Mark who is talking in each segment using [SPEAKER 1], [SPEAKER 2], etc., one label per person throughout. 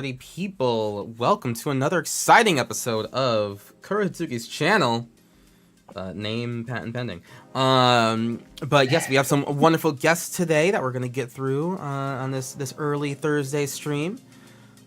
[SPEAKER 1] People, welcome to another exciting episode of Kuratsuki's channel. Name patent pending. But yes, we have some wonderful guests today that we're gonna get through on this early Thursday stream.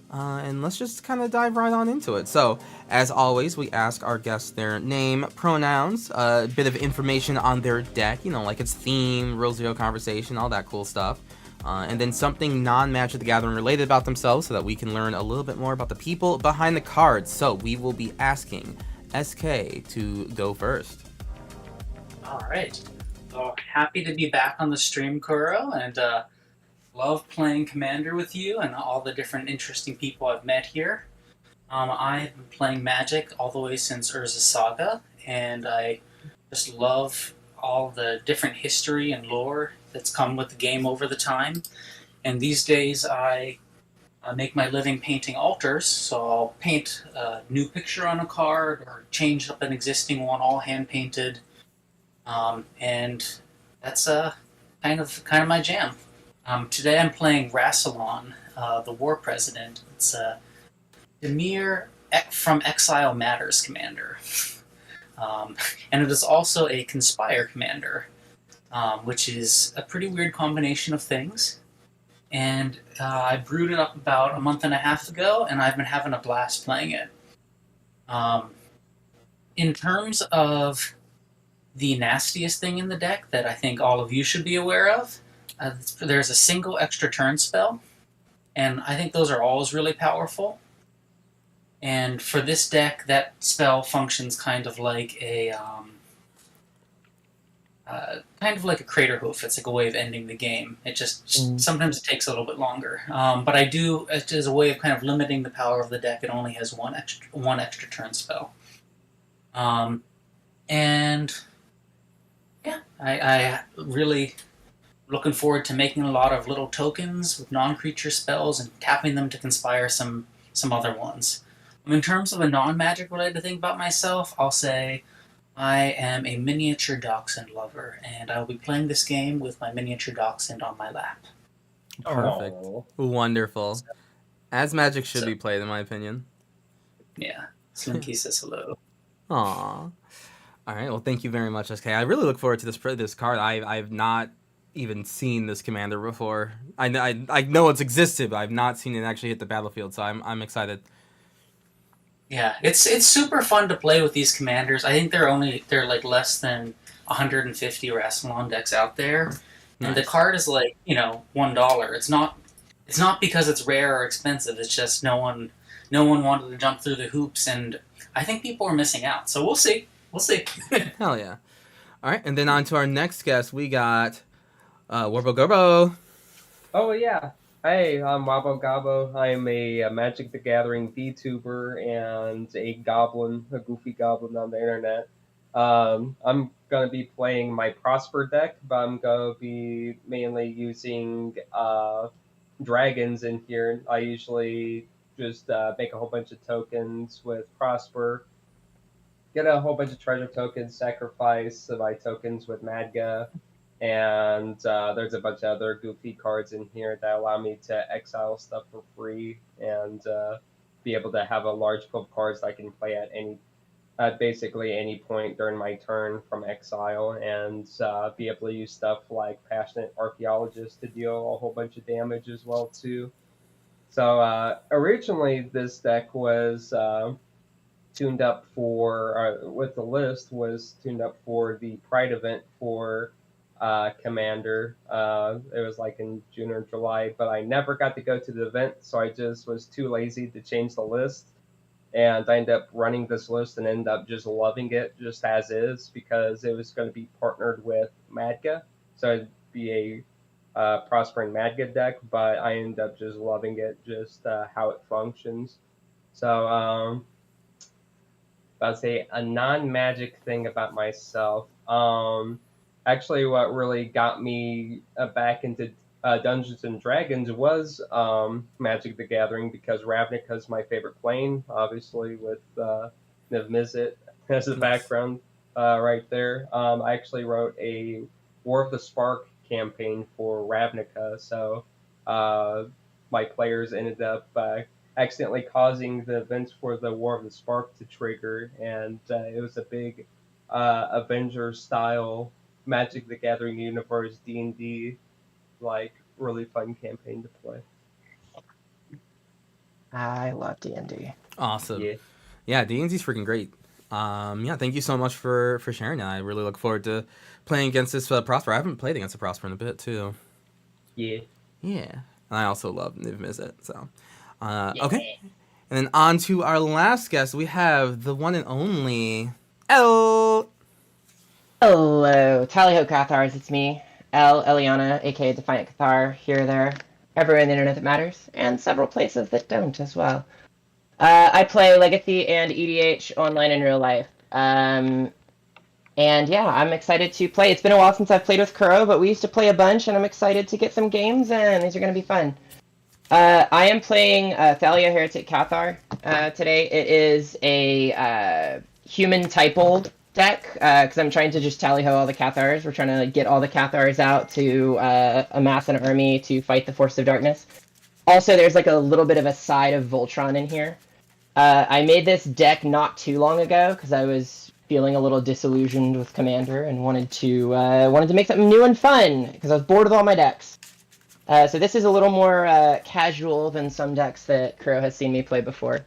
[SPEAKER 1] And let's just kind of dive right on into it. So, as always, we ask our guests their name, pronouns, a bit of information on their deck, like its theme, Rule Zero conversation, all that cool stuff. And then something non-Magic the Gathering related about themselves so that we can learn a little bit more about the people behind the cards. So, we will be asking SK to go first.
[SPEAKER 2] All right. Well, happy to be back on the stream, Kuro, and love playing Commander with you and all the different interesting people I've met here. I've been playing Magic all the way since Urza Saga, and I just love all the different history and lore that's come with the game over the time. And these days, I make my living painting altars, so I'll paint a new picture on a card or change up an existing one, all hand painted. And that's kind of my jam. Today I'm playing Rassilon, the War President. It's Demir from Exile Matters commander. And it is also a Conspire commander, which is a pretty weird combination of things. And I brewed it up about a month and a half ago, and I've been having a blast playing it. In terms of the nastiest thing in the deck that I think all of you should be aware of, there's a single extra turn spell, and I think those are always really powerful. And for this deck, that spell functions kind of like a Crater Hoof. It's like a way of ending the game. It just sometimes it takes a little bit longer, but it is a way of kind of limiting the power of the deck. It only has one extra turn spell, and yeah, I really looking forward to making a lot of little tokens with non-creature spells and tapping them to conspire some other ones. In terms of a non-magic related thing about myself, I'll say I am a miniature dachshund lover, and I'll be playing this game with my miniature dachshund on my lap.
[SPEAKER 1] Perfect.
[SPEAKER 3] Aww.
[SPEAKER 1] Wonderful. As Magic should
[SPEAKER 2] So,
[SPEAKER 1] be played, in my opinion.
[SPEAKER 2] yeah, Slinky says hello.
[SPEAKER 1] Aww. All right. Well, thank you very much, SK. I really look forward to this card. I've not even seen this commander before. I know it's existed, but I've not seen it actually hit the battlefield. So I'm excited.
[SPEAKER 2] Yeah, it's super fun to play with these commanders. I think they're like less than 150 Rassilon decks out there, and the card is like $1. It's not because it's rare or expensive. It's just no one wanted to jump through the hoops, and I think people are missing out. So we'll see. We'll see.
[SPEAKER 1] Hell yeah. All right, and then on to our next guest, we got Warbo Gorbo.
[SPEAKER 3] Oh yeah. Hey, I'm Wobble Gobbo. I'm a Magic the Gathering VTuber and a goofy goblin on the internet. I'm gonna be playing my Prosper deck, but I'm gonna be mainly using dragons in here. I usually just make a whole bunch of tokens with Prosper, get a whole bunch of treasure tokens, sacrifice my tokens with Madga, and there's a bunch of other goofy cards in here that allow me to exile stuff for free and be able to have a large pool of cards that I can play at basically any point during my turn from exile, and be able to use stuff like Passionate Archaeologist to deal a whole bunch of damage as well too. So originally this deck was tuned up for with the list was tuned up for the Pride event for Commander. It was like in June or July, but I never got to go to the event, so I just was too lazy to change the list. And I ended up running this list and ended up just loving it just as is because it was going to be partnered with Madga. So it'd be a Prospering Madga deck, but I ended up just loving it, just how it functions. So I'd say a non-magic thing about myself. Actually, what really got me back into Dungeons and Dragons was Magic the Gathering because Ravnica is my favorite plane, obviously with Niv Mizzet as the background right there. I actually wrote a War of the Spark campaign for Ravnica, so my players ended up accidentally causing the events for the War of the Spark to trigger, and it was a big Avengers style Magic the Gathering universe D&D like really fun campaign to play.
[SPEAKER 4] I love D&D.
[SPEAKER 1] Awesome.
[SPEAKER 3] Yeah.
[SPEAKER 1] Yeah, D&D's freaking great. Yeah, thank you so much for sharing that. I really look forward to playing against this Prosper. I haven't played against a Prosper in a bit too.
[SPEAKER 3] Yeah.
[SPEAKER 1] Yeah, and I also love Niv Mizzet. So,
[SPEAKER 4] Yeah.
[SPEAKER 1] okay, and then on to our last guest. We have the one and only L.
[SPEAKER 4] Hello, Tally-ho Cathars, it's me, Eliana, aka Defiant Cathar, here, there, everywhere in the internet that matters, and several places that don't as well. I play Legacy and EDH online in real life. And yeah, I'm excited to play. It's been a while since I've played with Kuro, but we used to play a bunch, and I'm excited to get some games, and these are going to be fun. I am playing Thalia Heretic Cathar today. It is a human type-old deck, because I'm trying to just tally-ho all the Cathars. We're trying to get all the Cathars out to amass an army to fight the Force of Darkness. Also, there's like a little bit of a side of Voltron in here. I made this deck not too long ago because I was feeling a little disillusioned with Commander and wanted to make something new and fun because I was bored with all my decks. So this is a little more casual than some decks that Kuro has seen me play before.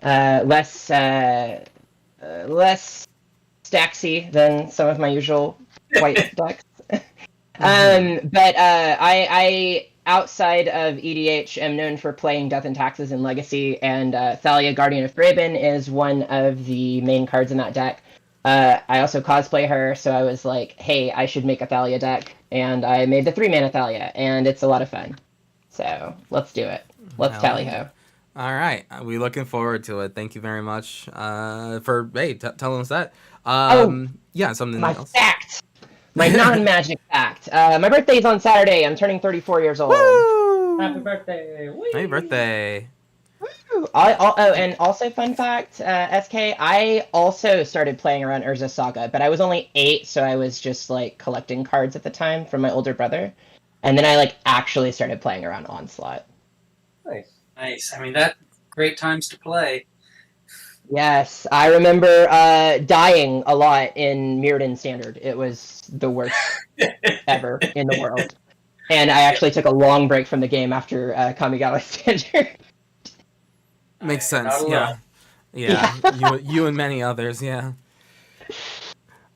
[SPEAKER 4] Less stacksy than some of my usual white decks. But I outside of EDH am known for playing Death and Taxes in Legacy, and Thalia Guardian of Thraben is one of the main cards in that deck. I also cosplay her, so I was like, hey, I should make a Thalia deck, and I made the 3-mana Thalia, and it's a lot of fun. So let's do it. Let's tally-ho.
[SPEAKER 1] All right, we looking forward to it. Thank you very much for telling us that. Yeah, something
[SPEAKER 4] My
[SPEAKER 1] else.
[SPEAKER 4] fact! My non-magic fact. My birthday's on Saturday. I'm turning 34 years old.
[SPEAKER 1] Woo!
[SPEAKER 3] Happy birthday! Whee!
[SPEAKER 1] Happy birthday!
[SPEAKER 4] And also fun fact, SK, I also started playing around Urza Saga, but I was only 8, so I was just like collecting cards at the time from my older brother. And then I like actually started playing around Onslaught.
[SPEAKER 3] Nice.
[SPEAKER 2] Nice. I mean, that great times to play.
[SPEAKER 4] Yes, I remember dying a lot in Mirrodin Standard. It was the worst ever in the world. And I actually took a long break from the game after Kamigawa Standard.
[SPEAKER 1] Makes sense.
[SPEAKER 2] Not
[SPEAKER 1] Yeah.
[SPEAKER 2] alone.
[SPEAKER 1] Yeah. you and many others. Yeah.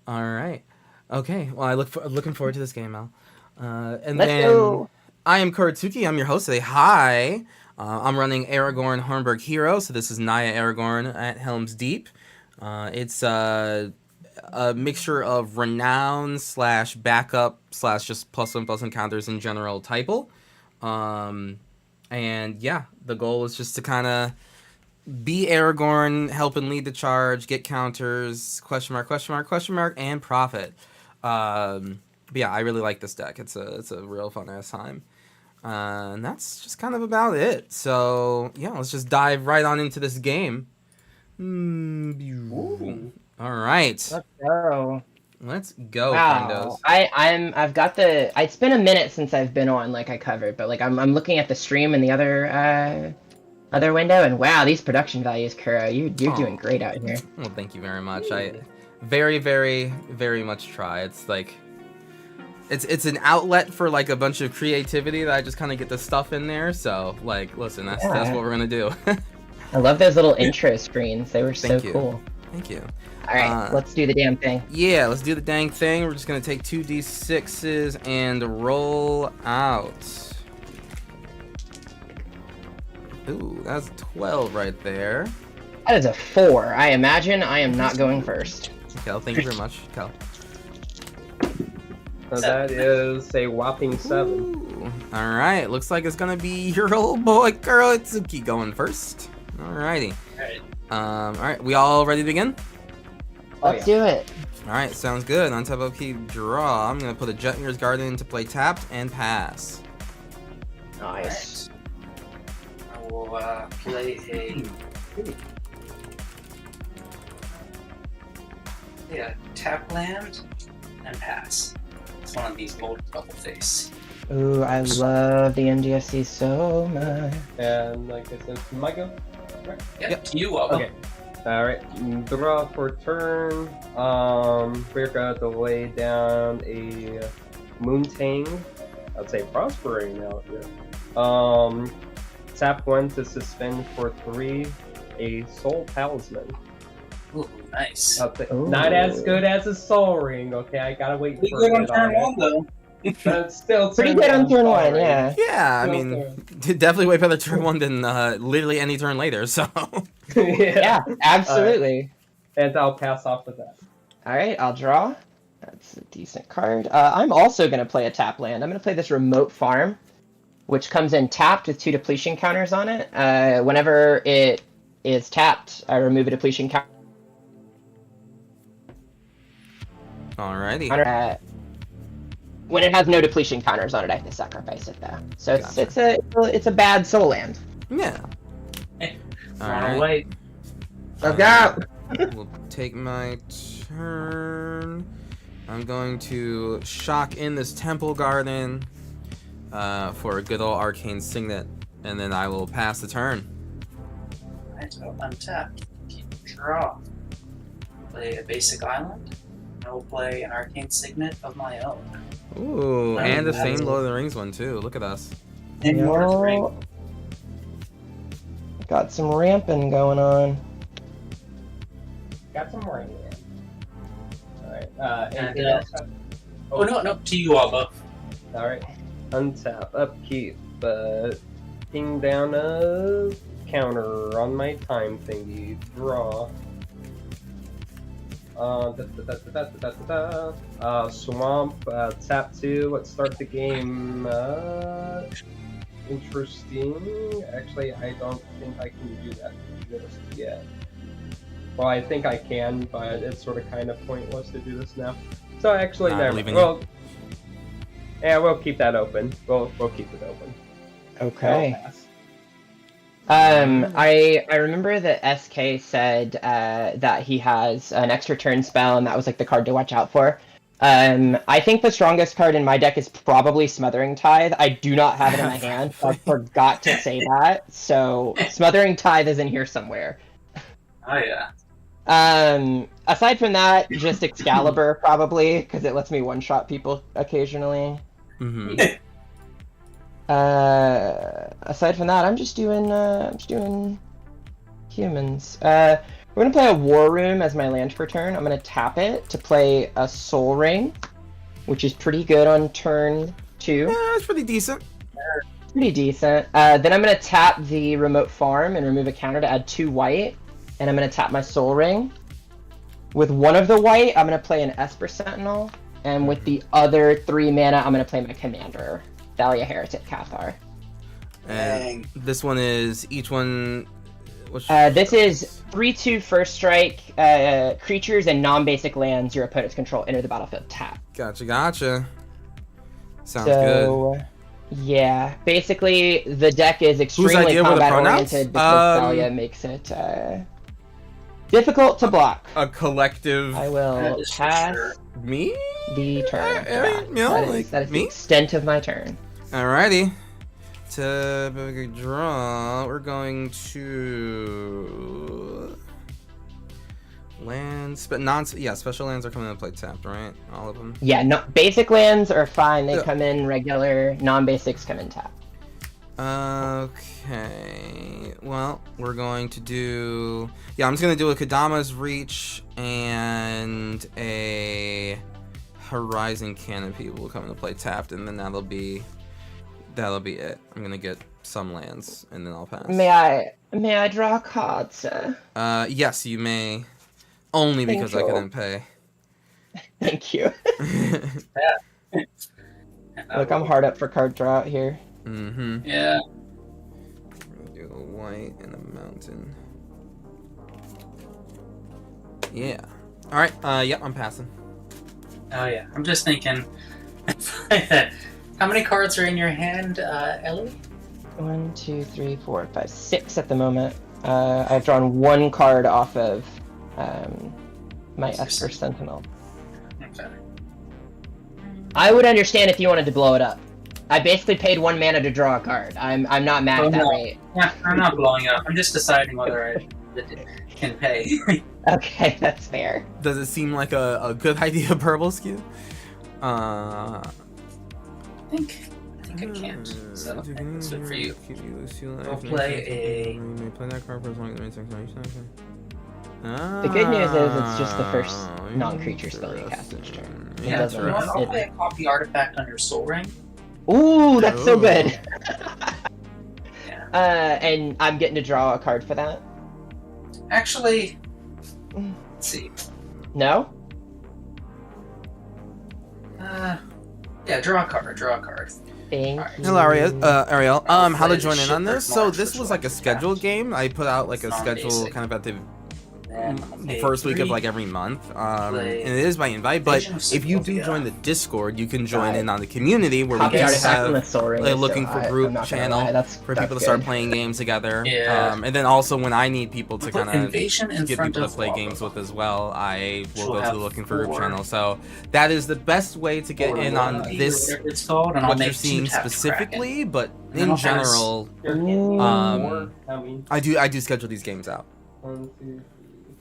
[SPEAKER 1] All right. Okay. Well, looking forward to this game, Al. And
[SPEAKER 4] Let's
[SPEAKER 1] then
[SPEAKER 4] go.
[SPEAKER 1] I am Kuratsuki. I'm your host today. Hi. I'm running Aragorn Hornburg Hero. So this is Naya Aragorn at Helm's Deep. It's a mixture of renown / backup / just +1/+1 counters in general typal. And yeah, the goal is just to kind of be Aragorn, help and lead the charge, get counters, ? And profit. But yeah, I really like this deck. It's a real fun ass time. And that's just kind of about it. So yeah, let's just dive right on into this game. All right,
[SPEAKER 4] Let's go.
[SPEAKER 1] let's go,
[SPEAKER 4] Wow.
[SPEAKER 1] friendos.
[SPEAKER 4] I've got the. It's been a minute since I've been on, like I covered, but like I'm looking at the stream in the other window, and wow, these production values, Kuro, you're doing great out here.
[SPEAKER 1] Well, thank you very much. I very, very, very much try. It's like it's an outlet for like a bunch of creativity that I just kind of get the stuff in there. So like, listen, that's what we're gonna do.
[SPEAKER 4] I love those little intro screens. They were so
[SPEAKER 1] Thank you.
[SPEAKER 4] cool.
[SPEAKER 1] Thank you.
[SPEAKER 4] All right, let's do the damn thing.
[SPEAKER 1] Yeah, let's do the dang thing. We're just gonna take 2d6s and roll out. Ooh, that's 12 right there.
[SPEAKER 4] That is a 4. I imagine I am not going first.
[SPEAKER 1] Kel, thank you very much. Kel.
[SPEAKER 3] So that is a whopping 7.
[SPEAKER 1] All right, looks like it's gonna be your old boy Kuratsuki going first. Alrighty.
[SPEAKER 2] Alright.
[SPEAKER 1] All right, we all ready to begin?
[SPEAKER 4] Let's do it.
[SPEAKER 1] All right, sounds good. On top of key draw, I'm gonna put a Jetmir's Garden into play tapped and pass.
[SPEAKER 4] Nice.
[SPEAKER 2] I will play a tap land and pass. It's one of these bold double face.
[SPEAKER 4] Ooh, I love the NDSC so much.
[SPEAKER 3] And like I said, my go.
[SPEAKER 2] Yep. To you, Wobble.
[SPEAKER 3] Okay. All right. Draw for turn. We're going to lay down a Moontang. I'd say Prospering out here. Tap 1 to suspend for 3. A Soul Talisman.
[SPEAKER 2] Ooh, nice.
[SPEAKER 3] Not as good as a Soul Ring. Okay, I gotta wait
[SPEAKER 2] Pretty
[SPEAKER 3] for
[SPEAKER 2] good
[SPEAKER 3] it
[SPEAKER 2] on turn 1, though.
[SPEAKER 3] But it's still
[SPEAKER 4] Pretty good on turn 1,
[SPEAKER 3] Soul Ring.
[SPEAKER 4] yeah.
[SPEAKER 1] Yeah, I
[SPEAKER 3] Still
[SPEAKER 1] mean, definitely way better turn 1 than literally any turn later, so.
[SPEAKER 4] Yeah, absolutely.
[SPEAKER 3] And I'll pass off with that.
[SPEAKER 4] Alright, I'll draw. That's a decent card. I'm also going to play a tap land. I'm going to play this Remote Farm, which comes in tapped with 2 depletion counters on it. Whenever it is tapped, I remove a depletion counter.
[SPEAKER 1] Alrighty.
[SPEAKER 4] When it has no depletion counters on it, I have to sacrifice it though. So
[SPEAKER 1] Gotcha.
[SPEAKER 4] it's a bad soul land.
[SPEAKER 1] Yeah.
[SPEAKER 2] Run away.
[SPEAKER 4] Look out!
[SPEAKER 1] We'll take my turn. I'm going to shock in this Temple Garden for a good old Arcane Signet, and then I will pass the turn.
[SPEAKER 2] Alright, so untap. Draw. Play a basic island. I will play an Arcane Signet of my own.
[SPEAKER 1] Ooh, and the same
[SPEAKER 2] that's-
[SPEAKER 1] Lord of the Rings one too. Look at us.
[SPEAKER 2] And Lord of the Rings.
[SPEAKER 4] Got some ramping going on.
[SPEAKER 3] Got some ring in. Alright, anything
[SPEAKER 2] And,
[SPEAKER 3] else?
[SPEAKER 2] Oh, no, to you, Wobble.
[SPEAKER 3] Alright. Untap, upkeep, ping down a counter on my time thingy. Draw. Swamp, tap 2, let's start the game. Interesting. Actually, I don't think I can do that just yet. Well, I think I can, but it's sort of kind of pointless to do this now. So actually,
[SPEAKER 1] Not
[SPEAKER 3] never.
[SPEAKER 1] believing
[SPEAKER 3] Well, yeah, we'll keep that open. We'll keep it open.
[SPEAKER 4] Okay.
[SPEAKER 3] I'll pass.
[SPEAKER 4] I remember that SK said that he has an extra turn spell, and that was like the card to watch out for. I think the strongest card in my deck is probably Smothering Tithe. I do not have it in my hand. I forgot to say that. So Smothering Tithe is in here somewhere.
[SPEAKER 2] Oh, yeah.
[SPEAKER 4] Aside from that, just Excalibur probably, because it lets me one-shot people occasionally.
[SPEAKER 1] Mm-hmm.
[SPEAKER 4] Aside from that, I'm just doing humans. We're gonna play a War Room as my land for turn. I'm gonna tap it to play a Soul Ring, which is pretty good on turn 2.
[SPEAKER 1] Yeah, that's pretty decent.
[SPEAKER 4] Pretty decent. Then I'm gonna tap the Remote Farm and remove a counter to add 2 white, and I'm gonna tap my Soul Ring. With 1 of the white, I'm gonna play an Esper Sentinel, and with the other 3 mana, I'm gonna play my Commander, Thalia Heretic Cathar.
[SPEAKER 1] And this one is each one.
[SPEAKER 4] This is 3/2 first strike. Creatures and non-basic lands your opponents control enter the battlefield tap.
[SPEAKER 1] Gotcha. Sounds good.
[SPEAKER 4] Yeah, basically the deck is extremely
[SPEAKER 1] idea were the
[SPEAKER 4] combat
[SPEAKER 1] pronouns?
[SPEAKER 4] oriented because Thalia makes it difficult to block.
[SPEAKER 1] A collective.
[SPEAKER 4] I will
[SPEAKER 2] That is for
[SPEAKER 4] pass
[SPEAKER 2] sure.
[SPEAKER 1] Me?
[SPEAKER 4] the turn.
[SPEAKER 1] I mean, you know,
[SPEAKER 4] that is
[SPEAKER 1] me?
[SPEAKER 4] the extent of my turn.
[SPEAKER 1] Alrighty. To draw, we're going to lands, but special lands are coming into play tapped, right? All of them.
[SPEAKER 4] Yeah, no, basic lands are fine. They
[SPEAKER 1] Yeah.
[SPEAKER 4] come in regular. Non-basics come in tap.
[SPEAKER 1] Okay. Well, we're going to do. Yeah, I'm just gonna do a Kadama's Reach and a Horizon Canopy will come into play tapped, and then that'll be it. I'm gonna get some lands, and then I'll pass.
[SPEAKER 4] May I draw a card, sir?
[SPEAKER 1] Yes, you may. Only
[SPEAKER 4] Thank
[SPEAKER 1] because I
[SPEAKER 4] you.
[SPEAKER 1] couldn't pay.
[SPEAKER 4] Thank you. Look, I'm hard up for card draw out here.
[SPEAKER 1] Mm-hmm.
[SPEAKER 2] Yeah.
[SPEAKER 1] Do a white and a mountain. Yeah. All right. Yep. I'm passing.
[SPEAKER 2] Oh, yeah. I'm just thinking. How many cards are in your hand, Ellie?
[SPEAKER 4] 1, 2, 3, 4, 5, 6 at the moment. I've drawn 1 card off of my Esper Sentinel.
[SPEAKER 2] Okay.
[SPEAKER 4] I would understand if you wanted to blow it up. I basically paid 1 mana to draw a card. I'm not mad at that rate.
[SPEAKER 2] Yeah, I'm not blowing up. I'm just deciding whether I can pay.
[SPEAKER 4] Okay, that's fair.
[SPEAKER 1] Does it seem like a good idea, Purple Skew?
[SPEAKER 2] I think I can't. So that's good for you. I'll play a.
[SPEAKER 1] Play that card for as long as it makes
[SPEAKER 4] The good news is it's just the first non-creature spell you cast each turn. It
[SPEAKER 2] Yeah,
[SPEAKER 1] that's
[SPEAKER 4] doesn't-
[SPEAKER 1] right.
[SPEAKER 2] I'll play a copy artifact on your Soul Ring.
[SPEAKER 4] Ooh, that's so
[SPEAKER 1] Ooh.
[SPEAKER 4] good.
[SPEAKER 2] Yeah.
[SPEAKER 4] And I'm getting to draw a card for that.
[SPEAKER 2] Actually, let's see.
[SPEAKER 4] No?
[SPEAKER 2] Yeah, draw a card. Draw a card.
[SPEAKER 4] Thank
[SPEAKER 2] Alright.
[SPEAKER 4] you.
[SPEAKER 1] Hello, Ariel. How to
[SPEAKER 2] play
[SPEAKER 1] join
[SPEAKER 2] the
[SPEAKER 1] in on
[SPEAKER 2] shit
[SPEAKER 1] this?
[SPEAKER 2] that
[SPEAKER 1] So
[SPEAKER 2] March
[SPEAKER 1] this
[SPEAKER 2] was
[SPEAKER 1] was like a
[SPEAKER 2] like
[SPEAKER 1] scheduled
[SPEAKER 2] that.
[SPEAKER 1] game. I put out like a
[SPEAKER 2] It's
[SPEAKER 1] schedule
[SPEAKER 2] non-basic.
[SPEAKER 1] kind of at the
[SPEAKER 2] Then I'll pay
[SPEAKER 1] first week of
[SPEAKER 2] 3.
[SPEAKER 1] like every month, and
[SPEAKER 2] Play
[SPEAKER 1] it is by invite. But
[SPEAKER 2] Vision of
[SPEAKER 1] if you do
[SPEAKER 2] Segovia.
[SPEAKER 1] join the Discord, you can join
[SPEAKER 4] Right.
[SPEAKER 1] in on the community where we
[SPEAKER 4] Copy
[SPEAKER 1] can
[SPEAKER 4] artifact on the
[SPEAKER 1] have
[SPEAKER 4] Soul Ring.
[SPEAKER 1] like,
[SPEAKER 4] is
[SPEAKER 1] looking
[SPEAKER 4] so
[SPEAKER 1] for
[SPEAKER 4] hot,
[SPEAKER 1] group
[SPEAKER 4] I'm not gonna
[SPEAKER 1] channel
[SPEAKER 4] lie, that's
[SPEAKER 1] for people to start playing games together.
[SPEAKER 2] Yeah.
[SPEAKER 1] And then also when I need people to
[SPEAKER 2] I'll put
[SPEAKER 1] kind of
[SPEAKER 2] Invasion in
[SPEAKER 1] get
[SPEAKER 2] front
[SPEAKER 1] people to
[SPEAKER 2] of
[SPEAKER 1] play
[SPEAKER 2] Wobble.
[SPEAKER 1] games with as well, I will
[SPEAKER 2] She'll
[SPEAKER 1] go to
[SPEAKER 2] have
[SPEAKER 1] the looking for group
[SPEAKER 2] 4
[SPEAKER 1] channel. So that is the best way to get in on
[SPEAKER 2] Or
[SPEAKER 1] this,
[SPEAKER 2] whatever it's called, and I'll
[SPEAKER 1] what you're
[SPEAKER 2] make
[SPEAKER 1] seeing
[SPEAKER 2] 2 taps
[SPEAKER 1] specifically, but
[SPEAKER 2] And then
[SPEAKER 1] in
[SPEAKER 2] I'll pass.
[SPEAKER 1] general,
[SPEAKER 3] You're
[SPEAKER 1] Um,
[SPEAKER 3] I mean,
[SPEAKER 1] I do schedule these games out.
[SPEAKER 3] 1, 2, 3,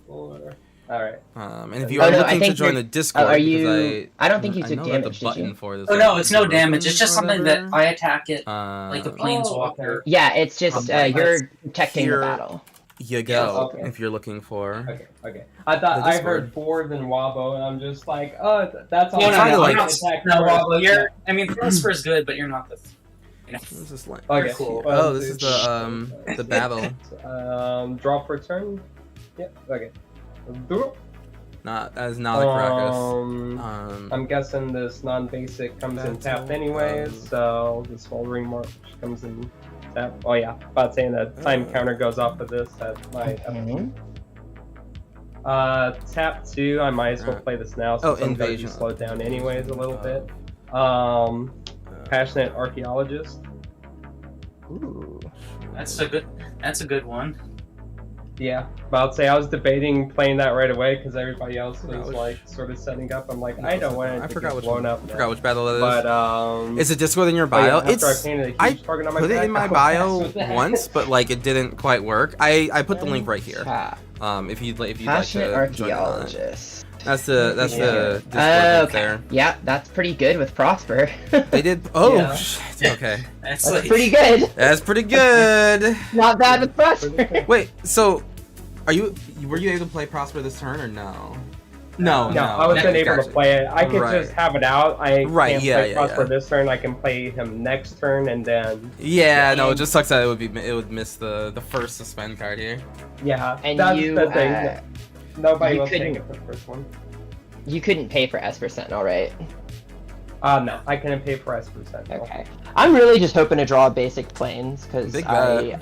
[SPEAKER 3] 4. All right.
[SPEAKER 1] And if you
[SPEAKER 4] Oh,
[SPEAKER 1] are
[SPEAKER 4] no, I
[SPEAKER 1] looking to
[SPEAKER 4] think
[SPEAKER 1] join
[SPEAKER 4] you're-
[SPEAKER 1] the Discord,
[SPEAKER 4] are
[SPEAKER 1] because
[SPEAKER 4] you? I don't think you
[SPEAKER 1] I
[SPEAKER 4] took
[SPEAKER 1] know that
[SPEAKER 4] damage,
[SPEAKER 1] the
[SPEAKER 4] did
[SPEAKER 1] button
[SPEAKER 4] you?
[SPEAKER 1] for this.
[SPEAKER 2] Oh no, it's no
[SPEAKER 1] like,
[SPEAKER 2] damage. It's just something that
[SPEAKER 1] whatever.
[SPEAKER 2] I attack it like a planeswalker.
[SPEAKER 3] okay.
[SPEAKER 4] Yeah, it's just
[SPEAKER 2] Okay.
[SPEAKER 4] you're protecting
[SPEAKER 1] Here-
[SPEAKER 4] the battle.
[SPEAKER 1] You go
[SPEAKER 3] Okay.
[SPEAKER 1] if you're looking for.
[SPEAKER 3] Okay. I thought
[SPEAKER 1] The
[SPEAKER 3] I
[SPEAKER 1] Discord.
[SPEAKER 3] heard 4 than Wabo, and I'm just like, oh, that's all.
[SPEAKER 2] No,
[SPEAKER 1] trying to,
[SPEAKER 2] no,
[SPEAKER 1] like-
[SPEAKER 2] no, no, Wobble, you're. I mean, Philosopher is good, but you're not the. You know.
[SPEAKER 1] What is this like?
[SPEAKER 3] Okay.
[SPEAKER 2] Cool.
[SPEAKER 1] Oh, this is the battle.
[SPEAKER 3] Draw for turn. Yep. Okay.
[SPEAKER 1] Not as not a Caracas.
[SPEAKER 3] I'm guessing this non-basic comes in tapped
[SPEAKER 1] Battle
[SPEAKER 3] anyways,
[SPEAKER 1] of-
[SPEAKER 3] so this Swallowing March comes in tapped. Oh yeah, about saying that time counter goes off of this. That might.
[SPEAKER 4] Mhm.
[SPEAKER 3] Tap 2. I might as well play this now.
[SPEAKER 1] Oh,
[SPEAKER 3] Since I'm gonna be
[SPEAKER 1] Invasion.
[SPEAKER 3] slowed down anyways a little bit. Passionate Archaeologist.
[SPEAKER 4] Ooh.
[SPEAKER 2] That's a good. That's a good one.
[SPEAKER 3] Yeah, but I'd say I was debating playing that right away because everybody else
[SPEAKER 1] Forgot
[SPEAKER 3] was
[SPEAKER 1] which-
[SPEAKER 3] like sort of setting up. I'm like, I don't want it
[SPEAKER 1] I
[SPEAKER 3] to
[SPEAKER 1] forgot
[SPEAKER 3] get
[SPEAKER 1] which
[SPEAKER 3] blown
[SPEAKER 1] one.
[SPEAKER 3] up.
[SPEAKER 1] I forgot which battle that is.
[SPEAKER 3] But
[SPEAKER 1] Is it Discord in your
[SPEAKER 3] but yeah,
[SPEAKER 1] bio?
[SPEAKER 3] after
[SPEAKER 1] It's
[SPEAKER 3] I painted a huge
[SPEAKER 1] I
[SPEAKER 3] target on my
[SPEAKER 1] put it
[SPEAKER 3] back,
[SPEAKER 1] in my
[SPEAKER 3] I was
[SPEAKER 1] bio
[SPEAKER 3] with that.
[SPEAKER 1] once, but like it didn't quite work. I put the link right here.
[SPEAKER 4] Tap.
[SPEAKER 1] If you'd like
[SPEAKER 4] Passionate
[SPEAKER 1] to join in on it.
[SPEAKER 4] archaeologist.
[SPEAKER 1] That's the
[SPEAKER 4] Yeah.
[SPEAKER 1] Discord link
[SPEAKER 4] Okay.
[SPEAKER 1] there.
[SPEAKER 4] Yeah, that's pretty good with Prosper.
[SPEAKER 1] They did. Oh,
[SPEAKER 3] Yeah.
[SPEAKER 1] shit. Okay.
[SPEAKER 2] That's
[SPEAKER 4] That's
[SPEAKER 2] like
[SPEAKER 4] pretty good.
[SPEAKER 1] That's pretty good.
[SPEAKER 4] Not bad with Prosper.
[SPEAKER 1] Wait, so were you able to play Prosper this turn or no? No,
[SPEAKER 3] No, I wasn't able
[SPEAKER 1] gotcha.
[SPEAKER 3] to play it. I could
[SPEAKER 1] Right.
[SPEAKER 3] just have it out. I
[SPEAKER 1] Right,
[SPEAKER 3] can't
[SPEAKER 1] yeah,
[SPEAKER 3] play
[SPEAKER 1] yeah,
[SPEAKER 3] Prosper
[SPEAKER 1] yeah.
[SPEAKER 3] this turn. I can play him next turn, and then
[SPEAKER 1] Yeah, no, it just sucks that it would miss the first suspend card here.
[SPEAKER 3] yeah,
[SPEAKER 4] And
[SPEAKER 3] that's
[SPEAKER 4] you,
[SPEAKER 3] the thing. Nobody
[SPEAKER 4] you
[SPEAKER 3] will take
[SPEAKER 4] couldn't-
[SPEAKER 3] it for the first one.
[SPEAKER 4] you couldn't pay for Esper Sentinel, right?
[SPEAKER 3] No, I couldn't pay price for Sentinel.
[SPEAKER 4] Okay. I'm really just hoping to draw basic planes because
[SPEAKER 1] Big bet.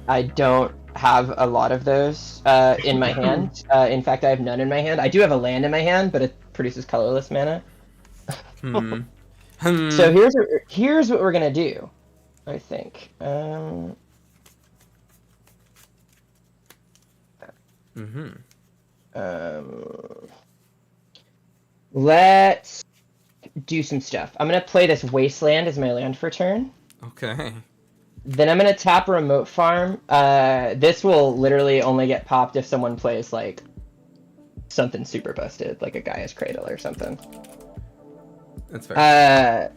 [SPEAKER 4] I don't have a lot of those in my hand. In fact, I have none in my hand. I do have a land in my hand, but it produces colorless mana.
[SPEAKER 1] Hmm.
[SPEAKER 4] So here's what we're gonna do. I think. Let's do some stuff. I'm gonna play this Wasteland as my land for turn.
[SPEAKER 1] Okay.
[SPEAKER 4] Then I'm gonna tap a remote farm. This will literally only get popped if someone plays like something super busted, like a Gaia's Cradle or something.
[SPEAKER 1] That's fair.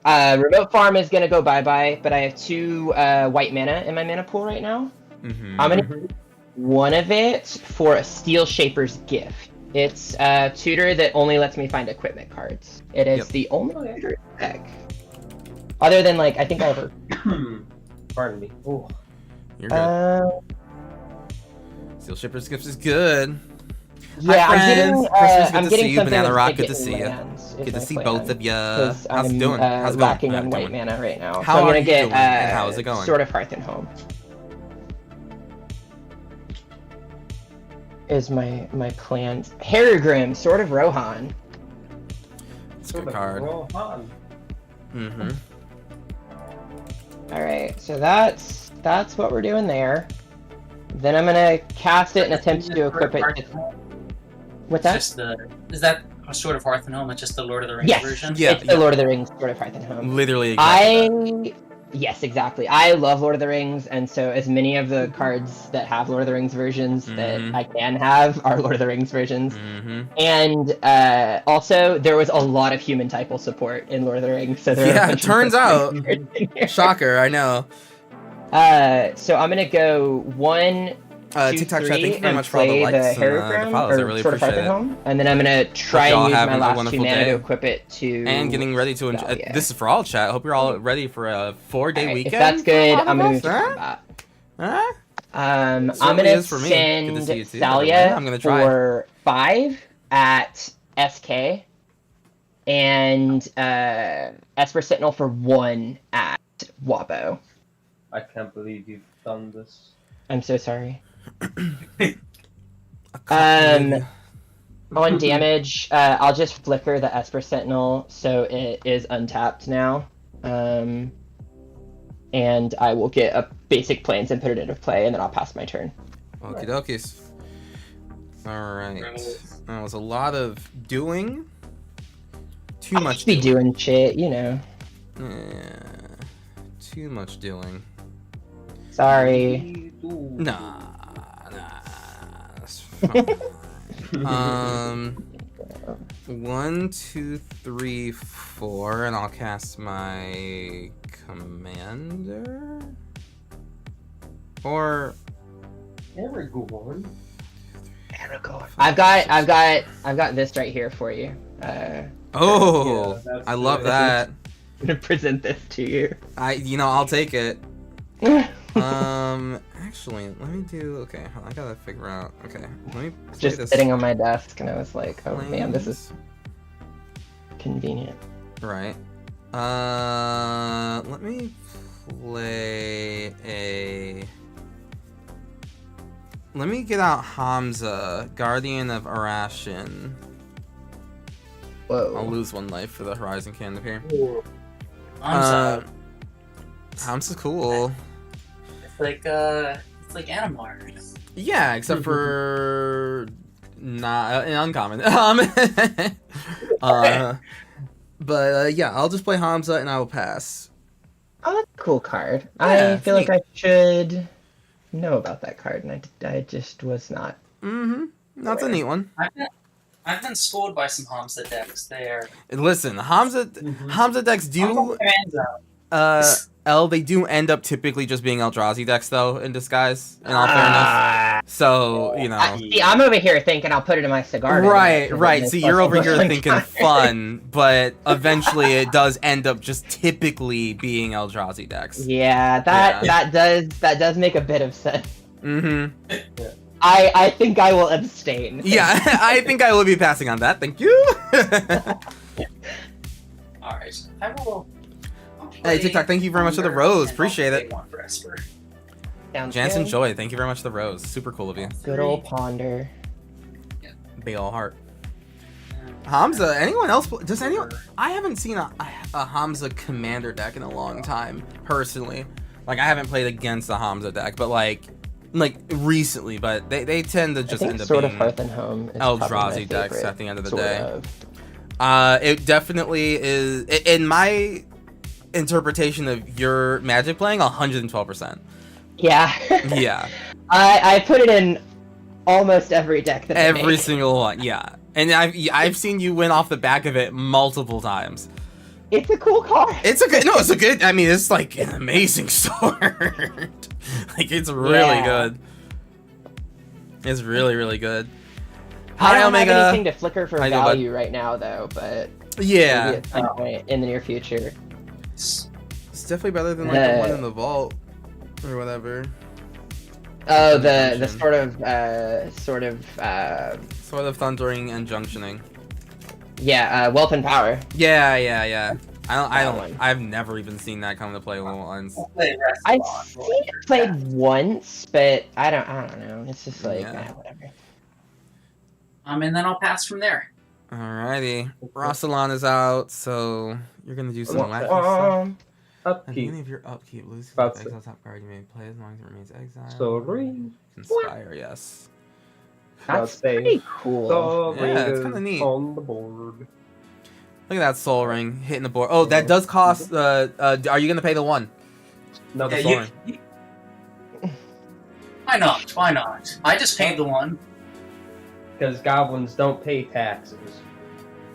[SPEAKER 4] Remote farm is gonna go bye-bye, but I have 2 white mana in my mana pool right now.
[SPEAKER 1] Mm-hmm.
[SPEAKER 4] I'm gonna use one of it for a Steel Shaper's Gift. It's a tutor that only lets me find equipment cards. It is
[SPEAKER 1] Yep.
[SPEAKER 4] the only tutor deck. Other than like, I think I have a
[SPEAKER 3] Pardon me. Ooh.
[SPEAKER 1] You're good. Steel Shipper's Gift is good.
[SPEAKER 4] Yeah,
[SPEAKER 1] Hi,
[SPEAKER 4] I'm getting,
[SPEAKER 1] friends. Christmas, good
[SPEAKER 4] I'm
[SPEAKER 1] to
[SPEAKER 4] getting
[SPEAKER 1] see you.
[SPEAKER 4] something
[SPEAKER 1] Banana
[SPEAKER 4] that's
[SPEAKER 1] Rock,
[SPEAKER 4] like
[SPEAKER 1] good to
[SPEAKER 4] getting
[SPEAKER 1] see you.
[SPEAKER 4] lands is
[SPEAKER 1] Good to
[SPEAKER 4] my
[SPEAKER 1] see
[SPEAKER 4] plan,
[SPEAKER 1] both of you.
[SPEAKER 4] 'cause
[SPEAKER 1] How's it
[SPEAKER 4] I'm,
[SPEAKER 1] doing? How's it going?
[SPEAKER 4] lacking on
[SPEAKER 1] How's it
[SPEAKER 4] white
[SPEAKER 1] going?
[SPEAKER 4] mana right now.
[SPEAKER 1] How
[SPEAKER 4] so I'm
[SPEAKER 1] are
[SPEAKER 4] gonna
[SPEAKER 1] you
[SPEAKER 4] get
[SPEAKER 1] doing, and how is it going?
[SPEAKER 4] Sword of Hearth and Home. Is my plan. Harrogrim, Sword of Rohan.
[SPEAKER 1] It's a good card.
[SPEAKER 3] Well, on.
[SPEAKER 1] Mm-hmm.
[SPEAKER 4] Alright, so that's what we're doing there. Then I'm gonna cast it and attempt to equip it. What's that?
[SPEAKER 2] Just the. Is that a Sword of Hearth and Home. It's just the Lord of the Rings
[SPEAKER 4] Yes,
[SPEAKER 2] version.
[SPEAKER 1] Yeah,
[SPEAKER 4] it's the Lord of the Rings Sword of Hearth and Home.
[SPEAKER 1] Literally exactly that.
[SPEAKER 4] Yes, exactly. I love Lord of the Rings, and so as many of the cards that have Lord of the Rings versions that I can have are Lord of the Rings versions. And also, there was a lot of human typal support in Lord of the Rings. So there are a
[SPEAKER 1] Yeah, it
[SPEAKER 4] bunch of
[SPEAKER 1] turns out.
[SPEAKER 4] in here.
[SPEAKER 1] Shocker, I know.
[SPEAKER 4] So I'm gonna go 1, 2,
[SPEAKER 1] TikTok chat,
[SPEAKER 4] 3,
[SPEAKER 1] thank you very
[SPEAKER 4] and
[SPEAKER 1] much for all the
[SPEAKER 4] play the
[SPEAKER 1] likes and the
[SPEAKER 4] Hierogram,
[SPEAKER 1] follows. I
[SPEAKER 4] or
[SPEAKER 1] really
[SPEAKER 4] Sword of Hearth
[SPEAKER 1] appreciate
[SPEAKER 4] and
[SPEAKER 1] it.
[SPEAKER 4] Home, and then I'm gonna try
[SPEAKER 1] y'all
[SPEAKER 4] and use my
[SPEAKER 1] having a
[SPEAKER 4] last 2
[SPEAKER 1] wonderful
[SPEAKER 4] mana
[SPEAKER 1] day.
[SPEAKER 4] to equip it to.
[SPEAKER 1] And getting ready to enjoy.
[SPEAKER 4] Dahlia.
[SPEAKER 1] This is for all chat. Hope you're all ready for a 4-day
[SPEAKER 4] Alright,
[SPEAKER 1] weekend.
[SPEAKER 4] if that's
[SPEAKER 1] for a
[SPEAKER 4] good,
[SPEAKER 1] lot
[SPEAKER 4] I'm
[SPEAKER 1] of
[SPEAKER 4] gonna
[SPEAKER 1] us,
[SPEAKER 4] move to
[SPEAKER 1] huh?
[SPEAKER 4] combat.
[SPEAKER 1] Huh?
[SPEAKER 4] I'm
[SPEAKER 1] Certainly
[SPEAKER 4] gonna
[SPEAKER 1] is for me. Good to see you
[SPEAKER 4] send
[SPEAKER 1] too, by the way.
[SPEAKER 4] Thalia
[SPEAKER 1] I'm gonna try.
[SPEAKER 4] for 5 at SK, and Esper Sentinel for 1 at Wobbo.
[SPEAKER 3] I can't believe you've done this.
[SPEAKER 4] I'm so sorry.
[SPEAKER 1] Um,
[SPEAKER 4] On damage, I'll just flicker the Esper Sentinel so it is untapped now. And I will get a basic plains and put it into play, and then I'll pass my turn.
[SPEAKER 1] Okie dokies. Alright. That was a lot of doing. Too
[SPEAKER 4] I'll
[SPEAKER 1] much
[SPEAKER 4] just be doing shit, you know.
[SPEAKER 1] Yeah. Too much doing.
[SPEAKER 4] Sorry.
[SPEAKER 1] Nah. That's fine. 1, 2, 3, 4, and I'll cast my commander. Or
[SPEAKER 3] Aragorn.
[SPEAKER 4] I've got this right here for you.
[SPEAKER 1] oh,
[SPEAKER 3] Yeah,
[SPEAKER 1] I love that.
[SPEAKER 4] I'm gonna present this to you.
[SPEAKER 1] I'll take it. Actually, let me do. Okay, I gotta figure out. Okay, let me play
[SPEAKER 4] Just
[SPEAKER 1] this.
[SPEAKER 4] sitting on my desk, and I was like, oh man, this is convenient.
[SPEAKER 1] Right. Let me play a. Let me get out Hamza, Guardian of Arashin.
[SPEAKER 4] Whoa.
[SPEAKER 1] I'll lose 1 life for the Horizon Cannon here. Hamza's cool.
[SPEAKER 2] It's like Animar.
[SPEAKER 1] Yeah, except for not an uncommon. But yeah, I'll just play Hamza and I will pass.
[SPEAKER 4] Oh, that's a cool card.
[SPEAKER 1] Yeah,
[SPEAKER 4] I feel
[SPEAKER 1] it's
[SPEAKER 4] like I should know about that card, and I just was not.
[SPEAKER 1] That's a neat one.
[SPEAKER 2] I've been schooled by some Hamza decks. They are.
[SPEAKER 1] Listen, Hamza decks do they do end up typically just being Eldrazi decks though, in disguise, in all fairness. So, you know.
[SPEAKER 4] See, I'm over here thinking I'll put it in my cigar.
[SPEAKER 1] Right. So you're over here thinking fun, but eventually it does end up just typically being Eldrazi decks.
[SPEAKER 4] Yeah, that does make a bit of sense.
[SPEAKER 1] Mm-hmm.
[SPEAKER 4] I think I will abstain.
[SPEAKER 1] Yeah, I think I will be passing on that. Thank you.
[SPEAKER 2] Alright, I will.
[SPEAKER 1] Hey, TikTok, thank you very much for the rose. Appreciate it.
[SPEAKER 2] One for Esper.
[SPEAKER 1] Jansen Joy, thank you very much for the rose. Super cool of you.
[SPEAKER 4] Good old Ponder.
[SPEAKER 1] Big ol' heart. Hamza, anyone else? Does anyone? I haven't seen a Hamza commander deck in a long time, personally. Like, I haven't played against a Hamza deck, but like recently, but they tend to just end up
[SPEAKER 4] Sword
[SPEAKER 1] being
[SPEAKER 4] of Hearth and Home is
[SPEAKER 1] Eldrazi decks at the end of the day.
[SPEAKER 4] Of.
[SPEAKER 1] It definitely is, in my interpretation of your Magic playing, 112%.
[SPEAKER 4] Yeah.
[SPEAKER 1] Yeah.
[SPEAKER 4] I put it in almost every deck that I
[SPEAKER 1] Every
[SPEAKER 4] make.
[SPEAKER 1] single one, yeah. And I've seen you win off the back of it multiple times.
[SPEAKER 4] It's a cool card.
[SPEAKER 1] It's a good, I mean, it's like an amazing sword. Like, it's really good. It's really, really good.
[SPEAKER 4] I
[SPEAKER 1] Hi,
[SPEAKER 4] don't
[SPEAKER 1] Omega.
[SPEAKER 4] have anything to flicker for
[SPEAKER 1] How you doing,
[SPEAKER 4] value right now, though, but
[SPEAKER 1] Yeah.
[SPEAKER 4] maybe at some point in the near future.
[SPEAKER 1] It's definitely better than like the one in the vault or whatever.
[SPEAKER 4] Oh, the sort of
[SPEAKER 1] Thundering and Junctioning.
[SPEAKER 4] Wealth and Power.
[SPEAKER 1] Yeah.
[SPEAKER 4] That one.
[SPEAKER 1] I've never even seen that come to play once.
[SPEAKER 4] I've seen it played once, but I don't know. It's just like whatever.
[SPEAKER 2] And then I'll pass from there.
[SPEAKER 1] Alrighty. Rossalon is out, so you're gonna do some wacky stuff. At the
[SPEAKER 3] Upkeep.
[SPEAKER 1] beginning of your upkeep, lose
[SPEAKER 3] That's
[SPEAKER 1] exile top card you may play as long as it remains exiled.
[SPEAKER 3] Sorry.
[SPEAKER 1] Conspire, yes.
[SPEAKER 4] That's
[SPEAKER 3] say.
[SPEAKER 4] pretty cool.
[SPEAKER 3] Soul
[SPEAKER 1] Yeah, it's
[SPEAKER 3] Ring
[SPEAKER 1] kinda
[SPEAKER 3] is
[SPEAKER 1] neat.
[SPEAKER 3] on the board.
[SPEAKER 1] Look at that soul ring hitting the board. Oh, that does cost. Are you gonna pay the 1?
[SPEAKER 3] No,
[SPEAKER 1] Yeah,
[SPEAKER 3] the
[SPEAKER 1] soul
[SPEAKER 3] soul
[SPEAKER 1] ring.
[SPEAKER 2] Why not? Why not? I just paid the 1.
[SPEAKER 3] because goblins don't pay taxes.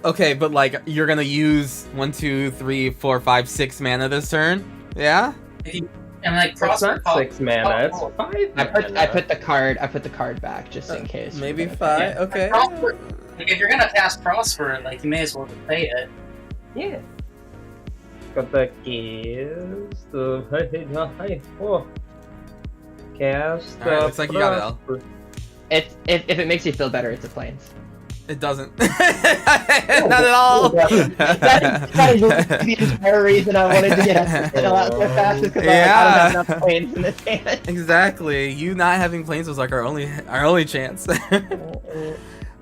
[SPEAKER 1] Okay, but like you're gonna use 1, 2, 3, 4, 5, 6 mana this turn. Yeah.
[SPEAKER 2] And like
[SPEAKER 3] It's
[SPEAKER 2] Prosper
[SPEAKER 3] not 6 mana, it's
[SPEAKER 2] Oh,
[SPEAKER 3] 5
[SPEAKER 4] I
[SPEAKER 3] mana.
[SPEAKER 4] put the card back just in case.
[SPEAKER 1] Maybe
[SPEAKER 4] we're gonna
[SPEAKER 1] 5.
[SPEAKER 2] Yeah.
[SPEAKER 1] Okay.
[SPEAKER 2] Prosper. Like, if you're gonna cast Prosper, like you may as well just pay it.
[SPEAKER 3] Yeah. But the is the cast.
[SPEAKER 1] Alright, looks like you got it, Al.
[SPEAKER 3] Prosper.
[SPEAKER 4] If it makes you feel better, it's a plains.
[SPEAKER 1] It doesn't. Not at all.
[SPEAKER 4] That is the entire reason I wanted to get it out so fast is because I don't have enough planes in this hand.
[SPEAKER 1] Exactly. You not having planes was like our only chance.
[SPEAKER 4] Sorry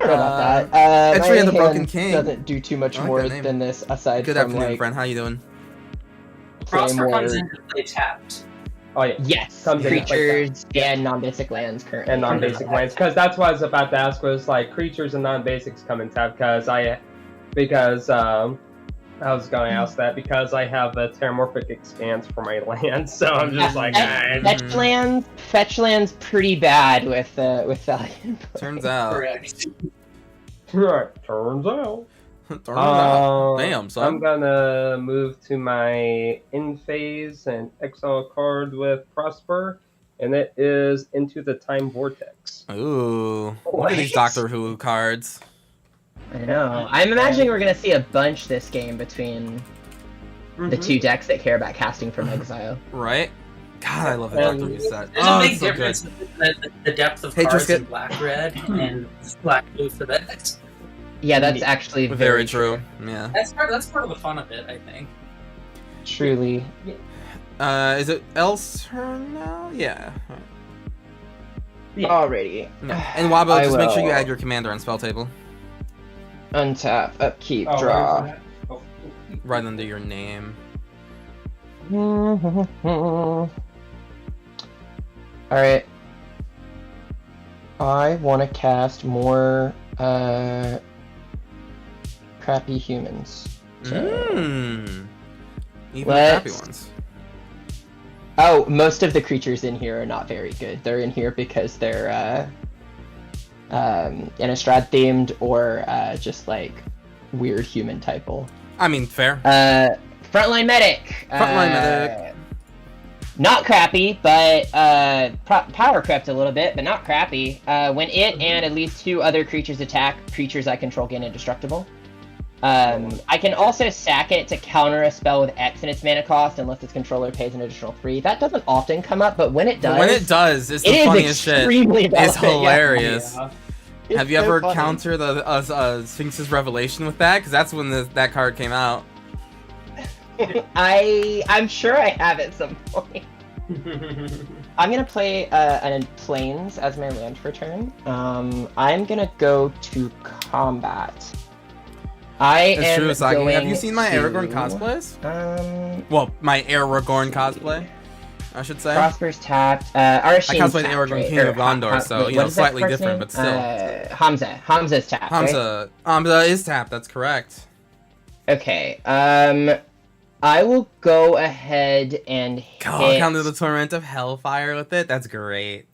[SPEAKER 4] about that.
[SPEAKER 1] Entry
[SPEAKER 4] My
[SPEAKER 1] of the Broken
[SPEAKER 4] hand
[SPEAKER 1] King.
[SPEAKER 4] doesn't do too much
[SPEAKER 1] I like
[SPEAKER 4] more
[SPEAKER 1] that name.
[SPEAKER 4] than this aside
[SPEAKER 1] Good
[SPEAKER 4] from
[SPEAKER 1] afternoon,
[SPEAKER 4] like
[SPEAKER 1] friend. How you doing?
[SPEAKER 2] Prosper comes
[SPEAKER 4] more-
[SPEAKER 2] in to play tapped.
[SPEAKER 3] Oh yeah,
[SPEAKER 4] yes,
[SPEAKER 3] Comes in like
[SPEAKER 4] creatures and non-basic lands currently.
[SPEAKER 3] and non-basic lands. Because that's what I was about to ask. Was like creatures and non-basics come in tab. Because I was going to ask that because I have a Terramorphic Expanse for my land. So I'm just like,
[SPEAKER 4] Fetch lands pretty bad with Valiant.
[SPEAKER 1] Turns out.
[SPEAKER 2] Correct.
[SPEAKER 3] turns out.
[SPEAKER 1] Turns out. Damn,
[SPEAKER 3] I'm
[SPEAKER 1] son.
[SPEAKER 3] gonna move to my in phase and exile a card with Prosper, and it is Into the Time Vortex.
[SPEAKER 1] Ooh. Look at these Doctor Who cards.
[SPEAKER 4] I know. I'm imagining we're gonna see a bunch this game between the two decks that care about casting from exile.
[SPEAKER 1] Right? God, I love the Doctor Who set.
[SPEAKER 2] There's
[SPEAKER 1] Oh,
[SPEAKER 2] a big
[SPEAKER 1] it's so good.
[SPEAKER 2] difference in the depth of
[SPEAKER 1] Hey,
[SPEAKER 2] cards
[SPEAKER 1] Trisket.
[SPEAKER 2] in black red and black blue for that.
[SPEAKER 4] Yeah, that's actually
[SPEAKER 1] Very true. Yeah.
[SPEAKER 2] That's part of the fun of it, I think.
[SPEAKER 4] Truly.
[SPEAKER 1] Is it El's turn now? Yeah.
[SPEAKER 3] Yeah.
[SPEAKER 4] Alrighty.
[SPEAKER 1] Yeah. And Wabo,
[SPEAKER 4] I
[SPEAKER 1] just make sure you
[SPEAKER 4] will.
[SPEAKER 1] add your commander on spell table.
[SPEAKER 4] Untap, upkeep,
[SPEAKER 3] Oh,
[SPEAKER 4] draw.
[SPEAKER 3] where's that? Oh.
[SPEAKER 1] Right under your name.
[SPEAKER 4] Alright. I want to cast more crappy humans.
[SPEAKER 1] Mmm. Even
[SPEAKER 4] Let's-
[SPEAKER 1] crappy ones.
[SPEAKER 4] Oh, most of the creatures in here are not very good. They're in here because they're Innistrad themed or just like weird human typal.
[SPEAKER 1] I mean, fair.
[SPEAKER 4] Frontline medic.
[SPEAKER 1] Frontline medic.
[SPEAKER 4] Not crappy, but power crept a little bit, but not crappy. When it and at least 2 other creatures attack, creatures I control gain indestructible. I can also sack it to counter a spell with X in its mana cost unless its controller pays an additional 3. That doesn't often come up, but when it does,
[SPEAKER 1] But when it does, it's
[SPEAKER 4] it
[SPEAKER 1] the
[SPEAKER 4] is
[SPEAKER 1] funniest shit.
[SPEAKER 4] extremely
[SPEAKER 1] It's
[SPEAKER 4] relevant, yeah.
[SPEAKER 1] hilarious.
[SPEAKER 3] Yeah.
[SPEAKER 4] It's
[SPEAKER 1] Have you
[SPEAKER 4] so
[SPEAKER 1] ever
[SPEAKER 4] funny.
[SPEAKER 1] countered the Sphinx's Revelation with that? Because that's when that card came out.
[SPEAKER 4] I'm sure I have at some point. I'm gonna play an Plains as my land for turn. I'm gonna go to combat. I
[SPEAKER 1] It's
[SPEAKER 4] am
[SPEAKER 1] true, Saki.
[SPEAKER 4] going
[SPEAKER 1] Have you seen my
[SPEAKER 4] to,
[SPEAKER 1] Aragorn cosplays?
[SPEAKER 4] Um,
[SPEAKER 1] Well, my Aragorn cosplay, I should say.
[SPEAKER 4] Prosper's tapped. Arshine's
[SPEAKER 1] I cosplayed
[SPEAKER 4] tapped,
[SPEAKER 1] Aragorn
[SPEAKER 4] right?
[SPEAKER 1] King
[SPEAKER 4] Or
[SPEAKER 1] of Gondor,
[SPEAKER 4] Ha-
[SPEAKER 1] so,
[SPEAKER 4] wait,
[SPEAKER 1] you know,
[SPEAKER 4] what is that
[SPEAKER 1] slightly
[SPEAKER 4] card's
[SPEAKER 1] different,
[SPEAKER 4] name?
[SPEAKER 1] but still.
[SPEAKER 4] Hamza. Hamza's tapped. Right?
[SPEAKER 1] Hamza is tapped. That's correct.
[SPEAKER 4] Okay. I will go ahead and
[SPEAKER 1] God,
[SPEAKER 4] hit.
[SPEAKER 1] counter the Torrent of Hellfire with it. That's great.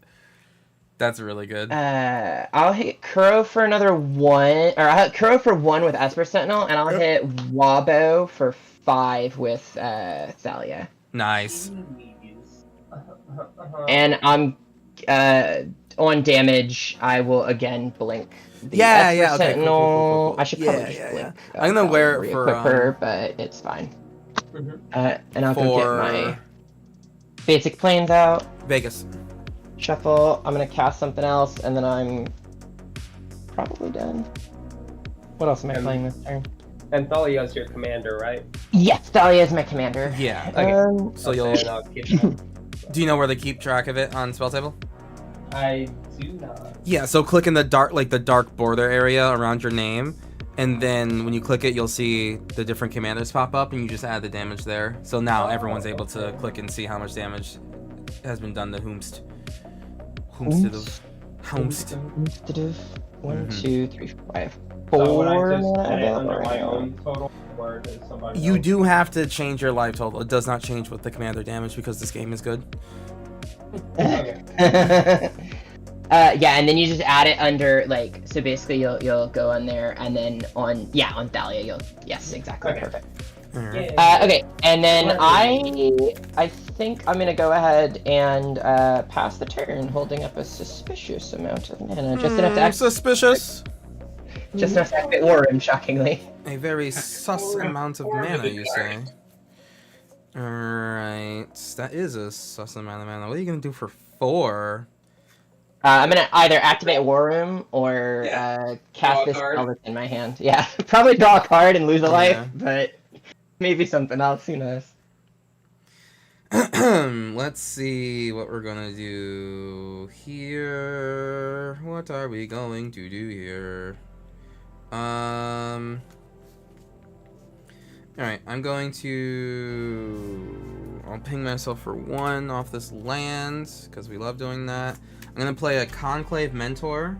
[SPEAKER 1] That's really good.
[SPEAKER 4] I'll hit Kuro for another 1, or I'll hit Kuro for 1 with Esper Sentinel, and I'll hit Wabo for 5 with Thalia.
[SPEAKER 1] Nice.
[SPEAKER 4] And I'm on damage. I will again blink. The
[SPEAKER 1] Yeah,
[SPEAKER 4] Esper
[SPEAKER 1] yeah, okay,
[SPEAKER 4] Sentinel.
[SPEAKER 1] cool.
[SPEAKER 4] I should
[SPEAKER 1] Yeah,
[SPEAKER 4] probably just
[SPEAKER 1] yeah,
[SPEAKER 4] blink.
[SPEAKER 1] I'm gonna wear it for,
[SPEAKER 4] re-equip her, but it's fine. And I'll go get my basic planes out.
[SPEAKER 1] Vegas.
[SPEAKER 4] Shuffle. I'm gonna cast something else, and then I'm probably done. What else am I playing this turn?
[SPEAKER 3] And Thalia's your commander, right?
[SPEAKER 4] Yes, Thalia is my commander.
[SPEAKER 1] Yeah.
[SPEAKER 3] Okay.
[SPEAKER 1] So you'll.
[SPEAKER 3] And I'll keep that.
[SPEAKER 1] Do you know where they keep track of it on spell table?
[SPEAKER 3] I do not.
[SPEAKER 1] Yeah. So click in the dark border area around your name, and then when you click it, you'll see the different commanders pop up, and you just add the damage there. So now everyone's able to click and see how much damage has been done to whomst. To the Host.
[SPEAKER 4] Initiative. One,
[SPEAKER 1] Mhm.
[SPEAKER 4] 2, 3, 5,
[SPEAKER 3] So would I
[SPEAKER 4] 4
[SPEAKER 3] just
[SPEAKER 4] mana
[SPEAKER 3] add it
[SPEAKER 4] available
[SPEAKER 3] under
[SPEAKER 4] right
[SPEAKER 3] my
[SPEAKER 4] now.
[SPEAKER 3] own total, or does somebody
[SPEAKER 1] You
[SPEAKER 3] else?
[SPEAKER 1] do have to change your life total. It does not change with the commander damage because this game is good.
[SPEAKER 3] Okay.
[SPEAKER 4] Yeah, and then you just add it under like, so basically you'll go on there and then on Thalia yes, exactly,
[SPEAKER 3] Okay.
[SPEAKER 4] perfect.
[SPEAKER 1] Alright.
[SPEAKER 4] Okay, and then
[SPEAKER 3] Where
[SPEAKER 4] I think I'm gonna go ahead and pass the turn, holding up a suspicious amount of mana, just enough to
[SPEAKER 1] Suspicious.
[SPEAKER 4] activate War Room, shockingly.
[SPEAKER 1] A very sus amount of mana, you say? Alright, that is a sus amount of mana. What are you gonna do for 4?
[SPEAKER 4] I'm gonna either activate War Room or
[SPEAKER 2] Draw
[SPEAKER 4] cast
[SPEAKER 2] a
[SPEAKER 4] this
[SPEAKER 2] card.
[SPEAKER 4] spell that's in my hand. Yeah, probably draw a card and lose a life,
[SPEAKER 1] Yeah.
[SPEAKER 4] but maybe something else. Who knows?
[SPEAKER 1] Let's see what we're gonna do here. What are we going to do here? Alright, I'm going to... I'll ping myself for 1 off this land, because we love doing that. I'm gonna play a Conclave Mentor.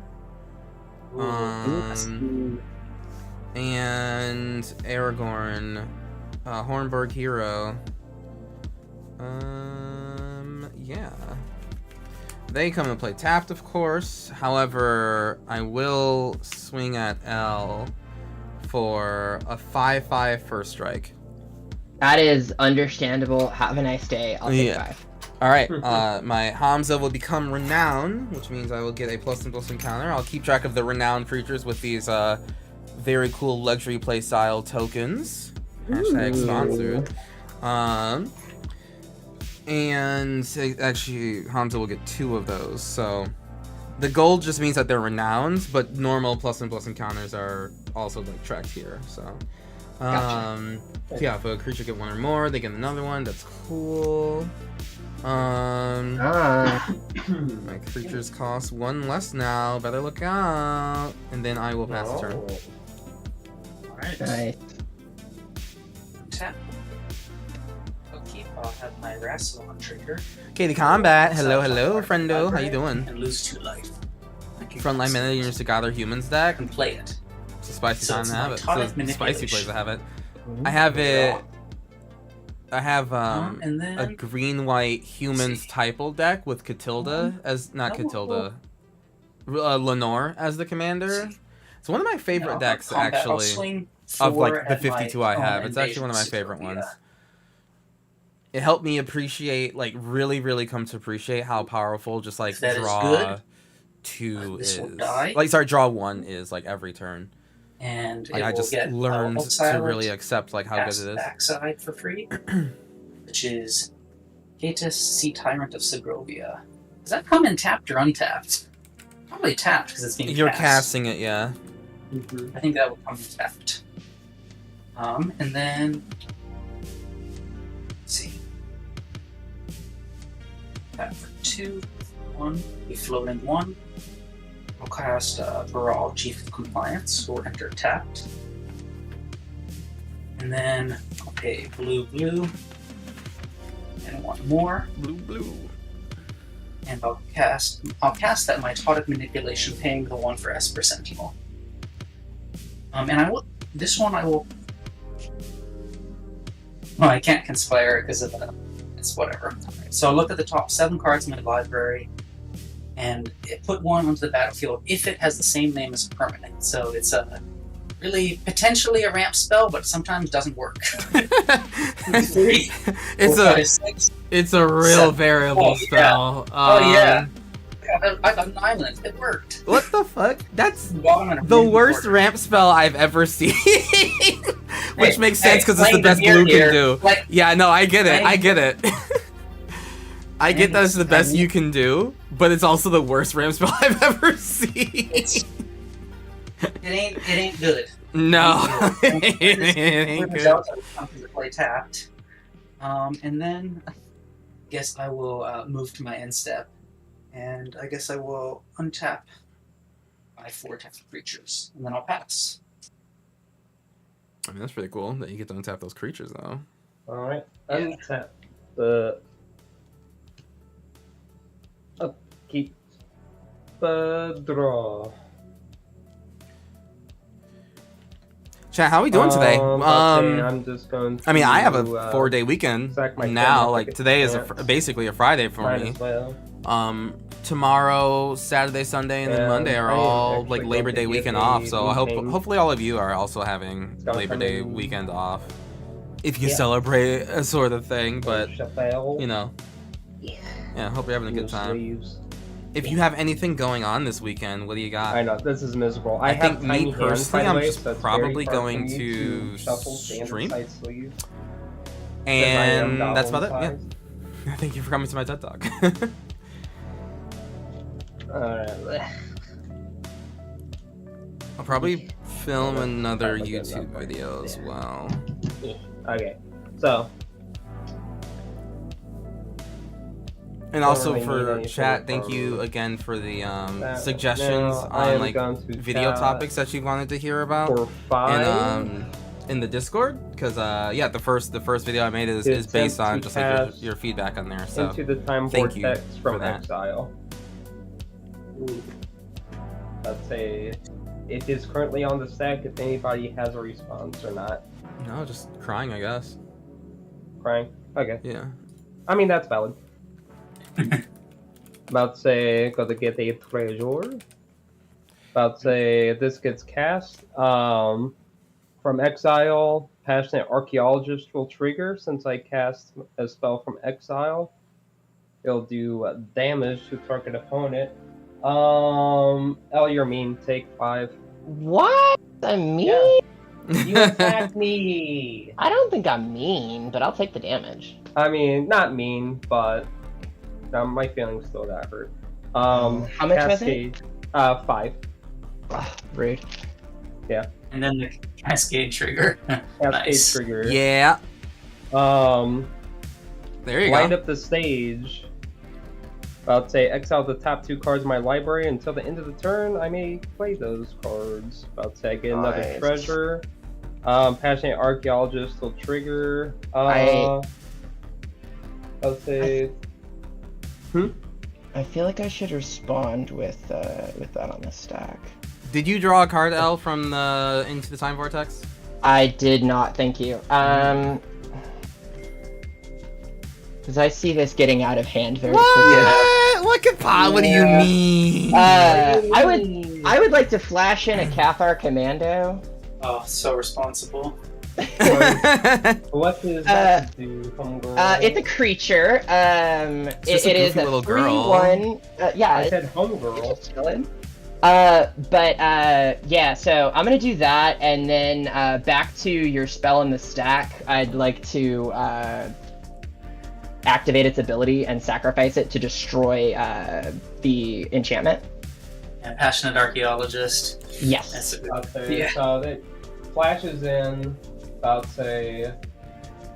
[SPEAKER 1] And Aragorn, Hornburg Hero. Yeah. They come and play tapped, of course. However, I will swing at L for a 5/5 first strike.
[SPEAKER 4] That is understandable. Have a nice day. I'll take
[SPEAKER 1] Yeah.
[SPEAKER 4] 5.
[SPEAKER 1] Alright, my Hamza will become Renown, which means I will get a +1/+1 counter. I'll keep track of the Renown creatures with these very cool luxury playstyle tokens. Hashtag sponsored. And actually, Hamza will get 2 of those. So the gold just means that they're Renowns, but normal +1/+1 counters are also like tracked here. So,
[SPEAKER 4] Gotcha.
[SPEAKER 1] yeah, if a creature get 1 or more, they get another one. That's cool. My creatures cost 1 less now. Better look out. And then I will pass the turn.
[SPEAKER 2] Alright.
[SPEAKER 4] Nice.
[SPEAKER 2] Tap. I'll have my wrestle on trigger.
[SPEAKER 1] Okay, the combat. Hello, friendo. How you doing?
[SPEAKER 2] And lose 2 life.
[SPEAKER 1] Frontline mana units to gather humans deck.
[SPEAKER 2] And play it.
[SPEAKER 1] It's a spicy
[SPEAKER 2] So
[SPEAKER 1] time
[SPEAKER 2] it's
[SPEAKER 1] to have
[SPEAKER 2] my
[SPEAKER 1] it.
[SPEAKER 2] tonic
[SPEAKER 1] So spicy
[SPEAKER 2] manipulation.
[SPEAKER 1] plays to have it. I have it. I have
[SPEAKER 2] and then
[SPEAKER 1] a green-white humans typal deck with Catilda as not Catilda, Lenore as the commander. It's one of my favorite decks
[SPEAKER 2] combat, I'll
[SPEAKER 1] actually
[SPEAKER 2] swing
[SPEAKER 1] of
[SPEAKER 2] 4
[SPEAKER 1] like the
[SPEAKER 2] at my
[SPEAKER 1] 52 I have. It's actually one of my
[SPEAKER 2] invasion
[SPEAKER 1] favorite
[SPEAKER 2] Sokovia.
[SPEAKER 1] ones. It helped me appreciate, like, really come to appreciate how powerful just like
[SPEAKER 2] That is
[SPEAKER 1] draw
[SPEAKER 2] good.
[SPEAKER 1] 2
[SPEAKER 2] This
[SPEAKER 1] is.
[SPEAKER 2] will die.
[SPEAKER 1] Like, sorry, draw 1 is like every turn.
[SPEAKER 2] And
[SPEAKER 1] Like
[SPEAKER 2] it
[SPEAKER 1] I
[SPEAKER 2] will
[SPEAKER 1] just
[SPEAKER 2] get
[SPEAKER 1] learned to
[SPEAKER 2] silent,
[SPEAKER 1] really accept like how good
[SPEAKER 2] pass
[SPEAKER 1] it is.
[SPEAKER 2] backside for free, which is Catus, Sea Tyrant of Segovia. Does that come in tapped or untapped? Probably tapped because it's being
[SPEAKER 1] You're
[SPEAKER 2] cast.
[SPEAKER 1] casting it, yeah.
[SPEAKER 2] I think that will come in tapped. And then let's see. Tap for 2, 1. We float in 1. I'll cast Baral, Chief of Compliance, or enter tapped. And then I'll pay blue, and 1 more.
[SPEAKER 1] Blue.
[SPEAKER 2] And I'll cast that Mitotic Manipulation, paying the 1 for Esper Sentinel. And I will. This one I will. Well, I can't conspire because of the. It's whatever. Alright, so I'll look at the top 7 cards in my library, and put 1 onto the battlefield if it has the same name as a permanent. So it's a really potentially a ramp spell, but sometimes doesn't work. 3, 4, 5, 6.
[SPEAKER 1] It's a real
[SPEAKER 2] 7.
[SPEAKER 1] variable
[SPEAKER 2] Oh, yeah.
[SPEAKER 1] spell.
[SPEAKER 2] Yeah. I got an island. It worked.
[SPEAKER 1] What the fuck? That's
[SPEAKER 2] Well, I'm gonna
[SPEAKER 1] the
[SPEAKER 2] really
[SPEAKER 1] worst
[SPEAKER 2] record it.
[SPEAKER 1] ramp spell I've ever seen. Which
[SPEAKER 2] Hey,
[SPEAKER 1] makes sense because it's the
[SPEAKER 2] playing
[SPEAKER 1] best
[SPEAKER 2] mirror
[SPEAKER 1] blue can
[SPEAKER 2] here,
[SPEAKER 1] do.
[SPEAKER 2] like,
[SPEAKER 1] Yeah, no, I get it.
[SPEAKER 2] playing-
[SPEAKER 1] I get it. I get that it's the best you can do, but it's also the worst ramp spell I've ever seen.
[SPEAKER 2] it ain't good.
[SPEAKER 1] No,
[SPEAKER 2] It
[SPEAKER 1] it ain't
[SPEAKER 2] Turns
[SPEAKER 1] good.
[SPEAKER 2] out that I'm going to play tapped. And then I guess I will move to my end step. And I guess I will untap my 4 tapped creatures. And then I'll pass.
[SPEAKER 1] I mean, that's pretty cool that you get to untap those creatures, though.
[SPEAKER 3] Alright,
[SPEAKER 2] Yeah.
[SPEAKER 3] untap the upkeep Draw.
[SPEAKER 1] Chat, how are we doing today?
[SPEAKER 3] I'm just going to,
[SPEAKER 1] I mean, I have a 4-day weekend
[SPEAKER 3] sack my
[SPEAKER 1] now.
[SPEAKER 3] camera
[SPEAKER 1] Like
[SPEAKER 3] pocket
[SPEAKER 1] today is
[SPEAKER 3] pants.
[SPEAKER 1] basically a Friday for
[SPEAKER 3] Might
[SPEAKER 1] me.
[SPEAKER 3] as well.
[SPEAKER 1] Tomorrow, Saturday, Sunday, and then
[SPEAKER 3] Yeah,
[SPEAKER 1] Monday are
[SPEAKER 3] I am
[SPEAKER 1] all
[SPEAKER 3] actually
[SPEAKER 1] like Labor
[SPEAKER 3] going to
[SPEAKER 1] Day
[SPEAKER 3] get
[SPEAKER 1] weekend
[SPEAKER 3] a
[SPEAKER 1] off. So I
[SPEAKER 3] blue paint.
[SPEAKER 1] hopefully all of you are also having
[SPEAKER 3] gonna
[SPEAKER 1] Labor
[SPEAKER 3] come
[SPEAKER 1] Day
[SPEAKER 3] in-
[SPEAKER 1] weekend off, if you
[SPEAKER 3] Yeah.
[SPEAKER 1] celebrate a sort of thing. But
[SPEAKER 3] Chappelle.
[SPEAKER 1] you know, yeah, hope you're having a
[SPEAKER 3] New
[SPEAKER 1] good time.
[SPEAKER 3] sleeves.
[SPEAKER 1] If you have anything going on this weekend, what do you got?
[SPEAKER 3] I know this is miserable.
[SPEAKER 1] I
[SPEAKER 3] I have
[SPEAKER 1] think me
[SPEAKER 3] tiny hands, by
[SPEAKER 1] personally,
[SPEAKER 3] the
[SPEAKER 1] I'm
[SPEAKER 3] way,
[SPEAKER 1] just
[SPEAKER 3] so it's
[SPEAKER 1] probably
[SPEAKER 3] very hard
[SPEAKER 1] going
[SPEAKER 3] for me
[SPEAKER 1] to
[SPEAKER 3] shuffle standard
[SPEAKER 1] stream.
[SPEAKER 3] side sleeves.
[SPEAKER 1] And that's about it.
[SPEAKER 3] Goblin
[SPEAKER 1] Yeah. Thank you for coming to my TED Talk.
[SPEAKER 3] Alright.
[SPEAKER 1] I'll probably film another
[SPEAKER 3] Probably good
[SPEAKER 1] YouTube
[SPEAKER 3] enough, right?
[SPEAKER 1] video as
[SPEAKER 3] Yeah.
[SPEAKER 1] well.
[SPEAKER 3] Okay. So
[SPEAKER 1] And also
[SPEAKER 3] really need
[SPEAKER 1] for
[SPEAKER 3] anything
[SPEAKER 1] chat, thank
[SPEAKER 3] from
[SPEAKER 1] you again for the
[SPEAKER 3] that.
[SPEAKER 1] suggestions
[SPEAKER 3] Now, I
[SPEAKER 1] on
[SPEAKER 3] am
[SPEAKER 1] like
[SPEAKER 3] going to
[SPEAKER 1] video
[SPEAKER 3] chat
[SPEAKER 1] topics that you wanted to hear about.
[SPEAKER 3] for 5.
[SPEAKER 1] In the Discord, because yeah, the first video I made is
[SPEAKER 3] It's
[SPEAKER 1] based on
[SPEAKER 3] empty
[SPEAKER 1] just like
[SPEAKER 3] cast
[SPEAKER 1] your feedback on there. So
[SPEAKER 3] into the time
[SPEAKER 1] thank you
[SPEAKER 3] vortex
[SPEAKER 1] for
[SPEAKER 3] from
[SPEAKER 1] that.
[SPEAKER 3] exile. Ooh. Let's say it is currently on the stack. If anybody has a response or not,
[SPEAKER 1] no, just crying, I guess.
[SPEAKER 3] crying. Okay,
[SPEAKER 1] Yeah.
[SPEAKER 3] I mean that's valid. About to say gotta get a treasure. About to say this gets cast. From exile, passionate archaeologist will trigger since I cast a spell from exile. It'll do damage to target opponent. El, you're mean. Take 5.
[SPEAKER 4] What? I'm mean?
[SPEAKER 3] Yeah. You attacked me.
[SPEAKER 4] I don't think I'm mean, but I'll take the damage.
[SPEAKER 3] I mean, not mean, but my feelings still got hurt.
[SPEAKER 4] How much was it?
[SPEAKER 3] Cascade, 5.
[SPEAKER 4] Ugh, rude.
[SPEAKER 2] And then the cascade trigger.
[SPEAKER 3] Cascade
[SPEAKER 2] Nice.
[SPEAKER 3] trigger.
[SPEAKER 1] Yeah.
[SPEAKER 3] Um,
[SPEAKER 1] There you
[SPEAKER 3] light
[SPEAKER 1] go.
[SPEAKER 3] up the stage. About to say exile the top 2 cards in my library until the end of the turn. I may play those cards. About to say I get another
[SPEAKER 4] Nice.
[SPEAKER 3] treasure. Passionate archaeologist will trigger.
[SPEAKER 4] I-
[SPEAKER 3] I'll say.
[SPEAKER 4] I feel like I should respond with that on the stack.
[SPEAKER 1] Did you draw a card, L, from the Into the Time Vortex?
[SPEAKER 4] I did not, thank you. Because I see this getting out of hand very quickly.
[SPEAKER 1] What could What do you
[SPEAKER 3] Yeah.
[SPEAKER 1] mean?
[SPEAKER 4] I would like to flash in a Cathar Commando.
[SPEAKER 2] Oh, so responsible.
[SPEAKER 3] What does that do, homegirl?
[SPEAKER 4] It's a creature.
[SPEAKER 1] just a
[SPEAKER 4] it is
[SPEAKER 1] goofy
[SPEAKER 4] a
[SPEAKER 1] little
[SPEAKER 4] 3/1. Yeah,
[SPEAKER 3] I
[SPEAKER 4] it's
[SPEAKER 3] said homegirl.
[SPEAKER 4] just chilling. Yeah, so I'm gonna do that, and then back to your spell in the stack, I'd like to activate its ability and sacrifice it to destroy the enchantment.
[SPEAKER 2] And passionate archaeologist.
[SPEAKER 4] Yes.
[SPEAKER 2] That's a
[SPEAKER 3] About to,
[SPEAKER 2] Yeah.
[SPEAKER 3] So it flashes in. About to say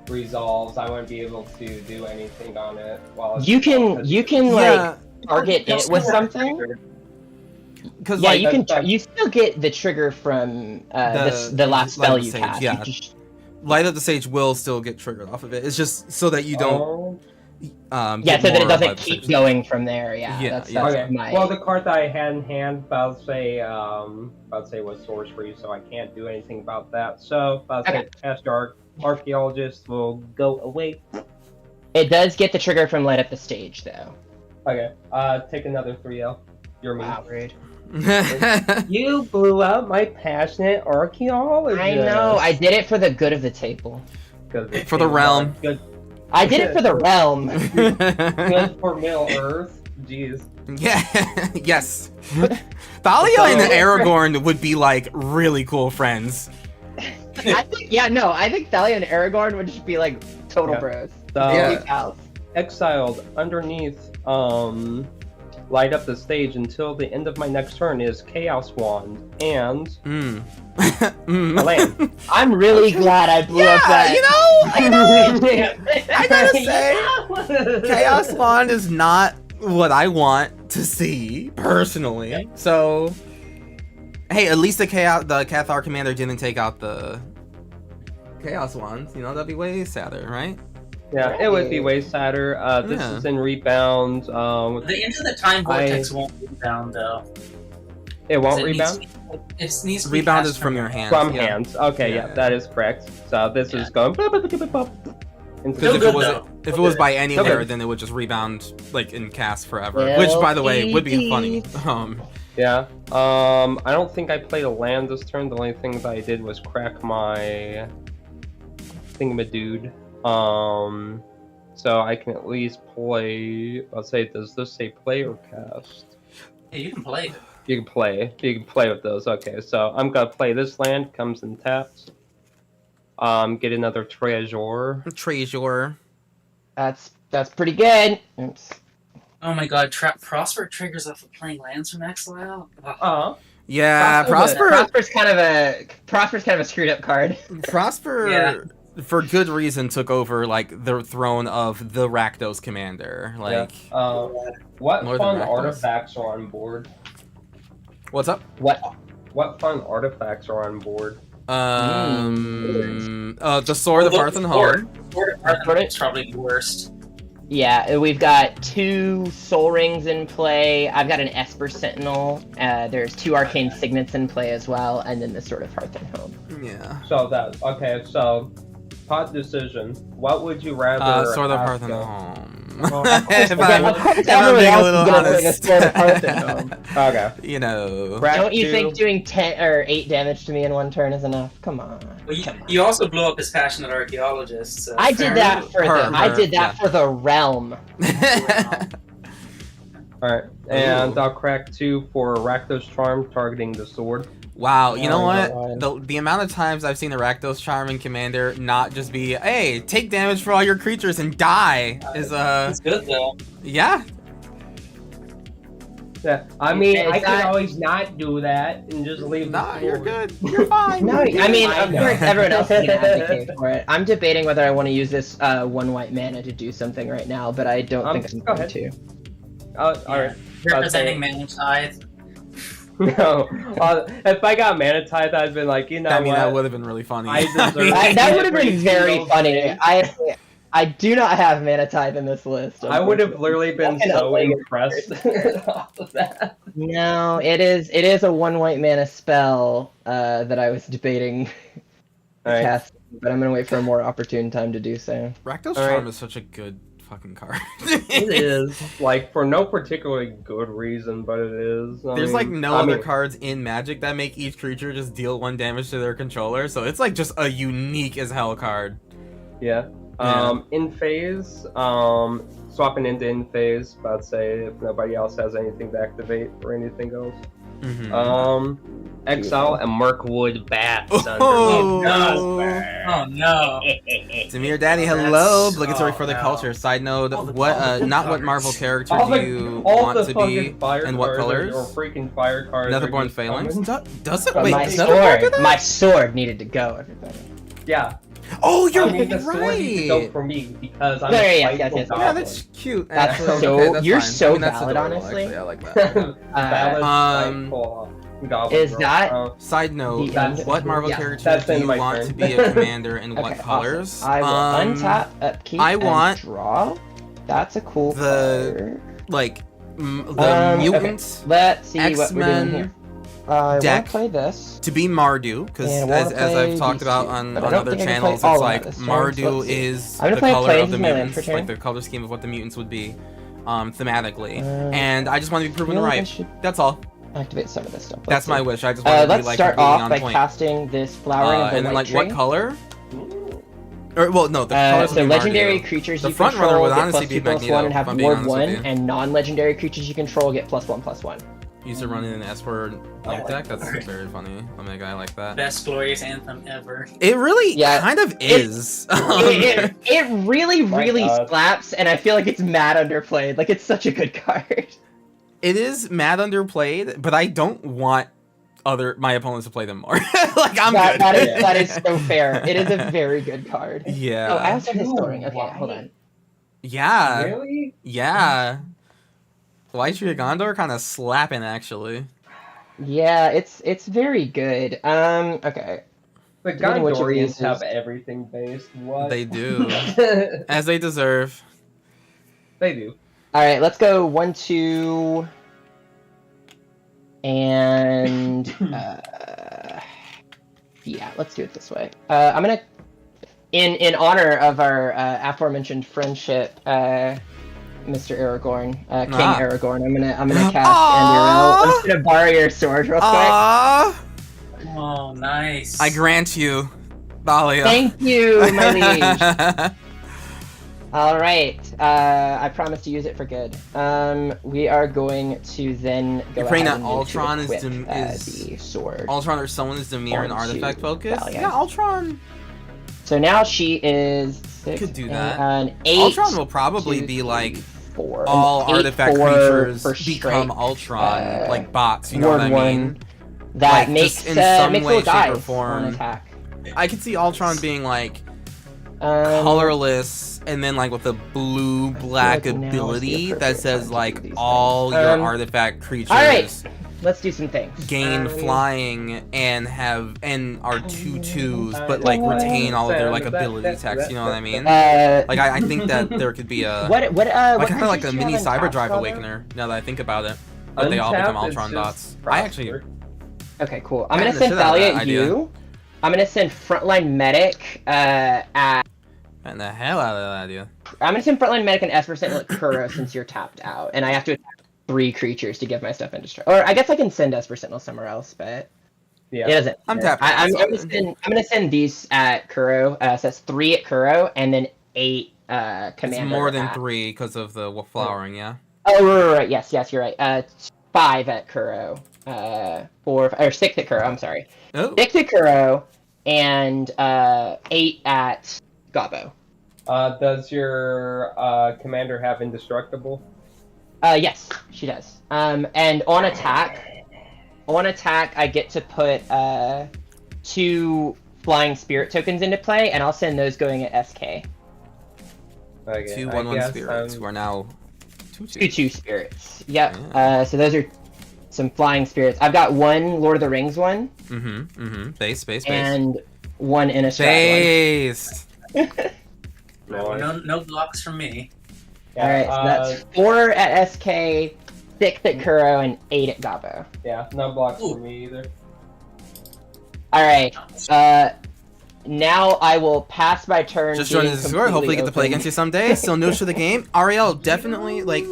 [SPEAKER 3] resolves. I wouldn't be able to do anything on it while it's
[SPEAKER 4] You can like target it with
[SPEAKER 2] Yeah.
[SPEAKER 4] something.
[SPEAKER 1] because
[SPEAKER 4] Yeah,
[SPEAKER 1] like
[SPEAKER 4] you can.
[SPEAKER 3] that's-
[SPEAKER 4] You still get the trigger from the last
[SPEAKER 1] Light
[SPEAKER 4] spell
[SPEAKER 1] of the
[SPEAKER 4] you
[SPEAKER 1] Sage,
[SPEAKER 4] cast.
[SPEAKER 1] yeah.
[SPEAKER 4] You just,
[SPEAKER 1] Light of the Sage will still get triggered off of it. It's just so that you don't.
[SPEAKER 4] yeah,
[SPEAKER 1] get
[SPEAKER 4] so that it
[SPEAKER 1] more Light
[SPEAKER 4] doesn't
[SPEAKER 1] of the
[SPEAKER 4] keep
[SPEAKER 1] Sage.
[SPEAKER 4] going from there. Yeah,
[SPEAKER 1] Yeah,
[SPEAKER 4] that's,
[SPEAKER 1] yeah.
[SPEAKER 4] that's
[SPEAKER 3] Okay.
[SPEAKER 4] my.
[SPEAKER 3] Well, the card that I had in hand, about to say was sorcery, so I can't do anything about that. So, about to say, cast archaeologist will go away.
[SPEAKER 4] It does get the trigger from light up the stage, though.
[SPEAKER 3] Okay. Take another 3L. You're me.
[SPEAKER 4] Wow, rude.
[SPEAKER 3] You blew up my passionate archaeologist.
[SPEAKER 4] I know. I did it for the good of the table.
[SPEAKER 1] For the realm.
[SPEAKER 3] Good,
[SPEAKER 4] I did it for the realm.
[SPEAKER 3] good for Middle Earth. Jeez.
[SPEAKER 1] Yeah. Yes. Thalia and Aragorn would be like really cool friends.
[SPEAKER 4] I think Thalia and Aragorn would just be like total
[SPEAKER 3] Yeah.
[SPEAKER 4] bros.
[SPEAKER 3] So,
[SPEAKER 1] Yeah.
[SPEAKER 4] Pals.
[SPEAKER 3] exiled underneath light up the stage until the end of my next turn is Chaos Wand and a land.
[SPEAKER 4] I'm really glad I blew up that.
[SPEAKER 1] I gotta say, Chaos Wand is not what I want to see personally. So, hey, at least the Cathar commander didn't take out the Chaos Wands. You know, that'd be way sadder, right?
[SPEAKER 3] Yeah, it would be way sadder. This
[SPEAKER 1] Yeah.
[SPEAKER 3] is in rebound.
[SPEAKER 2] The Into the Time Vortex won't rebound though.
[SPEAKER 3] It won't
[SPEAKER 2] 'Cause
[SPEAKER 3] rebound?
[SPEAKER 2] It needs to be
[SPEAKER 1] Rebound
[SPEAKER 2] cast
[SPEAKER 1] is from your hands.
[SPEAKER 3] From
[SPEAKER 1] yeah.
[SPEAKER 3] hands. Okay,
[SPEAKER 1] Yeah.
[SPEAKER 3] yeah, that is correct. So this is going.
[SPEAKER 1] Because
[SPEAKER 2] Still
[SPEAKER 1] if
[SPEAKER 2] good,
[SPEAKER 1] it was
[SPEAKER 2] though.
[SPEAKER 1] if it was by anywhere,
[SPEAKER 3] Okay.
[SPEAKER 1] then it would just rebound like in cast forever.
[SPEAKER 4] Well,
[SPEAKER 1] Which, by the way, would be funny.
[SPEAKER 3] Yeah. I don't think I played a land this turn. The only thing that I did was crack my thingamadude. So I can at least play. Let's say, does this say play or cast?
[SPEAKER 2] Yeah, you can play it.
[SPEAKER 3] You can play. You can play with those. Okay, so I'm gonna play this land. Comes in tapped. Get another treasure.
[SPEAKER 1] Treasure.
[SPEAKER 4] That's pretty good. Oops.
[SPEAKER 2] Oh my god, Prosper triggers off of playing lands from Exile? Ugh.
[SPEAKER 1] Yeah, Prosper.
[SPEAKER 4] Prosper's kind of a screwed up card.
[SPEAKER 1] Prosper,
[SPEAKER 2] Yeah.
[SPEAKER 1] for good reason, took over like the throne of the Rakdos commander. Like,
[SPEAKER 3] What
[SPEAKER 1] More
[SPEAKER 3] fun
[SPEAKER 1] than Rakdos?
[SPEAKER 3] artifacts are on board?
[SPEAKER 1] what's up?
[SPEAKER 3] What fun artifacts are on board?
[SPEAKER 1] The Sword of Hearth and Home.
[SPEAKER 2] Sword of Hearth and Home is probably the worst.
[SPEAKER 4] Yeah, we've got 2 Soul Rings in play. I've got an Esper Sentinel. There's 2 Arcane Signets in play as well, and then the Sword of Hearth and Home.
[SPEAKER 1] Yeah.
[SPEAKER 3] So that okay. So, pot decision. What would you rather?
[SPEAKER 1] Sword of
[SPEAKER 3] have
[SPEAKER 1] Hearth and
[SPEAKER 3] go?
[SPEAKER 1] Home.
[SPEAKER 3] Well,
[SPEAKER 1] if
[SPEAKER 4] Of
[SPEAKER 1] I'm,
[SPEAKER 4] course
[SPEAKER 1] if I'm
[SPEAKER 4] everyone
[SPEAKER 1] being a
[SPEAKER 4] else
[SPEAKER 1] little
[SPEAKER 4] is gonna bring a
[SPEAKER 1] honest.
[SPEAKER 4] Sword of Hearth and Home.
[SPEAKER 3] Okay.
[SPEAKER 1] You know.
[SPEAKER 4] Don't you
[SPEAKER 3] Two.
[SPEAKER 4] think doing 10 or 8 damage to me in 1 turn is enough? Come on.
[SPEAKER 2] Well,
[SPEAKER 4] Come on.
[SPEAKER 2] you also blew up his Passionate Archaeologist. So
[SPEAKER 4] I did that for
[SPEAKER 1] Her,
[SPEAKER 4] for the realm.
[SPEAKER 3] All right, and
[SPEAKER 1] Ooh.
[SPEAKER 3] I'll crack 2 for Rakdos Charm, targeting the sword.
[SPEAKER 1] Wow, you know
[SPEAKER 4] Oh,
[SPEAKER 1] what?
[SPEAKER 4] God.
[SPEAKER 1] The amount of times I've seen a Rakdos Charm in Commander not just be, hey, take damage for all your creatures and die is
[SPEAKER 2] It's good though.
[SPEAKER 1] yeah.
[SPEAKER 3] Yeah, I mean,
[SPEAKER 4] Is
[SPEAKER 3] I could
[SPEAKER 4] that-
[SPEAKER 3] always not do that and just leave.
[SPEAKER 1] Nah,
[SPEAKER 3] the
[SPEAKER 1] you're
[SPEAKER 3] sword.
[SPEAKER 1] good. You're fine.
[SPEAKER 4] No, I mean,
[SPEAKER 3] I
[SPEAKER 4] of
[SPEAKER 3] know.
[SPEAKER 4] course, everyone else is going to advocate for it. I'm debating whether I want to use this 1 white mana to do something right now, but I don't think I'm
[SPEAKER 3] go
[SPEAKER 4] going
[SPEAKER 3] ahead.
[SPEAKER 4] to.
[SPEAKER 3] All right.
[SPEAKER 2] Representing Mana Tithe.
[SPEAKER 3] No, if I got Mana Tithe, I'd been like, you know
[SPEAKER 1] I mean,
[SPEAKER 3] what?
[SPEAKER 1] that would have been really funny.
[SPEAKER 3] I deserve
[SPEAKER 4] That would have been very
[SPEAKER 3] Every
[SPEAKER 4] funny.
[SPEAKER 3] single
[SPEAKER 4] I do not have Mana Tithe in this list.
[SPEAKER 3] I would have literally been
[SPEAKER 4] Fucking
[SPEAKER 3] so
[SPEAKER 4] ugly.
[SPEAKER 3] impressed off of that.
[SPEAKER 4] No, it is a 1 white mana spell that I was debating
[SPEAKER 3] Alright.
[SPEAKER 4] casting, but I'm going to wait for a more opportune time to do so.
[SPEAKER 1] Rakdos
[SPEAKER 3] All
[SPEAKER 1] Charm
[SPEAKER 3] right.
[SPEAKER 1] is such a good fucking card.
[SPEAKER 3] It is like for no particularly good reason, but it is.
[SPEAKER 1] There's like no other cards in Magic that make each creature just deal 1 damage to their controller, so it's like just a unique as hell card.
[SPEAKER 3] Yeah. In phase, swapping into in phase, but I'd say if nobody else has anything to activate or anything else. Exile and Mirkwood Bats.
[SPEAKER 1] Oh,
[SPEAKER 2] Oh no.
[SPEAKER 1] Demir Daddy, hello!
[SPEAKER 2] That's-
[SPEAKER 1] Obligatory for the
[SPEAKER 2] no.
[SPEAKER 1] culture. Side note:
[SPEAKER 2] All the
[SPEAKER 1] not what
[SPEAKER 2] cards.
[SPEAKER 1] Marvel character
[SPEAKER 3] All
[SPEAKER 1] do you
[SPEAKER 3] all
[SPEAKER 1] want
[SPEAKER 3] the
[SPEAKER 1] to
[SPEAKER 3] fucking
[SPEAKER 1] be,
[SPEAKER 3] fire
[SPEAKER 1] and what
[SPEAKER 3] cards
[SPEAKER 1] colors?
[SPEAKER 3] Or freaking fire cards. are
[SPEAKER 1] Netherborn
[SPEAKER 3] just
[SPEAKER 1] Phalanx.
[SPEAKER 3] coming.
[SPEAKER 1] Does it?
[SPEAKER 4] But
[SPEAKER 1] Wait,
[SPEAKER 4] my
[SPEAKER 1] does Netherborn do
[SPEAKER 4] sword,
[SPEAKER 1] that?
[SPEAKER 4] my sword needed to go, everybody.
[SPEAKER 3] Yeah.
[SPEAKER 1] Oh, you're
[SPEAKER 3] I mean, the sword needs to go
[SPEAKER 1] right.
[SPEAKER 3] for me because I'm
[SPEAKER 4] There,
[SPEAKER 3] a
[SPEAKER 4] yes,
[SPEAKER 3] spiteful
[SPEAKER 4] yes.
[SPEAKER 1] Yeah,
[SPEAKER 3] goblin.
[SPEAKER 1] that's cute.
[SPEAKER 4] That's
[SPEAKER 1] actually.
[SPEAKER 4] so-
[SPEAKER 1] Okay, that's
[SPEAKER 4] you're
[SPEAKER 1] fine.
[SPEAKER 4] so
[SPEAKER 1] that's
[SPEAKER 4] valid,
[SPEAKER 1] adorable,
[SPEAKER 4] honestly.
[SPEAKER 1] Actually. I like that.
[SPEAKER 3] Valid
[SPEAKER 1] Um,
[SPEAKER 3] spiteful goblin.
[SPEAKER 4] is
[SPEAKER 3] girl.
[SPEAKER 4] that-
[SPEAKER 1] Side note:
[SPEAKER 4] The-
[SPEAKER 1] what Marvel
[SPEAKER 4] yeah,
[SPEAKER 1] character
[SPEAKER 3] that's
[SPEAKER 1] do
[SPEAKER 3] in
[SPEAKER 1] you
[SPEAKER 3] my
[SPEAKER 1] want
[SPEAKER 3] turn.
[SPEAKER 1] to be a commander, and what
[SPEAKER 4] Okay,
[SPEAKER 1] colors?
[SPEAKER 4] awesome. I will untap, upkeep,
[SPEAKER 1] I
[SPEAKER 4] and
[SPEAKER 1] want
[SPEAKER 4] draw. That's a cool
[SPEAKER 1] the-
[SPEAKER 4] card.
[SPEAKER 1] Like the
[SPEAKER 4] Okay.
[SPEAKER 1] mutants
[SPEAKER 4] Let's see what we're doing
[SPEAKER 1] X-Men
[SPEAKER 4] here. I want
[SPEAKER 1] deck
[SPEAKER 4] to play this.
[SPEAKER 1] to be Mardu, because
[SPEAKER 4] And I
[SPEAKER 1] as
[SPEAKER 4] wanna
[SPEAKER 1] I've
[SPEAKER 4] play
[SPEAKER 1] talked
[SPEAKER 4] these
[SPEAKER 1] about
[SPEAKER 4] two,
[SPEAKER 1] on
[SPEAKER 4] but I don't
[SPEAKER 1] other
[SPEAKER 4] think I can
[SPEAKER 1] channels,
[SPEAKER 4] play
[SPEAKER 1] it's
[SPEAKER 4] all
[SPEAKER 1] like
[SPEAKER 4] of it this turn, so
[SPEAKER 1] Mardu
[SPEAKER 4] let's see.
[SPEAKER 1] is
[SPEAKER 4] I'm gonna
[SPEAKER 1] the
[SPEAKER 4] play
[SPEAKER 1] color
[SPEAKER 4] Plains
[SPEAKER 1] of the
[SPEAKER 4] as my land
[SPEAKER 1] mutants,
[SPEAKER 4] for turn.
[SPEAKER 1] like the color scheme of what the mutants would be, thematically.
[SPEAKER 4] Uh,
[SPEAKER 1] And I just want to be proven
[SPEAKER 4] feel like I
[SPEAKER 1] right.
[SPEAKER 4] should
[SPEAKER 1] That's all.
[SPEAKER 4] activate some of this stuff.
[SPEAKER 1] That's
[SPEAKER 4] Let's
[SPEAKER 1] my
[SPEAKER 4] see.
[SPEAKER 1] wish. I just want to be
[SPEAKER 4] Let's
[SPEAKER 1] like
[SPEAKER 4] start
[SPEAKER 1] completely
[SPEAKER 4] off
[SPEAKER 1] on
[SPEAKER 4] by
[SPEAKER 1] point.
[SPEAKER 4] casting this flowering of the
[SPEAKER 1] And then
[SPEAKER 4] white
[SPEAKER 1] like what
[SPEAKER 4] tree.
[SPEAKER 1] color? Or well, no, the colors
[SPEAKER 4] So
[SPEAKER 1] would be
[SPEAKER 4] legendary
[SPEAKER 1] Mardu.
[SPEAKER 4] creatures
[SPEAKER 1] The
[SPEAKER 4] you
[SPEAKER 1] front runner
[SPEAKER 4] control
[SPEAKER 1] would
[SPEAKER 4] get
[SPEAKER 1] honestly
[SPEAKER 4] plus
[SPEAKER 1] be
[SPEAKER 4] 2/+1
[SPEAKER 1] Magneto,
[SPEAKER 4] and have
[SPEAKER 1] if I'm being
[SPEAKER 4] ward
[SPEAKER 1] honest with
[SPEAKER 4] 1,
[SPEAKER 1] you.
[SPEAKER 4] and non-legendary creatures you control get +1/+1.
[SPEAKER 1] Used to run in an Esper blank
[SPEAKER 2] like
[SPEAKER 1] deck. That's
[SPEAKER 2] that.
[SPEAKER 1] very funny. Omega, I like that.
[SPEAKER 2] Best glorious anthem ever.
[SPEAKER 1] It really
[SPEAKER 4] Yeah,
[SPEAKER 1] kind of is.
[SPEAKER 4] It really,
[SPEAKER 3] My
[SPEAKER 4] really
[SPEAKER 3] God.
[SPEAKER 4] slaps, and I feel like it's mad underplayed. Like, it's such a good card.
[SPEAKER 1] It is mad underplayed, but I don't want my opponents to play them more. Like I'm good.
[SPEAKER 4] That is so fair. It is a very good card.
[SPEAKER 1] Yeah.
[SPEAKER 4] Oh, I also have
[SPEAKER 3] Dude,
[SPEAKER 4] Historing. Okay,
[SPEAKER 3] why?
[SPEAKER 4] hold on.
[SPEAKER 1] Yeah.
[SPEAKER 3] Really?
[SPEAKER 1] Yeah. White Tree of Gondor kind of slapping actually.
[SPEAKER 4] Yeah, it's very good. Okay.
[SPEAKER 3] The
[SPEAKER 4] Depending which of these
[SPEAKER 3] Gondorians have
[SPEAKER 4] is-
[SPEAKER 3] everything based. What?
[SPEAKER 1] They do. As they deserve.
[SPEAKER 3] They do.
[SPEAKER 4] All right, let's go 1, 2, and yeah, let's do it this way. I'm gonna, in honor of our aforementioned friendship, Mr. Aragorn, King Aragorn, I'm gonna cast Anduril. I'm just gonna borrow your sword real quick.
[SPEAKER 1] Aww.
[SPEAKER 2] Oh, nice.
[SPEAKER 1] I grant you, Thalia.
[SPEAKER 4] Thank you, my liege. All right, I promise to use it for good. We are going to then go
[SPEAKER 1] You're praying
[SPEAKER 4] ahead
[SPEAKER 1] that
[SPEAKER 4] and move to
[SPEAKER 1] Ultron is
[SPEAKER 4] equip, the sword.
[SPEAKER 1] Ultron or someone is Dimir and
[SPEAKER 4] Onto
[SPEAKER 1] artifact focus.
[SPEAKER 4] Thalia.
[SPEAKER 1] Yeah, Ultron
[SPEAKER 4] So now she is 6,
[SPEAKER 1] could do that.
[SPEAKER 4] An 8.
[SPEAKER 1] Ultron will probably
[SPEAKER 4] 2,
[SPEAKER 1] be like
[SPEAKER 4] 4.
[SPEAKER 1] all
[SPEAKER 4] An 8,
[SPEAKER 1] artifact
[SPEAKER 4] 4
[SPEAKER 1] creatures
[SPEAKER 4] for
[SPEAKER 1] become
[SPEAKER 4] strike,
[SPEAKER 1] Ultron, like bots. You know
[SPEAKER 4] ward
[SPEAKER 1] what I
[SPEAKER 4] 1.
[SPEAKER 1] mean?
[SPEAKER 4] That
[SPEAKER 1] Like,
[SPEAKER 4] makes
[SPEAKER 1] just in some
[SPEAKER 4] makes
[SPEAKER 1] way,
[SPEAKER 4] little
[SPEAKER 1] shape, or
[SPEAKER 4] dice
[SPEAKER 1] form.
[SPEAKER 4] on attack.
[SPEAKER 1] I could see Ultron being like
[SPEAKER 4] Um,
[SPEAKER 1] colorless, and then like with a blue-black
[SPEAKER 4] like now is the
[SPEAKER 1] ability that
[SPEAKER 4] appropriate
[SPEAKER 1] says
[SPEAKER 4] time to
[SPEAKER 1] like
[SPEAKER 4] do these
[SPEAKER 1] all
[SPEAKER 4] things.
[SPEAKER 1] your artifact creatures
[SPEAKER 4] Alright. Let's do some things.
[SPEAKER 1] gain flying and are 2/2s, but like retain all of their like ability attacks. You know what I mean? Like I think that there could be a
[SPEAKER 4] what
[SPEAKER 1] like kind of like
[SPEAKER 4] creatures
[SPEAKER 1] a
[SPEAKER 4] do you
[SPEAKER 1] mini
[SPEAKER 4] have
[SPEAKER 1] Cyber
[SPEAKER 4] untapped,
[SPEAKER 1] Drive
[SPEAKER 4] Robin?
[SPEAKER 1] Awakener. Now that I think about it, but they all become
[SPEAKER 3] Untapped is
[SPEAKER 1] Ultron
[SPEAKER 3] just
[SPEAKER 1] dots. I actually
[SPEAKER 3] Prosper.
[SPEAKER 4] Okay, cool. I'm
[SPEAKER 1] I
[SPEAKER 4] gonna
[SPEAKER 1] had the
[SPEAKER 4] send
[SPEAKER 1] shit out of
[SPEAKER 4] Thalia
[SPEAKER 1] that
[SPEAKER 4] at
[SPEAKER 1] idea.
[SPEAKER 4] you. I'm gonna send Frontline Medic at.
[SPEAKER 1] and the hell out of that idea.
[SPEAKER 4] I'm gonna send Frontline Medic and Esper Sentinel at Kuro since you're tapped out, and I have to attack 3 creatures to give my stuff indestructible. Or I guess I can send Esper Sentinel somewhere else, but
[SPEAKER 3] Yeah.
[SPEAKER 4] it doesn't.
[SPEAKER 1] I'm
[SPEAKER 4] matter.
[SPEAKER 1] tapped.
[SPEAKER 4] I'm
[SPEAKER 1] That's all
[SPEAKER 4] gonna I'm gonna send these at Kuro. So that's 3 at Kuro, and then 8
[SPEAKER 1] It's
[SPEAKER 4] Commander.
[SPEAKER 1] more than
[SPEAKER 4] at...
[SPEAKER 1] 3 because of the flowering. Yeah.
[SPEAKER 4] Oh right. Yes, you're right. 5 at Kuro. 4 or 6 at Kuro. I'm sorry.
[SPEAKER 1] Oh.
[SPEAKER 4] 6 at Kuro, and 8 at Gabo.
[SPEAKER 3] Does your commander have indestructible?
[SPEAKER 4] Yes, she does. And on attack, I get to put 2 flying spirit tokens into play, and I'll send those going at SK.
[SPEAKER 3] Okay,
[SPEAKER 1] 2/1/1 spirits who are now 2/2.
[SPEAKER 4] 2 spirits. Yep.
[SPEAKER 1] Yeah.
[SPEAKER 4] So those are some flying spirits. I've got 1 Lord of the Rings one,
[SPEAKER 1] Base.
[SPEAKER 4] and 1 Innistrad
[SPEAKER 1] Based.
[SPEAKER 2] No blocks from me.
[SPEAKER 4] one. All right, so that's 4 at SK, 6 at Kuro, and 8 at Gabo.
[SPEAKER 3] Yeah, no blocks
[SPEAKER 2] Ooh.
[SPEAKER 3] for me either.
[SPEAKER 4] All right. Now I will pass my turn.
[SPEAKER 1] Just joining the
[SPEAKER 4] being
[SPEAKER 1] Discord. Hopefully,
[SPEAKER 4] completely
[SPEAKER 1] get to play
[SPEAKER 4] open.
[SPEAKER 1] against you someday. Still new to the game. Ariel, definitely. Like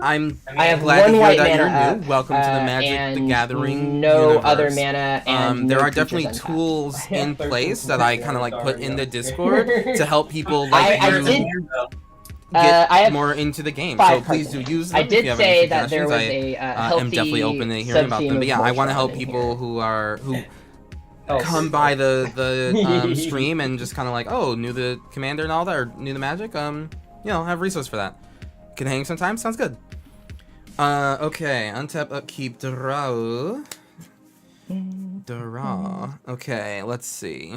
[SPEAKER 1] I'm
[SPEAKER 4] I have
[SPEAKER 1] glad to
[SPEAKER 4] 1
[SPEAKER 1] hear
[SPEAKER 4] white
[SPEAKER 1] that
[SPEAKER 4] mana
[SPEAKER 1] you're
[SPEAKER 4] up,
[SPEAKER 1] new. Welcome to the Magic the
[SPEAKER 4] and
[SPEAKER 1] Gathering
[SPEAKER 4] no
[SPEAKER 1] universe.
[SPEAKER 4] other mana, and
[SPEAKER 1] There
[SPEAKER 4] no
[SPEAKER 1] are
[SPEAKER 4] creatures
[SPEAKER 1] definitely
[SPEAKER 4] untapped.
[SPEAKER 1] tools
[SPEAKER 3] I have
[SPEAKER 1] in
[SPEAKER 3] 13
[SPEAKER 1] place that I kind of like put in the Discord
[SPEAKER 3] Discord
[SPEAKER 1] to help people like
[SPEAKER 4] I
[SPEAKER 1] you
[SPEAKER 4] did-
[SPEAKER 1] get
[SPEAKER 4] I have
[SPEAKER 1] more into the game.
[SPEAKER 4] 5
[SPEAKER 1] So please
[SPEAKER 4] cards
[SPEAKER 1] do
[SPEAKER 4] in it.
[SPEAKER 1] use them.
[SPEAKER 4] I
[SPEAKER 1] if
[SPEAKER 4] did
[SPEAKER 1] you have
[SPEAKER 4] say
[SPEAKER 1] any
[SPEAKER 4] that there was
[SPEAKER 1] suggestions.
[SPEAKER 4] a
[SPEAKER 1] I
[SPEAKER 4] healthy
[SPEAKER 1] am definitely open to hearing about them. But yeah, I want to help people who come by the stream and just kind of like, oh, knew the commander and all that, or knew the magic. Have resource for that. Can hang sometimes. Sounds good. Okay. Untap, upkeep, draw. Okay, let's see.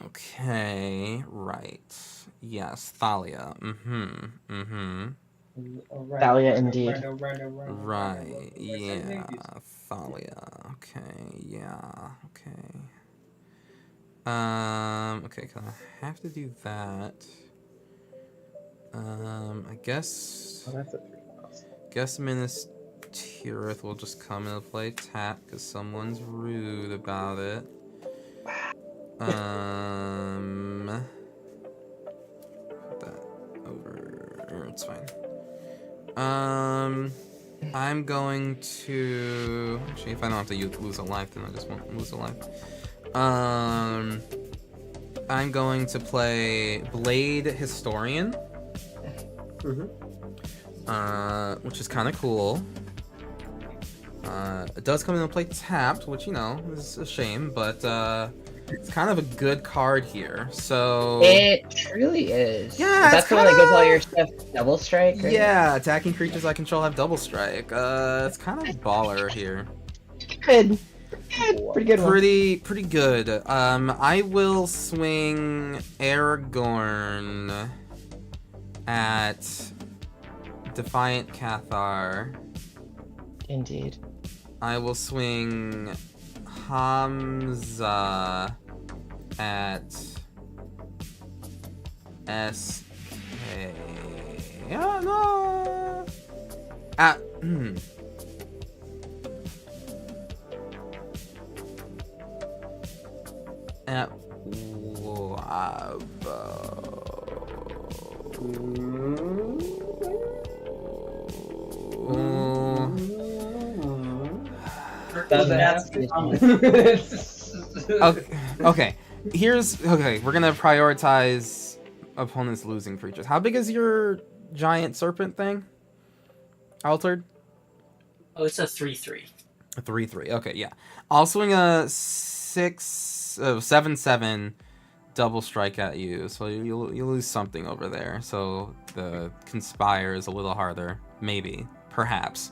[SPEAKER 1] Okay. Right. Yes, Thalia.
[SPEAKER 4] Thalia, indeed.
[SPEAKER 1] Right. Yeah. Thalia. Okay. Yeah. Okay. Okay, can I have to do that? I guess.
[SPEAKER 3] Oh, that's a 3,000.
[SPEAKER 1] Guess Minas Tirith will just come into play tap because someone's rude about it. Put that over. It's fine. I'm going to. Actually, if I don't have to lose a life, then I just won't lose a life. I'm going to play Blade Historian. Which is kind of cool. It does come into play tapped, which is a shame, but it's kind of a good card here. So
[SPEAKER 4] It truly is.
[SPEAKER 1] Yeah,
[SPEAKER 4] that's
[SPEAKER 1] it's
[SPEAKER 4] the one that gives all
[SPEAKER 1] kinda-
[SPEAKER 4] your stuff double strike. Right?
[SPEAKER 1] yeah, attacking creatures I control have double strike. It's kind of baller here.
[SPEAKER 4] Good. Pretty good one.
[SPEAKER 1] Pretty good. I will swing Aragorn at Defiant Cathar.
[SPEAKER 4] Indeed.
[SPEAKER 1] I will swing Hamza at SK. Yeah, no. At at
[SPEAKER 3] Doesn't have to.
[SPEAKER 1] Okay. Okay. We're gonna prioritize opponents losing creatures. How big is your giant serpent thing? Altered?
[SPEAKER 2] Oh, it's a 3/3.
[SPEAKER 1] A 3/3. Okay, yeah. I'll swing a 7/7 double strike at you, so you lose something over there. So the conspire is a little harder, maybe, perhaps.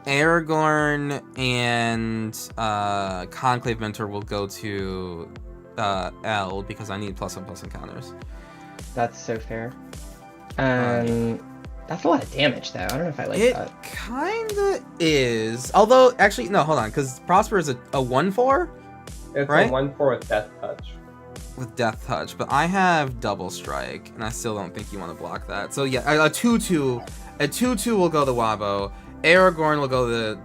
[SPEAKER 1] Aragorn and Conclave Mentor will go to L because I need +1/+1 encounters.
[SPEAKER 4] That's so fair. That's a lot of damage, though. I don't know if I like
[SPEAKER 1] It
[SPEAKER 4] that.
[SPEAKER 1] kinda is. Although, actually, no, hold on, because Prosper is a 1/4
[SPEAKER 3] It's
[SPEAKER 1] right?
[SPEAKER 3] a 1/4 with Death Touch.
[SPEAKER 1] with Death Touch, but I have double strike, and I still don't think you want to block that. So yeah, a 2/2 will go to Wabo. Aragorn will go to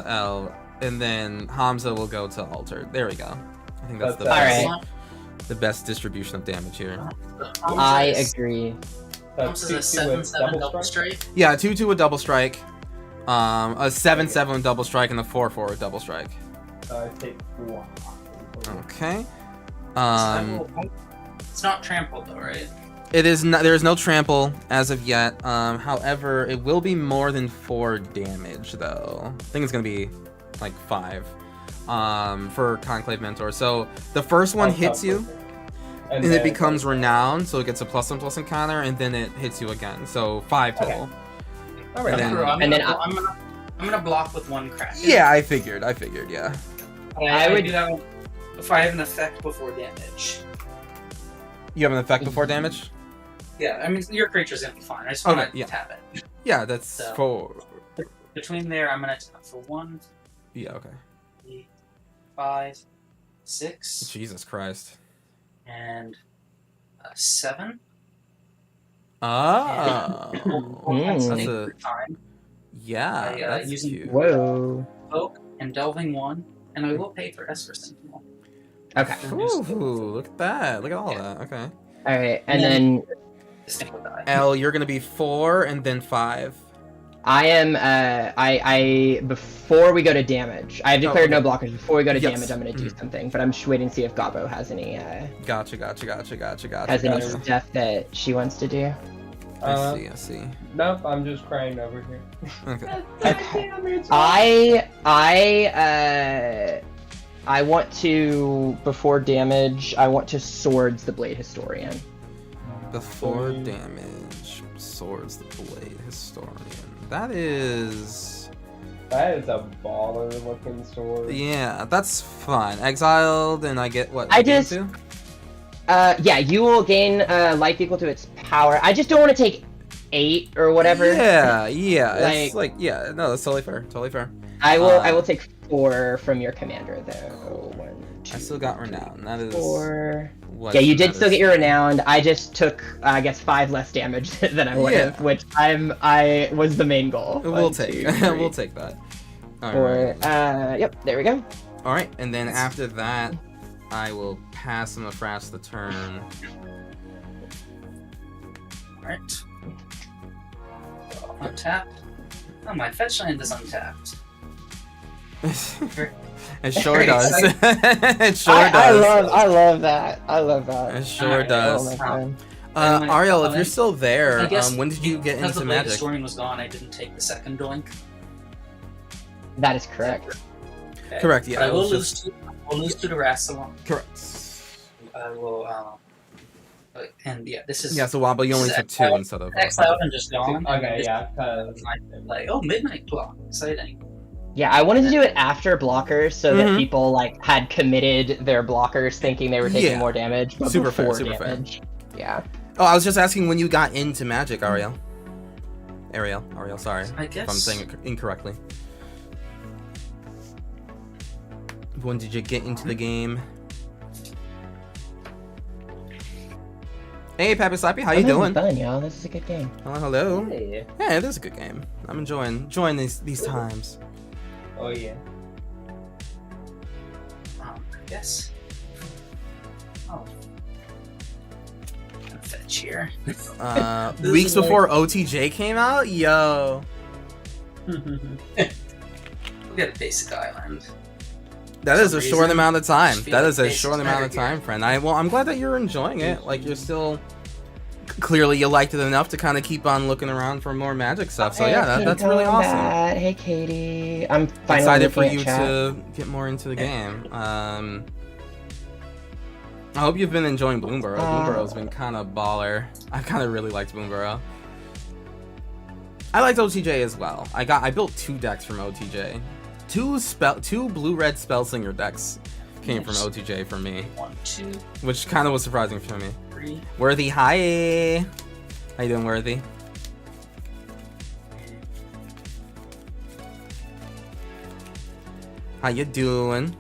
[SPEAKER 1] L, and then Hamza will go to Altered. There we go. I think that's the
[SPEAKER 3] That's
[SPEAKER 1] best, the best distribution of damage here.
[SPEAKER 4] I agree.
[SPEAKER 2] Hamza's a 7/7 double strike.
[SPEAKER 1] Yeah, a 2/2 with double strike, a 7/7 with double strike, and a 4/4 with double strike.
[SPEAKER 3] I take 4.
[SPEAKER 1] Okay.
[SPEAKER 2] It's not trampled though, right?
[SPEAKER 1] It is not. There is no trample as of yet. However, it will be more than 4 damage though. I think it's gonna be like 5. For Conclave Mentor. So the first one hits you, and it becomes renowned, so it gets a +1/+1 encounter, and then it hits you again. So 5 total.
[SPEAKER 3] All right.
[SPEAKER 1] And then-
[SPEAKER 2] I'm gonna block with 1 crack.
[SPEAKER 1] Yeah, I figured. Yeah.
[SPEAKER 2] I would do that if I have an effect before damage.
[SPEAKER 1] You have an effect before damage.
[SPEAKER 2] Yeah, I mean your creature's gonna be fine. I just want to
[SPEAKER 1] yeah.
[SPEAKER 2] tap it.
[SPEAKER 1] Yeah, that's
[SPEAKER 2] So-
[SPEAKER 1] 4.
[SPEAKER 2] Between there, I'm gonna tap for 1,
[SPEAKER 1] Yeah. Okay.
[SPEAKER 2] 3, 5, 6,
[SPEAKER 1] Jesus Christ.
[SPEAKER 2] and 7.
[SPEAKER 1] Oh.
[SPEAKER 2] That's
[SPEAKER 1] That's
[SPEAKER 2] a
[SPEAKER 1] a
[SPEAKER 2] time.
[SPEAKER 1] yeah.
[SPEAKER 2] I,
[SPEAKER 1] That's
[SPEAKER 2] using-
[SPEAKER 1] cute.
[SPEAKER 4] Whoa.
[SPEAKER 2] Poke and delving 1, and I will pay for Esper Sentinel.
[SPEAKER 4] Okay.
[SPEAKER 1] Ooh, look at that. Look at all that. Okay.
[SPEAKER 4] All right, and then
[SPEAKER 2] This thing will die.
[SPEAKER 1] L, you're gonna be 4 and then 5.
[SPEAKER 4] I am. I before we go to damage, I have declared no
[SPEAKER 1] okay.
[SPEAKER 4] blockers. Before we go to
[SPEAKER 1] Yes.
[SPEAKER 4] damage, I'm going to do something, but I'm just waiting to see if Gabo has any
[SPEAKER 1] Gotcha.
[SPEAKER 4] has any stuff that she wants to do.
[SPEAKER 1] I see.
[SPEAKER 3] Nope, I'm just crying over here.
[SPEAKER 1] Okay.
[SPEAKER 4] Okay. I want to before damage. I want to swords the Blade Historian.
[SPEAKER 1] Before damage, swords the blade historian. That is.
[SPEAKER 3] That is a baller looking sword.
[SPEAKER 1] Yeah, that's fine. Exiled, and I get what?
[SPEAKER 4] I
[SPEAKER 1] gain
[SPEAKER 4] just-
[SPEAKER 1] 2?
[SPEAKER 4] Yeah, you will gain life equal to its power. I just don't want to take 8 or whatever.
[SPEAKER 1] Yeah. It's
[SPEAKER 4] Like-
[SPEAKER 1] like yeah. No, that's totally fair.
[SPEAKER 4] I will take 4 from your commander though. 1, 2,
[SPEAKER 1] I still got renown. That is
[SPEAKER 4] 4.
[SPEAKER 1] what
[SPEAKER 4] Yeah, you did still
[SPEAKER 1] matters.
[SPEAKER 4] get your renowned. I just took, I guess, 5 less damage than I would have, which I was the main goal.
[SPEAKER 1] We'll
[SPEAKER 4] 1,
[SPEAKER 1] take.
[SPEAKER 4] 2, 3,
[SPEAKER 1] We'll take that. All
[SPEAKER 4] 4.
[SPEAKER 1] right.
[SPEAKER 4] Yep, there we go.
[SPEAKER 1] All right, and then after that, I will pass him a Frash the turn.
[SPEAKER 2] Alright. Untapped. Oh, my fetch land is untapped.
[SPEAKER 1] It sure does. It sure
[SPEAKER 4] I
[SPEAKER 1] does.
[SPEAKER 4] love that. I love that.
[SPEAKER 1] It sure
[SPEAKER 2] Alright,
[SPEAKER 1] does.
[SPEAKER 4] Oh my god.
[SPEAKER 1] Ariel, if you're still there,
[SPEAKER 2] I guess
[SPEAKER 1] when did you get
[SPEAKER 2] because
[SPEAKER 1] into
[SPEAKER 2] the Blade
[SPEAKER 1] Magic?
[SPEAKER 2] Historian was gone, I didn't take the second doink.
[SPEAKER 4] That is correct.
[SPEAKER 2] Okay.
[SPEAKER 1] Correct, yeah,
[SPEAKER 2] But I
[SPEAKER 1] it
[SPEAKER 2] will
[SPEAKER 1] was
[SPEAKER 2] lose
[SPEAKER 1] just-
[SPEAKER 2] to Rassilon.
[SPEAKER 1] Correct.
[SPEAKER 2] I will and yeah, this is
[SPEAKER 1] Yeah, so Wobble, you only
[SPEAKER 2] This
[SPEAKER 1] took
[SPEAKER 2] is
[SPEAKER 1] 2 instead of.
[SPEAKER 2] exiled and just gone.
[SPEAKER 3] Okay,
[SPEAKER 2] This
[SPEAKER 3] yeah,
[SPEAKER 2] is like, oh, Midnight Clock, exciting.
[SPEAKER 4] Yeah, I wanted to do it after blockers so
[SPEAKER 1] Mhm.
[SPEAKER 4] that people like had committed their blockers thinking they were taking
[SPEAKER 1] Yeah.
[SPEAKER 4] more damage, but
[SPEAKER 1] Super fair,
[SPEAKER 4] before
[SPEAKER 1] super fair.
[SPEAKER 4] damage. Yeah.
[SPEAKER 1] Oh, I was just asking when you got into Magic, Ariel. Ariel, sorry.
[SPEAKER 2] I
[SPEAKER 1] If
[SPEAKER 2] guess
[SPEAKER 1] I'm saying it incorrectly. When did you get into the game? Hey, Pappy Slappy, how you
[SPEAKER 4] I'm having
[SPEAKER 1] doing?
[SPEAKER 4] fun, y'all. This is a good game.
[SPEAKER 1] Oh, hello.
[SPEAKER 3] Hey.
[SPEAKER 1] Yeah, it is a good game. I'm enjoying these times.
[SPEAKER 3] Oh yeah.
[SPEAKER 2] Yes. Oh. Gonna fetch here. This
[SPEAKER 1] Weeks
[SPEAKER 2] is like-
[SPEAKER 1] before OTJ came out, yo.
[SPEAKER 2] We got a basic island.
[SPEAKER 1] That is a
[SPEAKER 2] some
[SPEAKER 1] short
[SPEAKER 2] reason,
[SPEAKER 1] amount of time.
[SPEAKER 2] just feel
[SPEAKER 1] That
[SPEAKER 2] like
[SPEAKER 1] is a
[SPEAKER 2] basic
[SPEAKER 1] short amount of
[SPEAKER 2] better here.
[SPEAKER 1] time, friend. I'm glad that you're enjoying it. Like you're still clearly you liked it enough to kind of keep on looking around for more magic stuff. So
[SPEAKER 4] Hey,
[SPEAKER 1] yeah,
[SPEAKER 4] King
[SPEAKER 1] that's really awesome.
[SPEAKER 4] Combat. Hey, Katie. I'm finally
[SPEAKER 1] Excited for
[SPEAKER 4] looking
[SPEAKER 1] you
[SPEAKER 4] at chat.
[SPEAKER 1] to get more into the game. I hope you've been enjoying Bloomburrow. Bloomburrow's been kind of baller. I kind of really liked Bloomburrow. I liked OTJ as well. I built 2 decks from OTJ. Two blue-red Spellslinger decks came from OTJ for me,
[SPEAKER 2] 1, 2,
[SPEAKER 1] which kind of was surprising for me.
[SPEAKER 2] 3.
[SPEAKER 1] Worthy, hi. How you doing, Worthy? How you doing?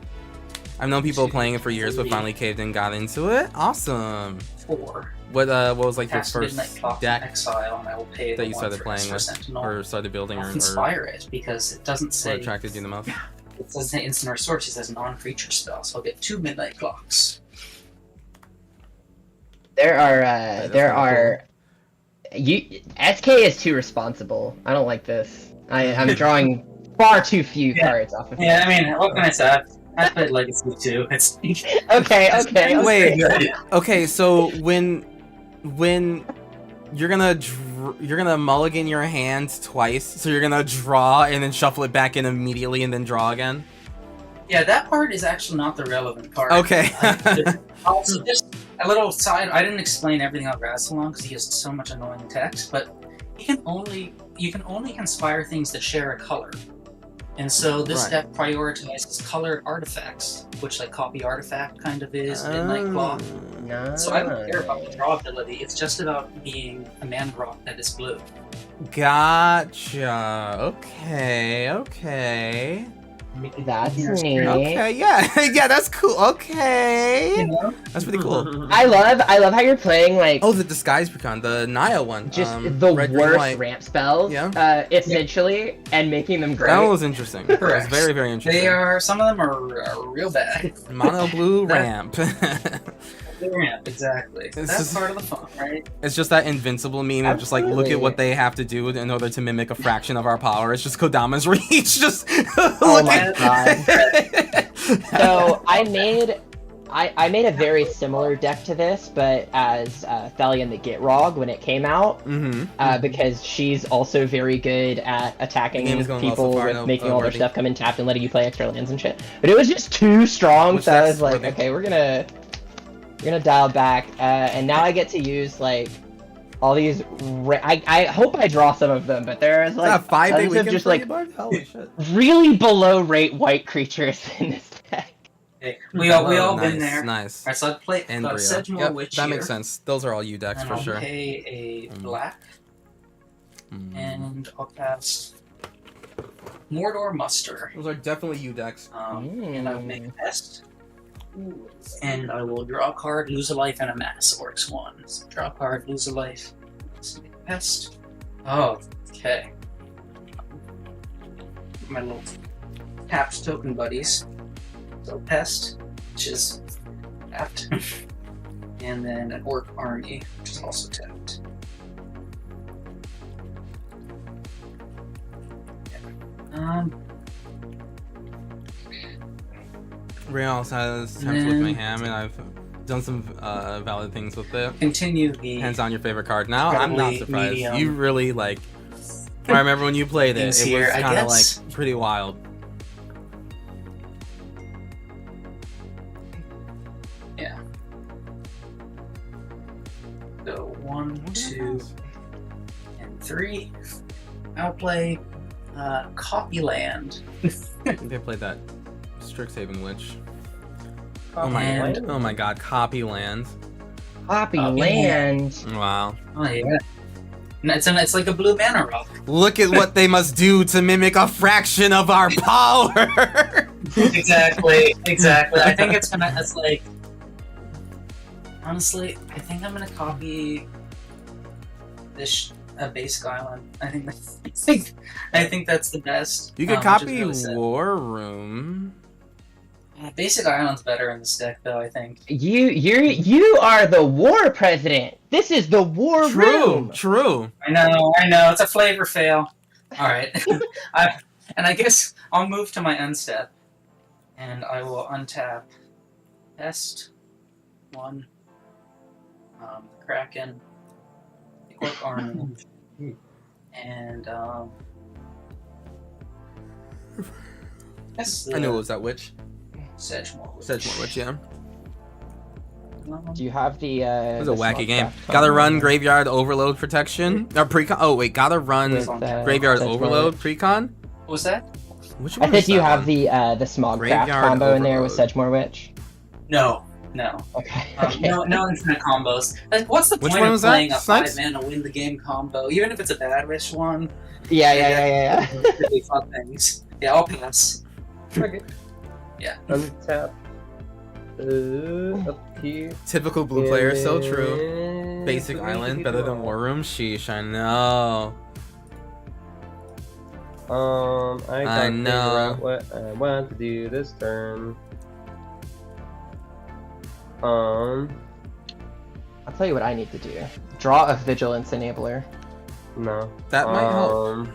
[SPEAKER 1] I've known people playing it for years, but finally caved in, got into it. Awesome.
[SPEAKER 2] 4.
[SPEAKER 1] What was like your
[SPEAKER 2] Cast Midnight
[SPEAKER 1] first
[SPEAKER 2] Clock in
[SPEAKER 1] deck
[SPEAKER 2] Exile, and I will pay
[SPEAKER 1] that
[SPEAKER 2] the
[SPEAKER 1] you
[SPEAKER 2] one
[SPEAKER 1] started
[SPEAKER 2] for
[SPEAKER 1] playing
[SPEAKER 2] extra
[SPEAKER 1] with,
[SPEAKER 2] Sentinel.
[SPEAKER 1] or started building,
[SPEAKER 2] I'll
[SPEAKER 1] or
[SPEAKER 2] inspire it because it doesn't
[SPEAKER 1] what
[SPEAKER 2] say
[SPEAKER 1] attracted you the most?
[SPEAKER 2] it doesn't say instant or source. It says non-creature spell, so I'll get 2 Midnight Clocks.
[SPEAKER 4] There
[SPEAKER 1] that's
[SPEAKER 4] are.
[SPEAKER 1] kinda
[SPEAKER 4] SK is too responsible. I don't like this. I'm drawing far too few
[SPEAKER 2] Yeah.
[SPEAKER 4] cards off of it.
[SPEAKER 2] Yeah, I mean, what can I say? I played Legacy too. It's
[SPEAKER 4] Okay.
[SPEAKER 1] Wait.
[SPEAKER 2] good.
[SPEAKER 1] Okay, so when you're gonna mulligan your hand twice, so you're gonna draw and then shuffle it back in immediately and then draw again.
[SPEAKER 2] Yeah, that part is actually not the relevant part.
[SPEAKER 1] Okay.
[SPEAKER 2] Also, just a little side. I didn't explain everything on Rassilon because he has so much annoying text, but you can only conspire things that share a color. And so this
[SPEAKER 1] Right.
[SPEAKER 2] deck prioritizes colored artifacts, which like copy artifact kind of is Midnight Clock.
[SPEAKER 4] No.
[SPEAKER 2] So I don't care about the draw ability. It's just about being a mana rock that is blue.
[SPEAKER 1] Gotcha. Okay.
[SPEAKER 4] That's
[SPEAKER 2] Here's-
[SPEAKER 4] neat.
[SPEAKER 1] Okay. Yeah. Yeah. That's cool. Okay.
[SPEAKER 2] You know?
[SPEAKER 1] That's pretty cool.
[SPEAKER 4] I love how you're playing like
[SPEAKER 1] Oh, the disguise precon, the Naya one.
[SPEAKER 4] just the
[SPEAKER 1] red, green,
[SPEAKER 4] worst
[SPEAKER 1] white.
[SPEAKER 4] ramp spells,
[SPEAKER 1] Yeah.
[SPEAKER 4] essentially, and making them great.
[SPEAKER 1] That one was interesting. That was
[SPEAKER 2] Correct.
[SPEAKER 1] very, very interesting.
[SPEAKER 2] They are. Some of them are real bad.
[SPEAKER 1] Mono blue
[SPEAKER 2] That-
[SPEAKER 1] ramp.
[SPEAKER 2] Yeah, exactly.
[SPEAKER 1] This
[SPEAKER 2] That's
[SPEAKER 1] is-
[SPEAKER 2] part of the fun, right?
[SPEAKER 1] It's just that invincible meme of just like, look at
[SPEAKER 4] Absolutely.
[SPEAKER 1] what they have to do in order to mimic a fraction of our power. It's just Kodama's reach. Just
[SPEAKER 4] Oh
[SPEAKER 1] look
[SPEAKER 4] my
[SPEAKER 1] at-
[SPEAKER 4] So I made a very similar deck to this, but as Thalion the Gitrog when it came out,
[SPEAKER 1] Mm-hmm.
[SPEAKER 4] because she's also very good at attacking
[SPEAKER 1] The game is going well
[SPEAKER 4] people
[SPEAKER 1] so far,
[SPEAKER 4] with
[SPEAKER 1] no-
[SPEAKER 4] making all their
[SPEAKER 1] Worthy.
[SPEAKER 4] stuff come in tapped and letting you play extra lands and shit. But it was just too strong,
[SPEAKER 1] Which
[SPEAKER 4] so I
[SPEAKER 1] decks,
[SPEAKER 4] was like,
[SPEAKER 1] Worthy?
[SPEAKER 4] okay, we're gonna dial back, and now I get to use like all these. I hope I draw some of them, but there's like
[SPEAKER 1] Like, 5-day
[SPEAKER 4] tons of
[SPEAKER 1] weekend
[SPEAKER 4] just
[SPEAKER 1] for you,
[SPEAKER 4] like
[SPEAKER 1] bud? Holy shit.
[SPEAKER 4] really below rate white creatures in this deck.
[SPEAKER 2] Okay. We all
[SPEAKER 1] Oh,
[SPEAKER 2] been there.
[SPEAKER 1] Nice.
[SPEAKER 2] Alright, so I'd play
[SPEAKER 1] And Brio.
[SPEAKER 2] Sedgemoor
[SPEAKER 1] Yep,
[SPEAKER 2] Witch
[SPEAKER 1] that
[SPEAKER 2] here,
[SPEAKER 1] makes sense. Those are all you decks
[SPEAKER 2] and
[SPEAKER 1] for
[SPEAKER 2] I'll
[SPEAKER 1] sure.
[SPEAKER 2] pay a black,
[SPEAKER 1] Mm.
[SPEAKER 2] and I'll cast Mordor Muster.
[SPEAKER 1] Those are definitely you decks.
[SPEAKER 2] And I'll make a pest. And I will draw a card, lose a life, and a mass. Works 1. So draw a card, lose a life, make a pest. Oh, okay. My little tapped token buddies. So pest, which is tapped. And then an orc army, which is also tapped.
[SPEAKER 1] Real has Tempest with Mayhem, and I've done some valid things with it.
[SPEAKER 2] Continue the
[SPEAKER 1] Hands on your favorite card. Now I'm not
[SPEAKER 2] Incredibly
[SPEAKER 1] surprised.
[SPEAKER 2] medium.
[SPEAKER 1] You really like. I remember when you played it. It
[SPEAKER 2] Things
[SPEAKER 1] was
[SPEAKER 2] here, I
[SPEAKER 1] kind of
[SPEAKER 2] guess.
[SPEAKER 1] like pretty wild.
[SPEAKER 2] Yeah. So 1, 2, and 3. Outplay Copyland.
[SPEAKER 1] I think I played that Strixhaven Witch. Oh
[SPEAKER 2] And-
[SPEAKER 1] my god, Copyland.
[SPEAKER 4] Poppy
[SPEAKER 2] Oh,
[SPEAKER 4] land.
[SPEAKER 1] Wow.
[SPEAKER 2] Oh yeah. And it's like a blue mana rock.
[SPEAKER 1] Look at what they must do to mimic a fraction of our power.
[SPEAKER 2] Exactly. I think it's like, honestly, I think I'm gonna copy this Basic Island. I think that's the best.
[SPEAKER 1] You could
[SPEAKER 2] which is
[SPEAKER 1] copy
[SPEAKER 2] really sad.
[SPEAKER 1] War Room.
[SPEAKER 2] Basic Island's better in this deck, though. I think.
[SPEAKER 4] You are the war president. This is the war room.
[SPEAKER 1] True.
[SPEAKER 2] I know. It's a flavor fail. All right. I guess I'll move to my end step, and I will untap Pest, 1, Kraken, Cork Orange, and that's
[SPEAKER 1] I knew it was that witch.
[SPEAKER 2] Sedgemoor.
[SPEAKER 1] Sedgemoor Witch, yeah.
[SPEAKER 4] Do you have the?
[SPEAKER 1] It was a wacky
[SPEAKER 4] small
[SPEAKER 1] game.
[SPEAKER 4] craft
[SPEAKER 1] Gotta
[SPEAKER 4] on
[SPEAKER 1] run
[SPEAKER 4] there?
[SPEAKER 1] Graveyard Overload Protection. Or Precon. Oh wait, gotta run
[SPEAKER 4] With,
[SPEAKER 1] Graveyard
[SPEAKER 4] Sedgemoor
[SPEAKER 1] Overload
[SPEAKER 4] Witch.
[SPEAKER 1] Precon.
[SPEAKER 2] What was that?
[SPEAKER 1] Which
[SPEAKER 4] I
[SPEAKER 1] one?
[SPEAKER 4] think
[SPEAKER 1] is
[SPEAKER 4] you
[SPEAKER 1] that
[SPEAKER 4] have
[SPEAKER 1] one?
[SPEAKER 4] the small craft
[SPEAKER 1] Graveyard
[SPEAKER 4] combo in there with
[SPEAKER 1] Overload.
[SPEAKER 4] Sedgemoor Witch.
[SPEAKER 2] No.
[SPEAKER 4] Okay.
[SPEAKER 2] No infinite combos. Like, what's the
[SPEAKER 1] Which
[SPEAKER 2] point
[SPEAKER 1] one
[SPEAKER 2] of
[SPEAKER 1] was that?
[SPEAKER 2] playing a
[SPEAKER 1] Snipes?
[SPEAKER 2] 5-mana win the game combo, even if it's a bad wish one?
[SPEAKER 4] Yeah.
[SPEAKER 2] Really fun things. Yeah, I'll pass.
[SPEAKER 3] Okay.
[SPEAKER 2] Yeah.
[SPEAKER 3] Untap. Up here.
[SPEAKER 1] Typical blue player, so true.
[SPEAKER 3] And
[SPEAKER 1] Basic
[SPEAKER 3] three
[SPEAKER 1] Island better than
[SPEAKER 3] people.
[SPEAKER 1] War Room. Sheesh, I know.
[SPEAKER 3] I gotta figure
[SPEAKER 1] know.
[SPEAKER 3] out what I want to do this turn.
[SPEAKER 4] I'll tell you what I need to do. Draw a Vigilance Enabler.
[SPEAKER 3] No.
[SPEAKER 1] That might help.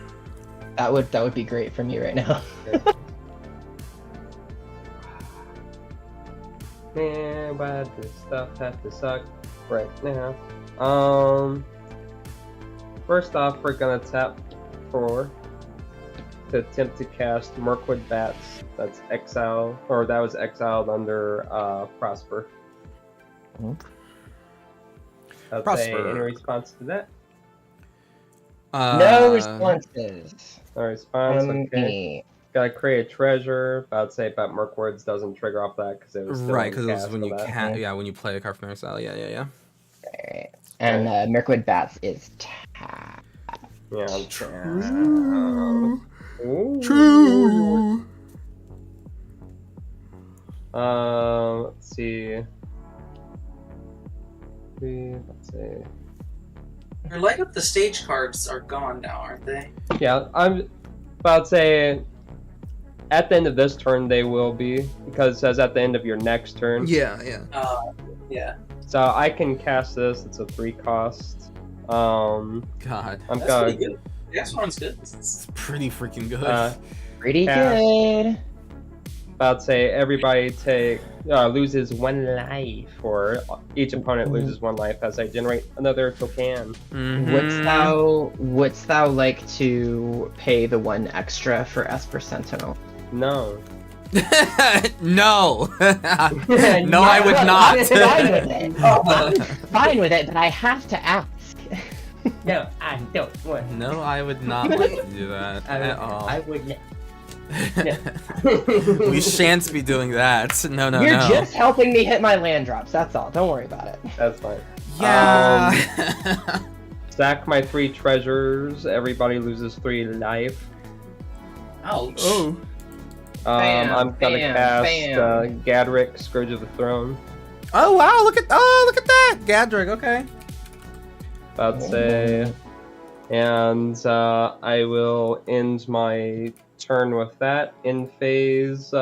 [SPEAKER 4] That would be great for me right now.
[SPEAKER 3] Man, why does stuff have to suck right now? First off, we're gonna tap 4 to attempt to cast Mirkwood Bats. That's exile, or that was exiled under Prosper. I'll say
[SPEAKER 1] Prosper.
[SPEAKER 3] in response to that.
[SPEAKER 4] No responses
[SPEAKER 3] No response.
[SPEAKER 4] from
[SPEAKER 3] Okay.
[SPEAKER 4] me.
[SPEAKER 3] Gotta create a treasure. I'd say, but Mirkwoods doesn't trigger off that because it was still
[SPEAKER 1] Right,
[SPEAKER 3] in
[SPEAKER 1] because it was
[SPEAKER 3] cast
[SPEAKER 1] when
[SPEAKER 3] for
[SPEAKER 1] you
[SPEAKER 3] that.
[SPEAKER 1] can. Yeah, when you play a card from exile. Yeah.
[SPEAKER 4] Alright. And Mirkwood Bats is tapped.
[SPEAKER 3] Yeah.
[SPEAKER 1] True.
[SPEAKER 3] Ooh.
[SPEAKER 1] True.
[SPEAKER 3] Let's see. Let's see.
[SPEAKER 2] Your light up the stage cards are gone now, aren't they?
[SPEAKER 3] Yeah, I'm about to say at the end of this turn they will be, because it says at the end of your next turn.
[SPEAKER 1] Yeah.
[SPEAKER 2] Yeah.
[SPEAKER 3] So I can cast this. It's a 3 cost. I'm
[SPEAKER 1] God,
[SPEAKER 2] That's
[SPEAKER 3] gonna
[SPEAKER 2] pretty good. The next one's good.
[SPEAKER 1] it's pretty freaking good.
[SPEAKER 4] Pretty
[SPEAKER 3] Cast.
[SPEAKER 4] good.
[SPEAKER 3] about to say everybody loses 1 life, or each opponent loses 1 life as I generate another token.
[SPEAKER 1] Mhm.
[SPEAKER 4] Wouldst thou like to pay the 1 extra for Esper Sentinel?
[SPEAKER 3] No.
[SPEAKER 1] No. No, I would not.
[SPEAKER 4] I'm fine with it. I'm fine with it, but I have to ask.
[SPEAKER 3] No, I don't want.
[SPEAKER 1] No, I would not like to do that at all.
[SPEAKER 3] I would not.
[SPEAKER 1] We shan't be doing that. No.
[SPEAKER 4] You're just helping me hit my land drops. That's all. Don't worry about it.
[SPEAKER 3] That's fine.
[SPEAKER 1] Yeah.
[SPEAKER 3] Stack my 3 treasures. Everybody loses 3 life.
[SPEAKER 2] Ouch.
[SPEAKER 1] Oh.
[SPEAKER 4] Bam,
[SPEAKER 3] I'm gonna
[SPEAKER 4] bam,
[SPEAKER 3] cast
[SPEAKER 4] bam.
[SPEAKER 3] Gadrick, Scourge of the Throne.
[SPEAKER 1] Oh wow! Look at that, Gadrick. Okay.
[SPEAKER 3] About to say, and I will end my turn with that. In phase,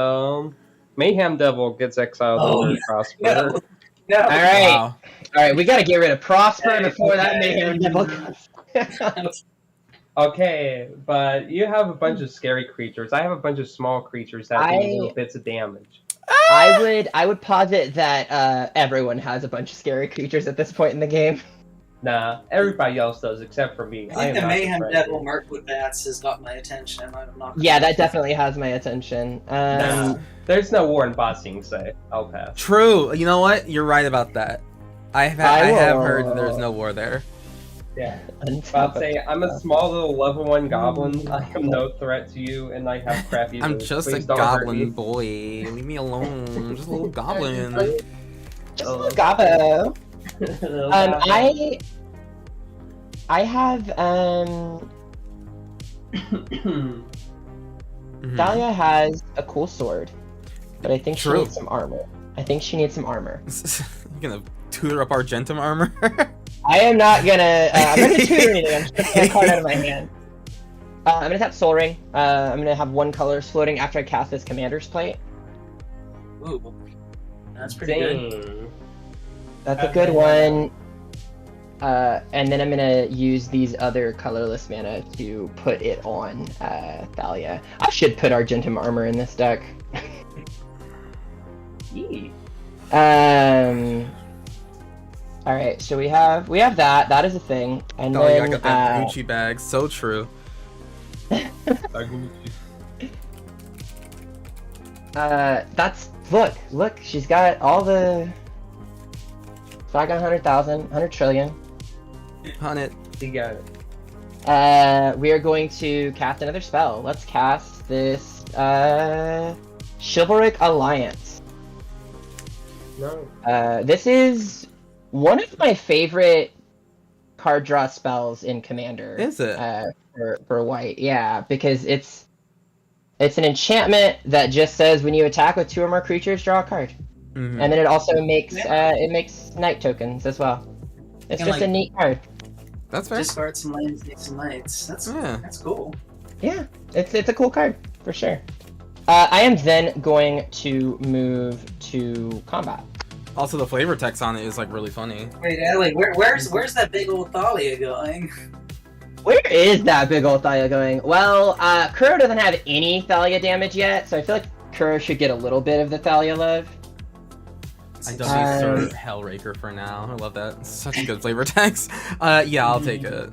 [SPEAKER 3] Mayhem Devil gets exiled under Prosper.
[SPEAKER 2] No.
[SPEAKER 4] All right,
[SPEAKER 1] Wow.
[SPEAKER 4] all right. We gotta get rid of Prosper before that Mayhem Devil comes.
[SPEAKER 3] Okay, but you have a bunch of scary creatures. I have a bunch of small creatures that do little bits of damage.
[SPEAKER 4] I would posit that everyone has a bunch of scary creatures at this point in the game.
[SPEAKER 3] Nah, everybody else does except for me.
[SPEAKER 2] I
[SPEAKER 3] am
[SPEAKER 2] think the
[SPEAKER 3] not
[SPEAKER 2] Mayhem
[SPEAKER 3] friendly.
[SPEAKER 2] Devil Mirkwood Bats has got my attention. I'm not.
[SPEAKER 4] Yeah, that definitely has my attention.
[SPEAKER 3] Nah, there's no war in bossing, say. I'll pass.
[SPEAKER 1] True. You know what? You're right about that. I have heard that there's no war there.
[SPEAKER 3] Yeah. About to say, I'm a small little level 1 goblin. I am no threat to you, and I have crappy
[SPEAKER 1] I'm
[SPEAKER 3] moves.
[SPEAKER 1] just a
[SPEAKER 3] Please don't hurt
[SPEAKER 1] goblin
[SPEAKER 3] me.
[SPEAKER 1] boy. Leave me alone. I'm just a little goblin.
[SPEAKER 4] Just a little Gabo.
[SPEAKER 3] Little goblin.
[SPEAKER 4] I have
[SPEAKER 1] Mhm.
[SPEAKER 4] Dahlia has a cool sword. but I think she
[SPEAKER 1] True.
[SPEAKER 4] needs some armor. I think she needs some armor.
[SPEAKER 1] You're gonna tutor up Argentum armor?
[SPEAKER 4] I am not gonna. I'm not gonna tutor anything. I'm just gonna play a card out of my hand. I'm gonna tap Soul Ring. I'm gonna have one color floating after I cast this Commander's Plate.
[SPEAKER 2] Ooh, that's pretty good.
[SPEAKER 3] Dang.
[SPEAKER 4] That's a good one. And then I'm gonna use these other colorless mana to put it on Thalia. I should put Argentum armor in this deck.
[SPEAKER 3] Yee.
[SPEAKER 4] All right, so we have that. That is a thing, and
[SPEAKER 1] Oh, yeah, I
[SPEAKER 4] then
[SPEAKER 1] got that Gucci bag. So true.
[SPEAKER 4] that's look. She's got all the. So I got 100,000, 100 trillion.
[SPEAKER 1] On it.
[SPEAKER 3] You got it.
[SPEAKER 4] We are going to cast another spell. Let's cast this Chivalric Alliance.
[SPEAKER 3] No.
[SPEAKER 4] This is one of my favorite card draw spells in Commander.
[SPEAKER 1] Is it?
[SPEAKER 4] For white, yeah, because it's an enchantment that just says when you attack with 2 or more creatures, draw a card,
[SPEAKER 1] Mhm.
[SPEAKER 4] and then it also makes night tokens as well. It's
[SPEAKER 2] And,
[SPEAKER 4] just a
[SPEAKER 2] like,
[SPEAKER 4] neat card.
[SPEAKER 1] That's fair.
[SPEAKER 2] Discard some lands, take some lights.
[SPEAKER 1] Yeah.
[SPEAKER 2] That's cool.
[SPEAKER 4] Yeah, it's a cool card for sure. I am then going to move to combat.
[SPEAKER 1] Also, the flavor text on it is like really funny.
[SPEAKER 2] Wait, Ellie, where's that big old Thalia going?
[SPEAKER 4] Where is that big old Thalia going? Well, Kuro doesn't have any Thalia damage yet, so I feel like Kuro should get a little bit of the Thalia love.
[SPEAKER 1] I don't need Hellraker for now. I love that. Such a good flavor text. Yeah, I'll take it.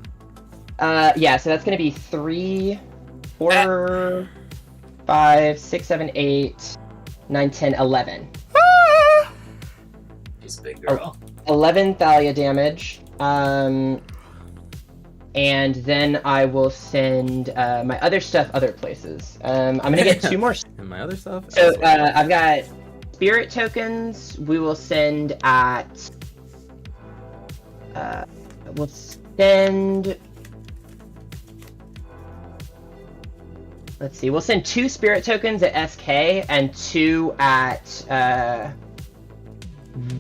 [SPEAKER 4] Yeah, so that's gonna be 3, 4, 5, 6, 7, 8, 9, 10, 11.
[SPEAKER 2] She's a big girl.
[SPEAKER 4] 11 Thalia damage. And then I will send my other stuff other places. I'm gonna get 2 more.
[SPEAKER 1] And my other stuff.
[SPEAKER 4] So I've got spirit tokens. We will send at. We'll send. Let's see. We'll send 2 spirit tokens at SK and 2 at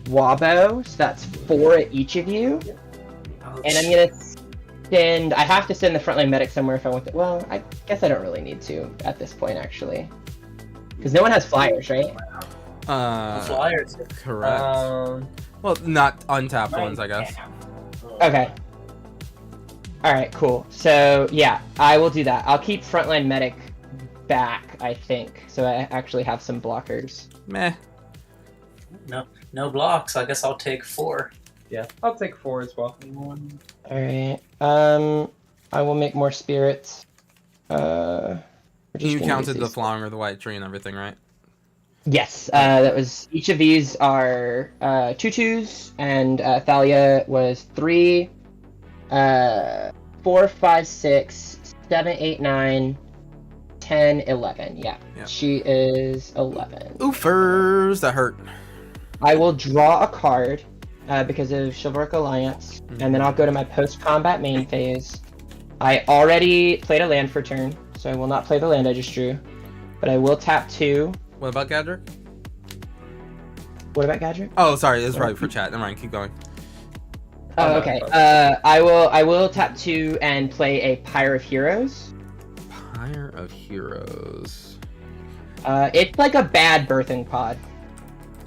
[SPEAKER 4] Wabo. So that's 4 at each of you.
[SPEAKER 2] Ouch.
[SPEAKER 4] And I'm gonna send. I have to send the frontline medic somewhere if I want to. Well, I guess I don't really need to at this point, actually, because no one has flyers, right?
[SPEAKER 2] Flyers.
[SPEAKER 1] Correct. Well, not untapped ones, I guess.
[SPEAKER 4] Okay. All right, cool. So yeah, I will do that. I'll keep frontline medic back, I think, so I actually have some blockers.
[SPEAKER 1] Meh.
[SPEAKER 2] No blocks. I guess I'll take 4.
[SPEAKER 3] Yeah, I'll take 4 as well.
[SPEAKER 4] All right. I will make more spirits. We're just
[SPEAKER 1] You
[SPEAKER 4] gonna
[SPEAKER 1] counted
[SPEAKER 4] use
[SPEAKER 1] the
[SPEAKER 4] these.
[SPEAKER 1] flowering of the white tree and everything, right?
[SPEAKER 4] Yes, that was. Each of these are 2/2s, and Thalia was 3, 4, 5, 6, 7, 8, 9, 10, 11. Yeah,
[SPEAKER 1] Yeah.
[SPEAKER 4] she is 11.
[SPEAKER 1] Oofers, that hurt.
[SPEAKER 4] I will draw a card because of Chivalric Alliance, and then I'll go to my post-combat main phase. I already played a land for turn, so I will not play the land I just drew, but I will tap 2.
[SPEAKER 1] What about Gadrick?
[SPEAKER 4] What about Gadget?
[SPEAKER 1] Oh, sorry, this is right for chat. Never mind, keep going.
[SPEAKER 4] Oh, okay. I will tap 2 and play a Pyre of Heroes.
[SPEAKER 1] Pyre of Heroes.
[SPEAKER 4] It's like a bad birthing pod.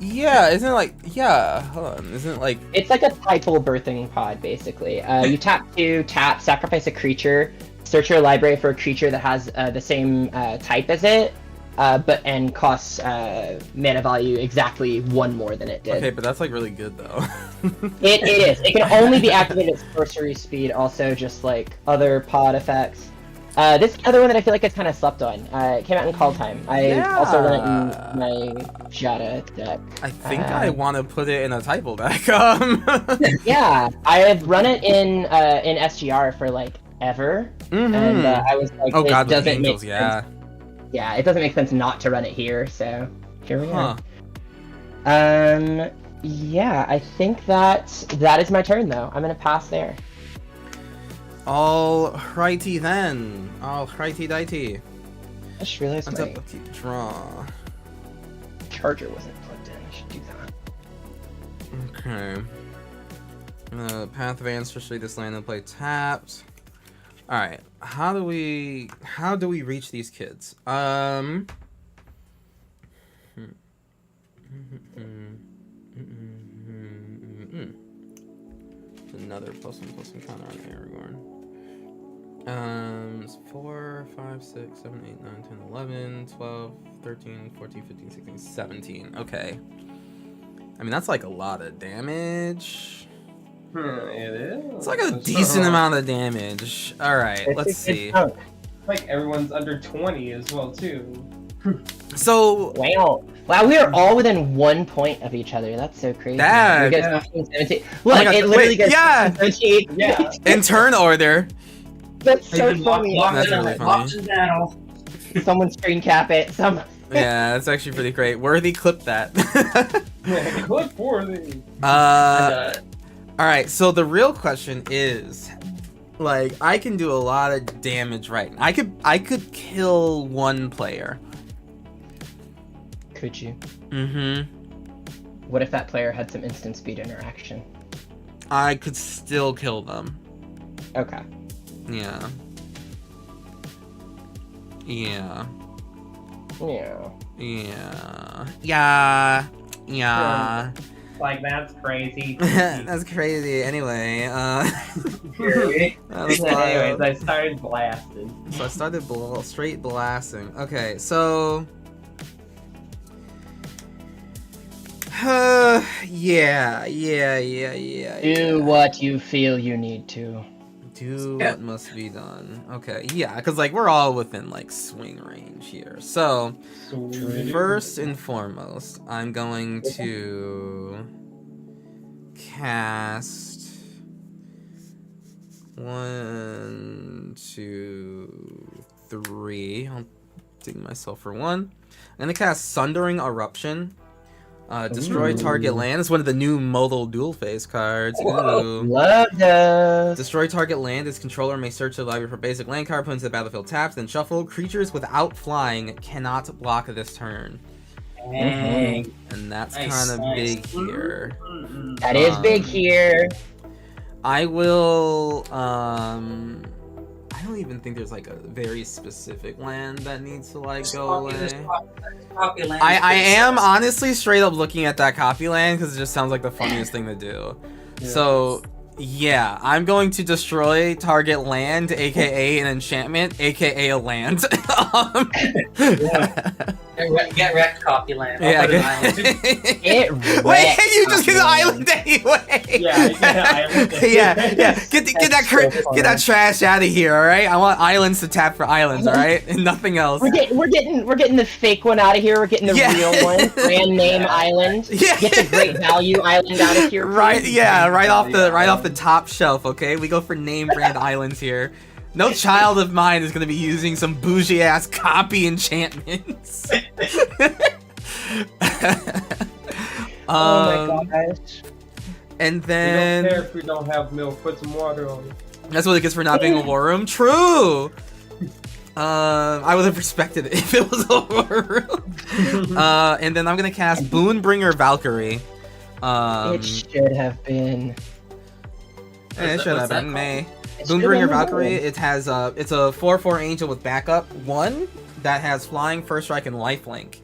[SPEAKER 1] Yeah, isn't it like... Yeah, hold on. Isn't it like...
[SPEAKER 4] It's like a typal birthing pod, basically. You tap 2, sacrifice a creature, search your library for a creature that has the same type as it, and costs mana value exactly 1 more than it did.
[SPEAKER 1] Okay, but that's like really good though.
[SPEAKER 4] It is. It can only be activated at sorcery speed, also just like other pod effects. This other one that I feel like it's kind of slept on. It came out in Call Time. I also run it in my Jada deck.
[SPEAKER 1] I think I want to put it in a typo deck.
[SPEAKER 4] Yeah, I have run it in SGR for like ever, and I was like,
[SPEAKER 1] oh
[SPEAKER 4] it
[SPEAKER 1] god, with
[SPEAKER 4] doesn't
[SPEAKER 1] angels,
[SPEAKER 4] make
[SPEAKER 1] yeah.
[SPEAKER 4] sense. Yeah, it doesn't make sense not to run it here, so here we
[SPEAKER 1] Huh.
[SPEAKER 4] are. Yeah, I think that is my turn though. I'm gonna pass there.
[SPEAKER 1] Alrighty then. Alrighty dighty.
[SPEAKER 4] I just realized
[SPEAKER 1] Let's
[SPEAKER 4] my
[SPEAKER 1] up, keep draw.
[SPEAKER 4] charger wasn't plugged in. I should do that.
[SPEAKER 1] Okay. Path of Ancestry, this land and play tapped. Alright. How do we reach these kids? Another +1/+1 counter on Aragorn. It's 4, 5, 6, 7, 8, 9, 10, 11, 12, 13, 14, 15, 16, 17. Okay. I mean, that's like a lot of damage.
[SPEAKER 3] It is.
[SPEAKER 1] It's like a decent amount of damage. Alright, let's see.
[SPEAKER 3] Like everyone's under 20 as well, too.
[SPEAKER 1] So...
[SPEAKER 4] Wow, we are all within 1 point of each other. That's so crazy.
[SPEAKER 1] That-
[SPEAKER 4] You guys
[SPEAKER 3] Yeah.
[SPEAKER 4] 15, 17. Look,
[SPEAKER 1] my God,
[SPEAKER 4] it literally
[SPEAKER 1] wait,
[SPEAKER 4] gets
[SPEAKER 1] yeah.
[SPEAKER 4] 17.
[SPEAKER 3] Yeah.
[SPEAKER 1] In turn order.
[SPEAKER 4] That's so funny.
[SPEAKER 1] That's really funny.
[SPEAKER 2] Locked in battle.
[SPEAKER 4] Someone screen cap it.
[SPEAKER 1] Yeah, that's actually pretty great. Worthy, clip that.
[SPEAKER 3] Clip worthy.
[SPEAKER 1] Alright, so the real question is, like, I can do a lot of damage right now. I could kill one player.
[SPEAKER 4] Could you?
[SPEAKER 1] Mm-hmm.
[SPEAKER 4] What if that player had some instant speed interaction?
[SPEAKER 1] I could still kill them.
[SPEAKER 4] Okay.
[SPEAKER 1] Yeah. Yeah.
[SPEAKER 4] Yeah.
[SPEAKER 1] Yeah. Yeah. Yeah.
[SPEAKER 3] Like, that's crazy.
[SPEAKER 1] That's crazy. Anyway, that was
[SPEAKER 3] Anyways,
[SPEAKER 1] wild.
[SPEAKER 3] I started blasting.
[SPEAKER 1] So I started straight blasting. Okay, so yeah.
[SPEAKER 4] Do what you feel you need to.
[SPEAKER 1] Do what must be done. Okay, yeah, because like we're all within like swing range here. So first and foremost, I'm going to cast 1, 2, 3. I'll dig myself for 1. I'm gonna cast Sundering Eruption. Destroy target land. It's one of the new modal dual phase cards. Ooh.
[SPEAKER 4] Love those.
[SPEAKER 1] Destroy target land. Its controller may search the library for basic land card, put into the battlefield taps, then shuffle. Creatures without flying cannot block this turn.
[SPEAKER 2] Dang.
[SPEAKER 1] And that's
[SPEAKER 2] Nice,
[SPEAKER 1] kind of
[SPEAKER 2] nice.
[SPEAKER 1] big here.
[SPEAKER 4] That is big here.
[SPEAKER 1] I will, I don't even think there's like a very specific land that needs to like go away.
[SPEAKER 2] Copy land
[SPEAKER 1] I
[SPEAKER 2] is
[SPEAKER 1] am
[SPEAKER 2] pretty
[SPEAKER 1] honestly straight up looking at that copy land because it just sounds like the funniest thing to do. So yeah, I'm going to destroy target land, aka an enchantment, aka a land.
[SPEAKER 2] Get wrecked, copy land. I'll
[SPEAKER 1] Yeah.
[SPEAKER 2] put an island.
[SPEAKER 4] It
[SPEAKER 1] Wait,
[SPEAKER 4] wrecks
[SPEAKER 1] you just get the
[SPEAKER 4] Copy
[SPEAKER 1] island anyway.
[SPEAKER 3] Yeah.
[SPEAKER 1] yeah. Get that
[SPEAKER 4] That's so funny.
[SPEAKER 1] get that trash out of here, all right? I want islands to tap for islands, all right, and nothing else.
[SPEAKER 4] We're getting the fake one out of here. We're getting the
[SPEAKER 1] Yeah.
[SPEAKER 4] real one. Brand name island.
[SPEAKER 1] Yeah.
[SPEAKER 4] Get the great value island out of here.
[SPEAKER 1] Right,
[SPEAKER 4] please.
[SPEAKER 1] yeah, right off the top shelf. Okay, we go for name brand islands here. No child of mine is gonna be using some bougie ass copy enchantments.
[SPEAKER 4] Oh my gosh.
[SPEAKER 1] And
[SPEAKER 3] We don't
[SPEAKER 1] then
[SPEAKER 3] care if we don't have milk. Put some water on it.
[SPEAKER 1] that's what it gets for not being a war room. True. I would have respected it if it was a war room. And then I'm gonna cast Boonbringer Valkyrie.
[SPEAKER 4] It should have been.
[SPEAKER 1] It should have been May.
[SPEAKER 4] It should have
[SPEAKER 1] Boonbringer
[SPEAKER 4] been
[SPEAKER 1] Valkyrie.
[SPEAKER 4] May.
[SPEAKER 1] It has it's a 4/4 angel with backup 1 that has flying, first strike, and lifelink.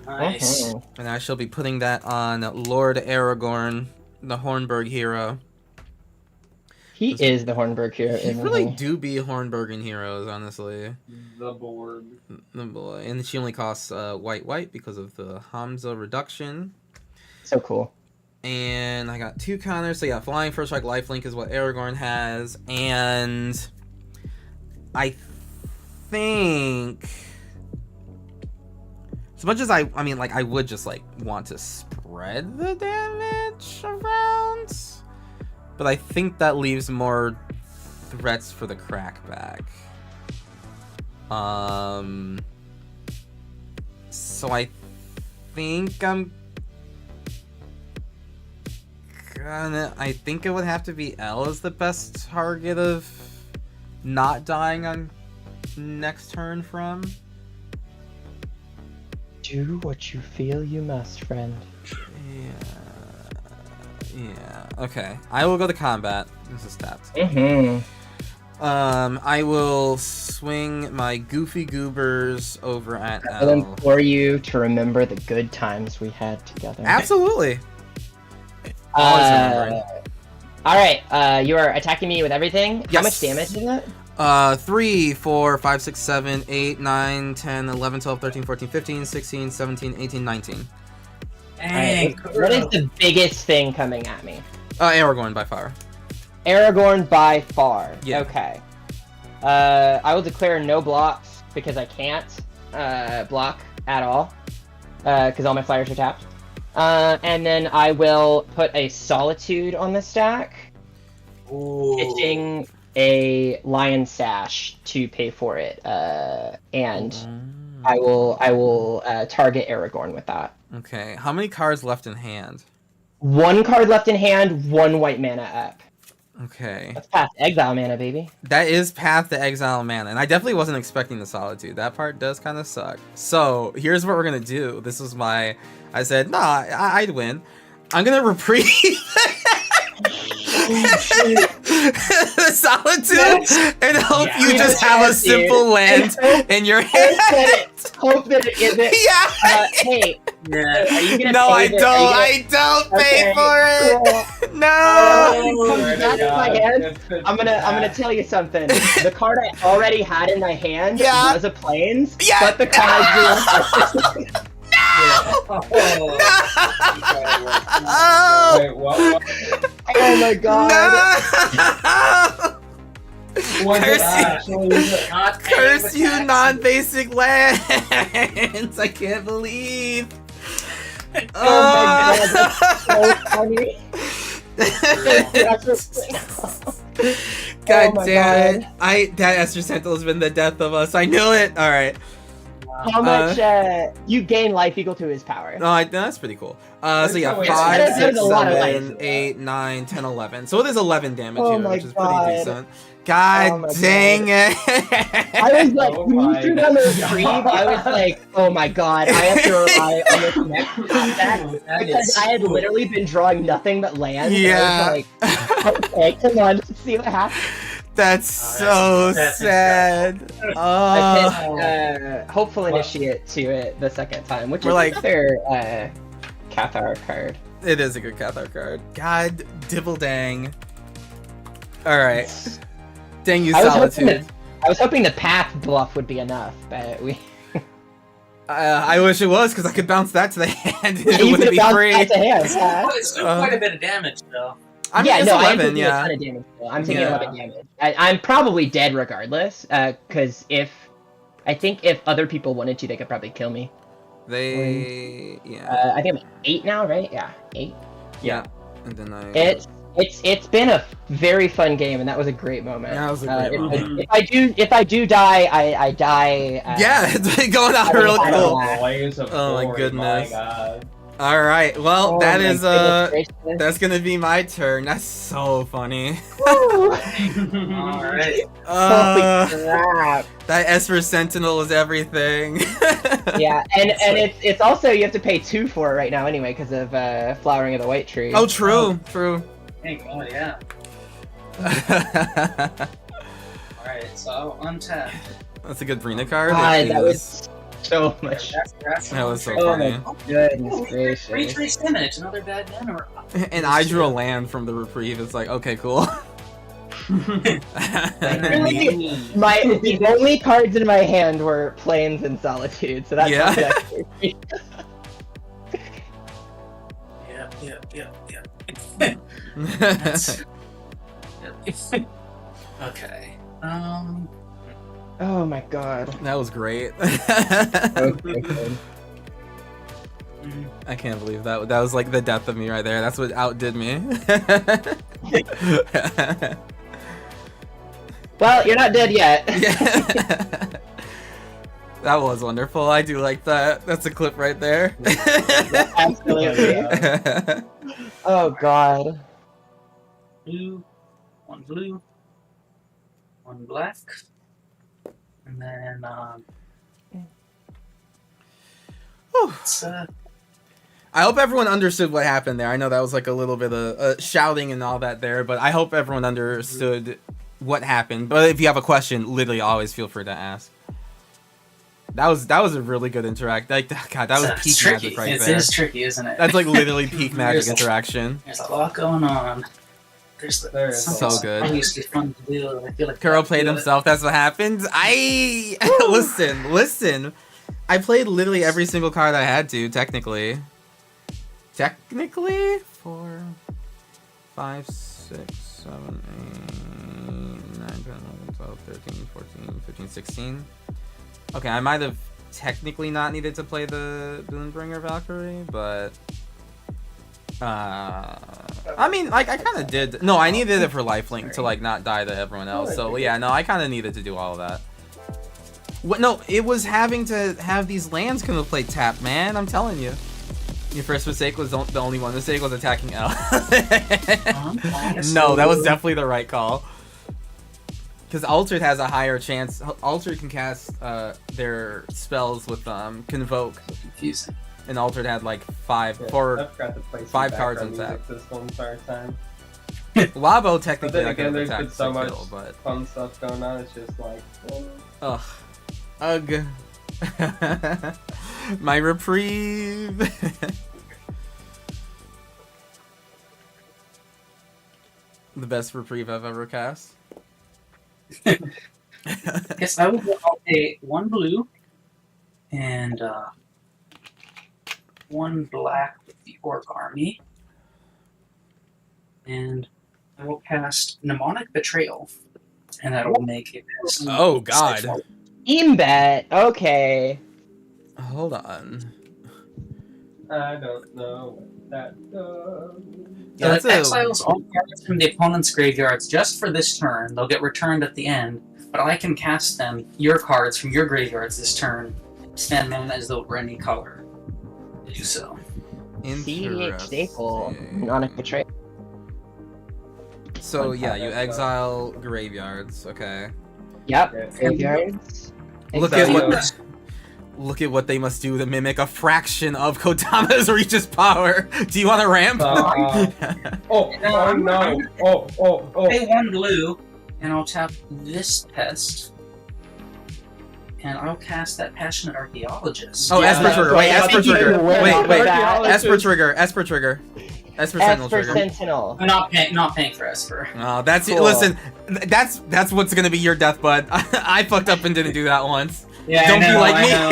[SPEAKER 2] Nice.
[SPEAKER 4] Mhm.
[SPEAKER 1] And I shall be putting that on Lord Aragorn, the Hornburg hero.
[SPEAKER 4] He is the Hornburg hero.
[SPEAKER 1] He
[SPEAKER 4] isn't
[SPEAKER 1] really
[SPEAKER 4] he?
[SPEAKER 1] do be Hornburgen heroes, honestly.
[SPEAKER 3] The board.
[SPEAKER 1] The boy. And she only costs white because of the Hamza reduction.
[SPEAKER 4] So cool.
[SPEAKER 1] And I got 2 counters. So yeah, flying, first strike, lifelink is what Aragorn has. And I think, as much as I mean, like, I would just like want to spread the damage around, but I think that leaves more threats for the crackback. So I think I think it would have to be L as the best target of not dying on next turn from.
[SPEAKER 4] Do what you feel you must, friend.
[SPEAKER 1] Yeah. Okay. I will go to combat. This is tapped.
[SPEAKER 4] Mm-hmm.
[SPEAKER 1] I will swing my goofy goobers over at
[SPEAKER 4] I will
[SPEAKER 1] L.
[SPEAKER 4] implore you to remember the good times we had together.
[SPEAKER 1] Absolutely. Always remembering.
[SPEAKER 4] Alright, you are attacking me with everything. How
[SPEAKER 1] Yes.
[SPEAKER 4] much damage is it?
[SPEAKER 1] 3, 4, 5, 6, 7, 8, 9, 10, 11, 12, 13, 14, 15, 16, 17, 18, 19.
[SPEAKER 2] Dang.
[SPEAKER 4] What is the biggest thing coming at me?
[SPEAKER 1] Aragorn by far.
[SPEAKER 4] Aragorn by far.
[SPEAKER 1] Yeah.
[SPEAKER 4] Okay. I will declare no blocks because I can't block at all because all my flyers are tapped. And then I will put a Solitude on the stack, pitching a Lion Sash to pay for it, and I will target Aragorn with that.
[SPEAKER 1] Okay. How many cards left in hand?
[SPEAKER 4] 1 card left in hand, 1 white mana up.
[SPEAKER 1] Okay.
[SPEAKER 4] That's past Exile mana, baby.
[SPEAKER 1] That is Path to Exile mana, and I definitely wasn't expecting the Solitude. That part does kind of suck. So, here's what we're gonna do. This was my... I said, nah, I'd win. I'm gonna reprieve the Solitude and hope you just have a simple land in your hand.
[SPEAKER 4] Hope that it isn't.
[SPEAKER 1] Yeah.
[SPEAKER 4] Hey, are you gonna
[SPEAKER 1] No,
[SPEAKER 4] pay
[SPEAKER 1] I
[SPEAKER 4] this?
[SPEAKER 1] don't.
[SPEAKER 4] Are
[SPEAKER 1] I don't pay
[SPEAKER 4] Okay,
[SPEAKER 1] for it.
[SPEAKER 4] cool.
[SPEAKER 1] No.
[SPEAKER 4] Comes back to my hand. I'm gonna tell you something. The card I already had in my hand
[SPEAKER 1] Yeah.
[SPEAKER 4] was a Plains,
[SPEAKER 1] Yeah.
[SPEAKER 4] but the card I drew.
[SPEAKER 1] No.
[SPEAKER 3] Wait, what?
[SPEAKER 4] Oh my god.
[SPEAKER 1] No.
[SPEAKER 3] Was it
[SPEAKER 1] Curse
[SPEAKER 3] actually?
[SPEAKER 2] Not paying
[SPEAKER 1] Curse
[SPEAKER 2] with
[SPEAKER 1] you,
[SPEAKER 2] taxes.
[SPEAKER 1] non-basic lands! I can't believe.
[SPEAKER 4] Oh my god, that's so funny.
[SPEAKER 1] God
[SPEAKER 4] Oh my
[SPEAKER 1] damn
[SPEAKER 4] God.
[SPEAKER 1] it! That Esther Sentinel has been the death of us. I knew it. All right.
[SPEAKER 4] How much you gain life equal to his power?
[SPEAKER 1] No, that's pretty cool. So yeah,
[SPEAKER 3] Wait,
[SPEAKER 1] 5,
[SPEAKER 4] that is
[SPEAKER 1] 6,
[SPEAKER 4] a lot of
[SPEAKER 1] 7,
[SPEAKER 4] life.
[SPEAKER 1] 8, 9, 10, 11. So it is 11 damage
[SPEAKER 4] Oh
[SPEAKER 1] here,
[SPEAKER 4] my
[SPEAKER 1] which is
[SPEAKER 4] God.
[SPEAKER 1] pretty decent. God
[SPEAKER 4] Oh my
[SPEAKER 1] dang it!
[SPEAKER 4] I was like,
[SPEAKER 3] Oh
[SPEAKER 4] when you
[SPEAKER 3] my
[SPEAKER 4] threw down the
[SPEAKER 3] God.
[SPEAKER 4] reprieve, I was like, oh my god, I have to rely on this next contact
[SPEAKER 2] That
[SPEAKER 4] because
[SPEAKER 2] is
[SPEAKER 4] I had
[SPEAKER 2] so-
[SPEAKER 4] literally been drawing nothing but lands.
[SPEAKER 1] Yeah.
[SPEAKER 4] And I was like, okay, come on, let's see what happens.
[SPEAKER 1] That's so
[SPEAKER 2] that's
[SPEAKER 1] sad.
[SPEAKER 4] I
[SPEAKER 1] Oh.
[SPEAKER 4] hit hopeful initiate to it the second time, which
[SPEAKER 1] We're
[SPEAKER 4] is
[SPEAKER 1] like-
[SPEAKER 4] another Cathar card.
[SPEAKER 1] It is a good Cathar card. God dibble dang. Alright. Dang you,
[SPEAKER 4] I was hoping
[SPEAKER 1] Solitude.
[SPEAKER 4] I was hoping the path bluff would be enough, but we.
[SPEAKER 1] I wish it was, because I could bounce that to the hand.
[SPEAKER 4] you
[SPEAKER 1] It wouldn't
[SPEAKER 4] could
[SPEAKER 1] be
[SPEAKER 4] bounce
[SPEAKER 1] free.
[SPEAKER 4] back to hand.
[SPEAKER 2] It's
[SPEAKER 4] Yeah.
[SPEAKER 2] still quite a bit of damage, though.
[SPEAKER 1] I mean,
[SPEAKER 4] Yeah,
[SPEAKER 1] it's
[SPEAKER 4] no, I'm
[SPEAKER 1] 11,
[SPEAKER 4] taking a
[SPEAKER 1] yeah.
[SPEAKER 4] ton of damage. Still. I'm taking
[SPEAKER 1] Yeah.
[SPEAKER 4] 11 damage. I'm probably dead regardless, because I think if other people wanted to, they could probably kill me.
[SPEAKER 1] Yeah.
[SPEAKER 4] I think I'm 8 now, right? Yeah, 8.
[SPEAKER 1] Yeah. And then I...
[SPEAKER 4] It's been a very fun game, and that was a great moment.
[SPEAKER 1] Yeah, that was a great moment.
[SPEAKER 4] If I do die, I die.
[SPEAKER 1] Yeah, it's been going on
[SPEAKER 4] I
[SPEAKER 1] real
[SPEAKER 4] don't
[SPEAKER 1] cool.
[SPEAKER 4] know.
[SPEAKER 3] Blaze of
[SPEAKER 1] Oh my
[SPEAKER 3] glory,
[SPEAKER 1] goodness.
[SPEAKER 3] My God.
[SPEAKER 1] Alright, well,
[SPEAKER 4] Oh
[SPEAKER 1] that
[SPEAKER 4] my
[SPEAKER 1] is,
[SPEAKER 4] goodness gracious.
[SPEAKER 1] that's gonna be my turn. That's so funny.
[SPEAKER 4] Woo!
[SPEAKER 2] Alright.
[SPEAKER 1] Uh,
[SPEAKER 4] Holy crap!
[SPEAKER 1] that Esper Sentinel is everything.
[SPEAKER 4] Yeah, and it's also you have to pay 2 for it right now anyway because of flowering of the white tree.
[SPEAKER 1] Oh, true, true.
[SPEAKER 2] Thank God, yeah. Alright, so I'll untap.
[SPEAKER 1] That's a good Brina card.
[SPEAKER 4] God,
[SPEAKER 1] It
[SPEAKER 4] that
[SPEAKER 1] is-
[SPEAKER 4] was so much.
[SPEAKER 1] That was so
[SPEAKER 4] Oh
[SPEAKER 1] funny.
[SPEAKER 4] my goodness
[SPEAKER 2] Oh,
[SPEAKER 4] gracious!
[SPEAKER 2] Retrace damage, another bad mana.
[SPEAKER 1] And I drew a land from the reprieve. It's like, okay, cool.
[SPEAKER 4] Really? The only cards in my hand were Plains and Solitude, so that's
[SPEAKER 1] Yeah.
[SPEAKER 2] Yep, yep. That's- yep. Okay.
[SPEAKER 4] Oh my god.
[SPEAKER 1] That was great.
[SPEAKER 4] Okay, good.
[SPEAKER 1] I can't believe that. That was like the death of me right there. That's what outdid me.
[SPEAKER 4] Well, you're not dead yet.
[SPEAKER 1] Yeah. That was wonderful. I do like that. That's a clip right there.
[SPEAKER 4] Absolutely. Oh god.
[SPEAKER 2] Blue, one black, and then
[SPEAKER 1] Whew.
[SPEAKER 2] It's,
[SPEAKER 1] I hope everyone understood what happened there. I know that was like a little bit of shouting and all that there, but I hope everyone understood what happened. But if you have a question, literally always feel free to ask. That was a really good interact. Like, God, that was peak
[SPEAKER 2] tricky.
[SPEAKER 1] magic right
[SPEAKER 2] It
[SPEAKER 1] there.
[SPEAKER 2] is tricky, isn't it?
[SPEAKER 1] That's like literally peak magic
[SPEAKER 2] There's a-
[SPEAKER 1] interaction.
[SPEAKER 2] There's a lot going on.
[SPEAKER 3] There is
[SPEAKER 2] something
[SPEAKER 1] so good.
[SPEAKER 2] Obviously fun to do. I feel like
[SPEAKER 1] Kuro played himself. That's what happened. Listen. I played literally every single card I had to. Technically, 4, 5, 6, 7, 8, 9, 10, 11, 12, 13, 14, 15, 16. Okay, I might have technically not needed to play the Boonbringer Valkyrie, but I mean, like, I kind of did. No, I needed it for lifelink to like not die to everyone else. So yeah, no, I kind of needed to do all of that. What? No, it was having to have these lands come to play tap, man. I'm telling you. Your first mistake was the only one mistake was attacking L. No, that was definitely the right call. Because Altered has a higher chance. Altered can cast their spells with Convoke.
[SPEAKER 2] So confusing.
[SPEAKER 1] And Altered had like
[SPEAKER 3] I forgot to play some
[SPEAKER 1] 5 cards on
[SPEAKER 3] background
[SPEAKER 1] tap.
[SPEAKER 3] music this whole entire time.
[SPEAKER 1] Wabo technically
[SPEAKER 3] But then
[SPEAKER 1] I
[SPEAKER 3] again,
[SPEAKER 1] could have
[SPEAKER 3] there's
[SPEAKER 1] attacked
[SPEAKER 3] been so
[SPEAKER 1] to
[SPEAKER 3] much
[SPEAKER 1] kill, but
[SPEAKER 3] fun stuff going on. It's just like,
[SPEAKER 1] ugh. Ugh. My reprieve. The best reprieve I've ever cast.
[SPEAKER 2] Guess I'll pay 1 blue and 1 black with the Orc Army. And I will cast Mnemonic Betrayal. And that will make it.
[SPEAKER 1] Oh, God.
[SPEAKER 4] Team bet. Okay.
[SPEAKER 1] Hold on.
[SPEAKER 3] I don't know what that does.
[SPEAKER 2] Yeah,
[SPEAKER 1] That's
[SPEAKER 2] that
[SPEAKER 1] a-
[SPEAKER 2] exiles all cards from the opponent's graveyards just for this turn. They'll get returned at the end, but I can cast them, your cards from your graveyards this turn, spend mana as though it were any color. To do so.
[SPEAKER 4] CH staple.
[SPEAKER 1] Interesting.
[SPEAKER 4] Mnemonic Betrayal.
[SPEAKER 1] So yeah, you
[SPEAKER 3] That's
[SPEAKER 1] exile graveyards. Okay.
[SPEAKER 4] Yep.
[SPEAKER 3] Yeah.
[SPEAKER 4] Graveyards.
[SPEAKER 1] Look
[SPEAKER 3] Exile.
[SPEAKER 1] at what they must do to mimic a fraction of Kodama's Reach's power. Do you want to ramp?
[SPEAKER 3] Oh no! Oh!
[SPEAKER 2] Pay 1 blue, and I'll tap this pest. And I'll cast that Passionate Archaeologist.
[SPEAKER 1] Oh,
[SPEAKER 3] Yeah,
[SPEAKER 1] Esper
[SPEAKER 3] that's
[SPEAKER 1] Trigger.
[SPEAKER 3] what
[SPEAKER 1] Wait,
[SPEAKER 3] I
[SPEAKER 1] Esper
[SPEAKER 3] was
[SPEAKER 1] Trigger.
[SPEAKER 3] thinking.
[SPEAKER 1] Wait.
[SPEAKER 3] Archaeologist.
[SPEAKER 1] Esper Trigger. Esper Trigger. Esper Sentinel
[SPEAKER 4] Esper
[SPEAKER 1] Trigger.
[SPEAKER 4] Sentinel.
[SPEAKER 2] I'm not paying for Esper.
[SPEAKER 1] Oh, that's
[SPEAKER 4] Cool.
[SPEAKER 1] Listen, that's what's gonna be your death, bud. I fucked up and didn't do that once.
[SPEAKER 2] Yeah,
[SPEAKER 1] Don't
[SPEAKER 2] I know,
[SPEAKER 1] be like
[SPEAKER 2] I know.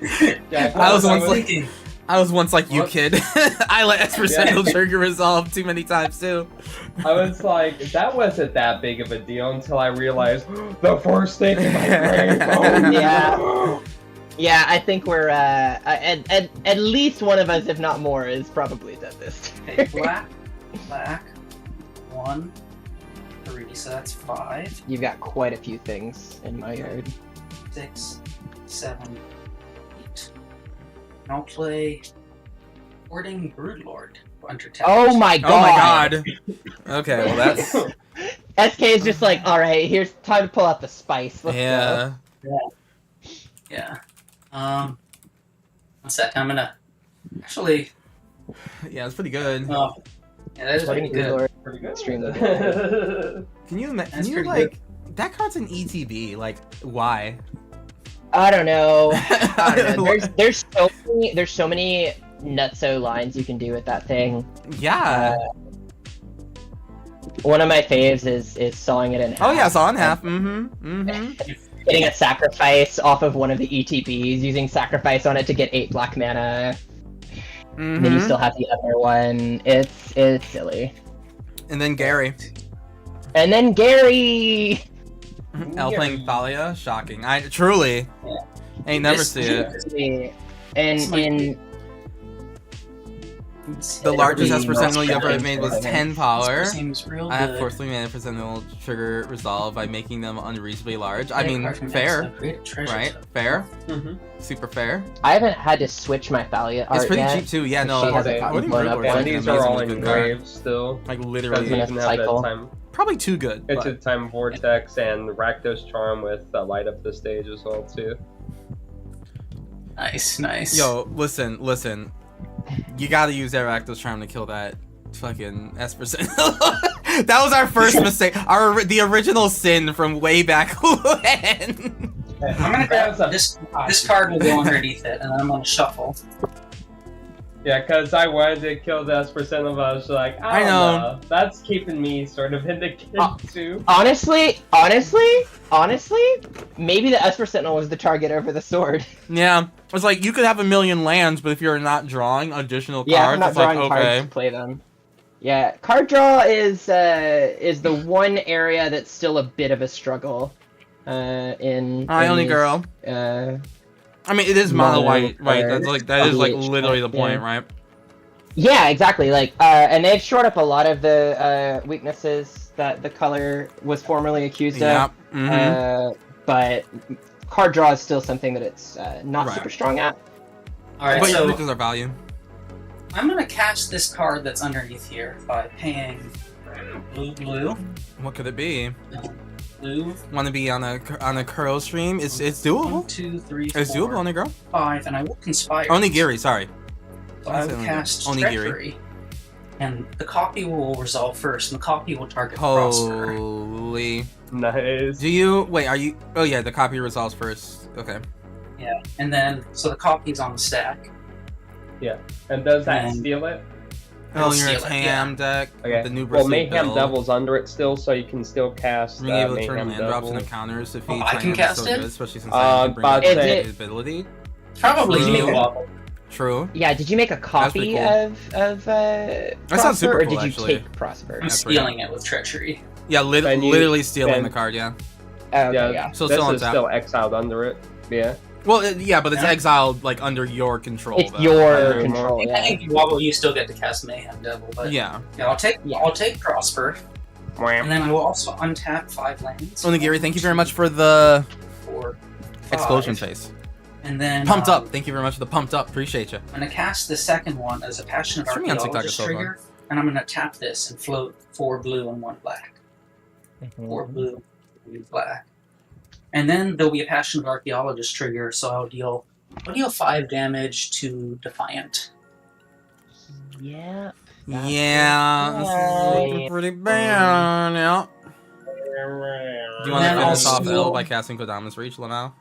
[SPEAKER 1] me.
[SPEAKER 3] Yeah,
[SPEAKER 1] I was
[SPEAKER 2] What
[SPEAKER 1] once like
[SPEAKER 2] thinking?
[SPEAKER 1] I was once like you,
[SPEAKER 3] What?
[SPEAKER 1] kid. I let Esper
[SPEAKER 3] Yeah.
[SPEAKER 1] Sentinel Trigger resolve too many times too.
[SPEAKER 3] I was like, that wasn't that big of a deal until I realized the first thing in my brain. Oh,
[SPEAKER 4] Yeah. Yeah, I think we're at least one of us, if not more, is probably dead this
[SPEAKER 2] Okay,
[SPEAKER 4] time.
[SPEAKER 2] black, 1, 3, so that's 5,
[SPEAKER 4] You've got quite a few things in my yard.
[SPEAKER 2] 6, 7, 8. And I'll play Warding Broodlord under tap.
[SPEAKER 4] Oh my god!
[SPEAKER 1] Oh my god. Okay, well that's
[SPEAKER 4] SK is just like, alright, here's time to pull out the spice. Let's
[SPEAKER 1] yeah.
[SPEAKER 2] Yeah. One sec, I'm gonna actually.
[SPEAKER 1] Yeah, it's pretty good.
[SPEAKER 2] Oh, yeah, that is
[SPEAKER 4] go.
[SPEAKER 2] pretty good.
[SPEAKER 3] Pretty good.
[SPEAKER 4] Extremely
[SPEAKER 1] Can you
[SPEAKER 2] That's pretty
[SPEAKER 1] like that card's an ETB? Like why?
[SPEAKER 4] I don't know. I don't know. There's so many nutso lines you can do with that thing.
[SPEAKER 1] Yeah.
[SPEAKER 4] One of my faves is sawing it in half.
[SPEAKER 1] Oh yeah, saw in half. Mm-hmm.
[SPEAKER 4] Getting a sacrifice off of one of the ETBs, using sacrifice on it to get 8 black mana. And then you still have the other one. It's silly.
[SPEAKER 1] And then Gary.
[SPEAKER 4] And then Gary.
[SPEAKER 1] L playing Thalia, shocking. I truly
[SPEAKER 2] Yeah.
[SPEAKER 1] ain't never
[SPEAKER 2] This-
[SPEAKER 1] see it.
[SPEAKER 4] And
[SPEAKER 2] This might
[SPEAKER 4] in
[SPEAKER 1] The largest
[SPEAKER 4] Every
[SPEAKER 1] Esper Sentinel you ever
[SPEAKER 4] monster
[SPEAKER 1] made was
[SPEAKER 4] game.
[SPEAKER 1] 10 power.
[SPEAKER 2] Seems real
[SPEAKER 1] I have
[SPEAKER 2] good.
[SPEAKER 1] forcefully mana for Sentinel trigger resolve by making them unreasonably large. I
[SPEAKER 2] Play a
[SPEAKER 1] mean,
[SPEAKER 2] card from
[SPEAKER 1] fair,
[SPEAKER 2] Next, Great Treasure
[SPEAKER 1] right?
[SPEAKER 2] Trove.
[SPEAKER 1] Fair,
[SPEAKER 3] Mm-hmm.
[SPEAKER 1] super fair.
[SPEAKER 4] I haven't had to switch my Thalia art
[SPEAKER 1] It's pretty
[SPEAKER 4] yet.
[SPEAKER 1] cheap too. Yeah,
[SPEAKER 4] She
[SPEAKER 1] no.
[SPEAKER 4] hasn't
[SPEAKER 3] Warding
[SPEAKER 4] gotten blown up
[SPEAKER 1] Broodlord's
[SPEAKER 4] yet.
[SPEAKER 1] like
[SPEAKER 3] And
[SPEAKER 1] an
[SPEAKER 3] these are all
[SPEAKER 1] amazingly
[SPEAKER 3] in
[SPEAKER 1] good card.
[SPEAKER 3] graves still.
[SPEAKER 1] Like
[SPEAKER 3] Doesn't
[SPEAKER 1] literally,
[SPEAKER 4] Minute
[SPEAKER 3] even have
[SPEAKER 4] cycle.
[SPEAKER 3] that time.
[SPEAKER 1] probably too good.
[SPEAKER 3] It's a
[SPEAKER 1] But
[SPEAKER 3] time vortex and Rakdos Charm with light up the stage as well too.
[SPEAKER 2] Nice.
[SPEAKER 1] Yo, listen. You gotta use Arachnus Charm to kill that fucking S%. That was our first mistake. The original sin from way back when.
[SPEAKER 2] I'm gonna grab this card will go underneath it, and then I'm gonna shuffle.
[SPEAKER 3] Yeah, because I wanted to kill the S%, but I was like, I don't know. That's keeping me sort of in the game too.
[SPEAKER 4] Honestly, maybe the S% was the target over the sword.
[SPEAKER 1] Yeah, it's like you could have a million lands, but if you're not drawing additional cards,
[SPEAKER 4] Yeah, I'm not
[SPEAKER 1] it's like
[SPEAKER 4] drawing
[SPEAKER 1] okay.
[SPEAKER 4] cards to play them. Yeah, card draw is the one area that's still a bit of a struggle.
[SPEAKER 1] Only girl. I mean, it is mono white, right? That is literally the point, right?
[SPEAKER 4] Yeah, exactly. Like, and they've shored up a lot of the weaknesses that the color was formerly accused of. But card draw is still something that it's not super strong at.
[SPEAKER 2] All right,
[SPEAKER 1] but
[SPEAKER 2] so
[SPEAKER 1] your our value.
[SPEAKER 2] I'm gonna cast this card that's underneath here by paying blue.
[SPEAKER 1] What could it be?
[SPEAKER 2] Blue.
[SPEAKER 1] Want to be on a Kuro stream? It's doable.
[SPEAKER 2] 1, 2, 3, 4,
[SPEAKER 1] It's doable, only girl.
[SPEAKER 2] 5, and I will conspire.
[SPEAKER 1] Onigiri, sorry.
[SPEAKER 2] So I will cast
[SPEAKER 1] Onigiri.
[SPEAKER 2] Treachery, and the copy will resolve first, and the copy will target Prosper.
[SPEAKER 1] Holy.
[SPEAKER 3] Nice.
[SPEAKER 1] Do you wait? Are you? Oh yeah, the copy resolves first. Okay.
[SPEAKER 2] Yeah, and then so the copy's on the stack.
[SPEAKER 3] Yeah, and does that steal it?
[SPEAKER 1] Oh,
[SPEAKER 2] It'll
[SPEAKER 1] you're a
[SPEAKER 2] steal it,
[SPEAKER 1] Tam deck.
[SPEAKER 3] Okay.
[SPEAKER 1] The new
[SPEAKER 3] Well, Mayhem
[SPEAKER 1] build.
[SPEAKER 3] Devil's under it still, so you can still cast
[SPEAKER 1] Being able to
[SPEAKER 3] Mayhem
[SPEAKER 1] turn land
[SPEAKER 3] Devil.
[SPEAKER 1] drops into counters if he
[SPEAKER 2] I can cast
[SPEAKER 1] so
[SPEAKER 2] it?
[SPEAKER 1] good, especially since I can bring
[SPEAKER 3] but
[SPEAKER 1] up
[SPEAKER 3] say-
[SPEAKER 1] his ability.
[SPEAKER 2] Probably
[SPEAKER 1] True.
[SPEAKER 2] me Wobble.
[SPEAKER 1] True.
[SPEAKER 4] Yeah, did you make a copy
[SPEAKER 1] pretty
[SPEAKER 4] of
[SPEAKER 1] sounds
[SPEAKER 4] Prosper,
[SPEAKER 1] super
[SPEAKER 4] or
[SPEAKER 1] cool,
[SPEAKER 4] did you
[SPEAKER 1] actually.
[SPEAKER 4] take Prosper?
[SPEAKER 2] I'm
[SPEAKER 1] That's pretty
[SPEAKER 2] stealing it with Treachery.
[SPEAKER 1] Yeah,
[SPEAKER 3] Then you-
[SPEAKER 1] literally stealing
[SPEAKER 3] then-
[SPEAKER 1] the card. Yeah.
[SPEAKER 4] Oh, okay, yeah.
[SPEAKER 1] So
[SPEAKER 3] this
[SPEAKER 1] still on
[SPEAKER 3] is
[SPEAKER 1] tap.
[SPEAKER 3] still exiled under it. Yeah.
[SPEAKER 1] Well, yeah, but it's
[SPEAKER 2] Yeah.
[SPEAKER 1] exiled like under your control.
[SPEAKER 4] It's
[SPEAKER 1] though.
[SPEAKER 4] your
[SPEAKER 3] Under-
[SPEAKER 4] control,
[SPEAKER 2] I
[SPEAKER 4] yeah.
[SPEAKER 2] think you Wobble, you still get to cast Mayhem Devil, but
[SPEAKER 1] Yeah.
[SPEAKER 2] I'll take Prosper, and then I will also untap 5 lands.
[SPEAKER 1] Onigiri, thank you very much for the
[SPEAKER 2] 4, 5,
[SPEAKER 1] explosion face.
[SPEAKER 2] And then
[SPEAKER 1] Pumped up. Thank you very much for the pumped up. Appreciate you.
[SPEAKER 2] I'm gonna cast the second one as a Passionate
[SPEAKER 1] Streaming on TikTok is
[SPEAKER 2] Archaeologist
[SPEAKER 1] so fun.
[SPEAKER 2] trigger, and I'm gonna tap this and float 4 blue and 1 black. 4 blue, 3 black. And then there'll be a Passionate Archaeologist trigger, so I'll deal 5 damage to Defiant.
[SPEAKER 4] Yeah.
[SPEAKER 1] Yeah, this is looking pretty bad. Yeah. Do you want to
[SPEAKER 2] then
[SPEAKER 1] finish
[SPEAKER 2] I'll
[SPEAKER 1] off
[SPEAKER 2] steal-
[SPEAKER 1] L by casting Kodamas Reach, Lamau?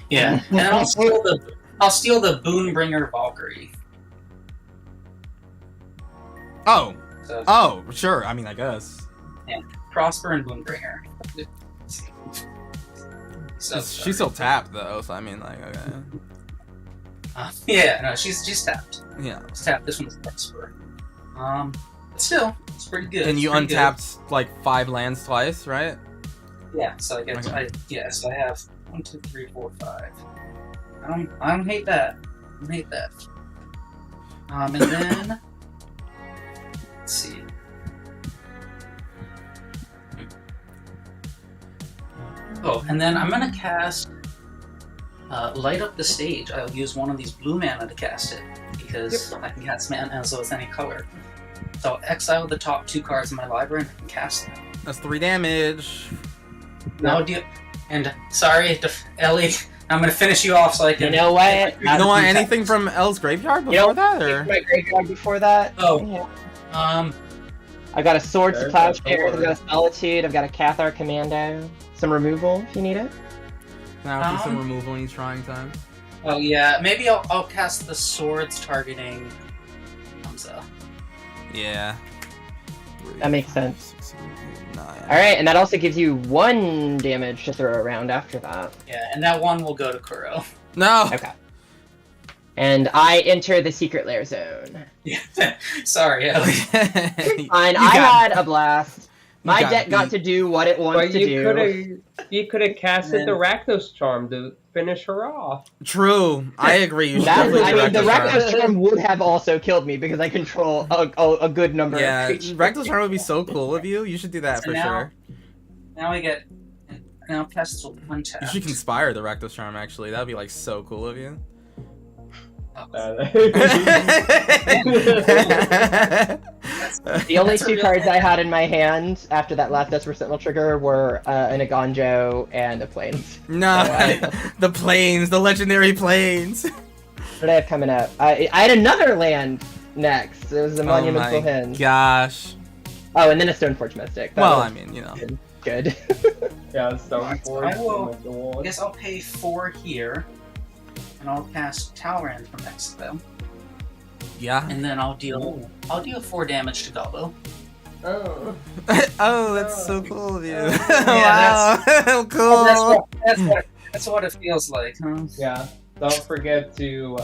[SPEAKER 2] Yeah, and I'll steal the Boonbringer Valkyrie.
[SPEAKER 1] Oh.
[SPEAKER 2] So
[SPEAKER 1] Oh, sure. I mean, I guess.
[SPEAKER 2] Prosper and Boonbringer. So
[SPEAKER 1] She's still tapped though, so I mean, like, okay.
[SPEAKER 2] yeah, no, she's tapped.
[SPEAKER 1] Yeah.
[SPEAKER 2] Let's tap this one's Prosper. But still, it's pretty good.
[SPEAKER 1] And
[SPEAKER 2] It's
[SPEAKER 1] you
[SPEAKER 2] pretty good.
[SPEAKER 1] untapped like 5 lands twice, right?
[SPEAKER 2] Yeah, so I get
[SPEAKER 1] Okay.
[SPEAKER 2] so I have 1, 2, 3, 4, 5. I don't hate that. I don't hate that. And then let's see. Oh, and then I'm gonna cast Light Up the Stage. I'll use one of these blue mana to cast it because I can cast mana as though it's any color. So I'll exile the top 2 cards in my library and I can cast them.
[SPEAKER 1] That's 3 damage.
[SPEAKER 2] Now and sorry, Ellie, I'm gonna finish you off so I can.
[SPEAKER 4] You know what?
[SPEAKER 1] You don't want anything from L's graveyard before that, or?
[SPEAKER 4] My graveyard before that.
[SPEAKER 2] Oh.
[SPEAKER 4] Yeah. I got a Swords to
[SPEAKER 3] There's
[SPEAKER 4] Plowshare,
[SPEAKER 3] that
[SPEAKER 4] I've got a Solitude, I've got a Cathar Commando, some removal if you need it.
[SPEAKER 1] Now do some removal in each trying time.
[SPEAKER 2] Oh yeah, maybe I'll cast the swords targeting Hamza.
[SPEAKER 1] Yeah.
[SPEAKER 4] That makes sense.
[SPEAKER 1] 6, 7, 8, 9.
[SPEAKER 4] Alright, and that also gives you 1 damage to throw around after that.
[SPEAKER 2] Yeah, and that one will go to Kuro.
[SPEAKER 1] No.
[SPEAKER 4] Okay. And I enter the secret lair zone.
[SPEAKER 2] Yeah, sorry, Ellie.
[SPEAKER 4] Fine,
[SPEAKER 1] You
[SPEAKER 4] I
[SPEAKER 1] got-
[SPEAKER 4] had a blast. My
[SPEAKER 1] got
[SPEAKER 4] deck got
[SPEAKER 1] beat.
[SPEAKER 4] to do what it wants
[SPEAKER 3] But
[SPEAKER 4] to do.
[SPEAKER 3] you could have casted the Rakdos Charm to finish her off.
[SPEAKER 1] True. I agree. You should
[SPEAKER 4] That,
[SPEAKER 1] definitely
[SPEAKER 4] I
[SPEAKER 1] do
[SPEAKER 4] mean, the
[SPEAKER 1] Rakdos Charm.
[SPEAKER 4] Rakdos Charm would have also killed me because I control a good number
[SPEAKER 1] Yeah,
[SPEAKER 4] of creatures.
[SPEAKER 1] Rakdos Charm would be so cool of you. You should do that
[SPEAKER 2] So
[SPEAKER 1] for
[SPEAKER 2] now-
[SPEAKER 1] sure.
[SPEAKER 2] Now cast one tap.
[SPEAKER 1] You should conspire the Rakdos Charm, actually. That would be, like, so cool of you.
[SPEAKER 4] The only
[SPEAKER 2] That's a
[SPEAKER 4] two
[SPEAKER 2] real
[SPEAKER 4] cards
[SPEAKER 2] thing.
[SPEAKER 4] I had in my hand after that last Esper Sentinel trigger were an Agonjo and a Plains.
[SPEAKER 1] No,
[SPEAKER 4] So
[SPEAKER 1] the planes, the legendary planes.
[SPEAKER 4] what did I have coming up? I had another land next. It was a Monumental
[SPEAKER 1] Oh my
[SPEAKER 4] Hin.
[SPEAKER 1] gosh.
[SPEAKER 4] Oh, and then a Stoneforge Mystic. That
[SPEAKER 1] Well,
[SPEAKER 4] was
[SPEAKER 1] I mean, you know.
[SPEAKER 4] good.
[SPEAKER 3] Yeah, Stoneforge.
[SPEAKER 2] I will-
[SPEAKER 3] oh my God.
[SPEAKER 2] I guess I'll pay 4 here, and I'll cast Talrand from exile,
[SPEAKER 1] Yeah.
[SPEAKER 2] and then I'll deal 4 damage to Gobbo.
[SPEAKER 3] Oh.
[SPEAKER 1] Oh, that's so cool of you.
[SPEAKER 2] Yeah,
[SPEAKER 1] Wow. Cool.
[SPEAKER 2] That's what it feels like, huh?
[SPEAKER 3] Yeah. Don't forget to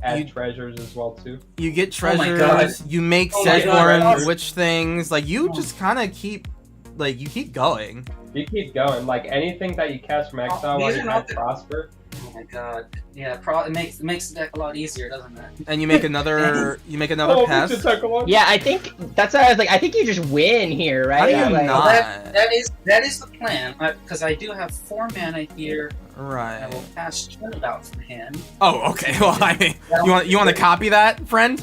[SPEAKER 3] add
[SPEAKER 1] You-
[SPEAKER 3] treasures as well too.
[SPEAKER 1] You get
[SPEAKER 2] Oh my
[SPEAKER 1] treasures, you make
[SPEAKER 2] Oh my God.
[SPEAKER 1] Sedgborn witch things, like you just kind of keep, like you keep going.
[SPEAKER 3] You keep going. Like anything that you cast from exile while
[SPEAKER 2] these
[SPEAKER 3] you
[SPEAKER 2] are not
[SPEAKER 3] have
[SPEAKER 2] the-
[SPEAKER 3] Prosper.
[SPEAKER 2] Oh my god. Yeah, it makes the deck a lot easier, doesn't it?
[SPEAKER 1] And you make another
[SPEAKER 3] Oh,
[SPEAKER 1] pest.
[SPEAKER 3] just took a long-
[SPEAKER 4] Yeah, I think that's why I was like, I think you just win here,
[SPEAKER 1] How
[SPEAKER 4] right?
[SPEAKER 1] do you
[SPEAKER 4] Like,
[SPEAKER 1] not?
[SPEAKER 2] That is the plan, because I do have 4 mana here. I
[SPEAKER 1] Right.
[SPEAKER 2] will cast Turnabout from hand.
[SPEAKER 1] Oh, okay. Well, I mean, you want to copy that, friend?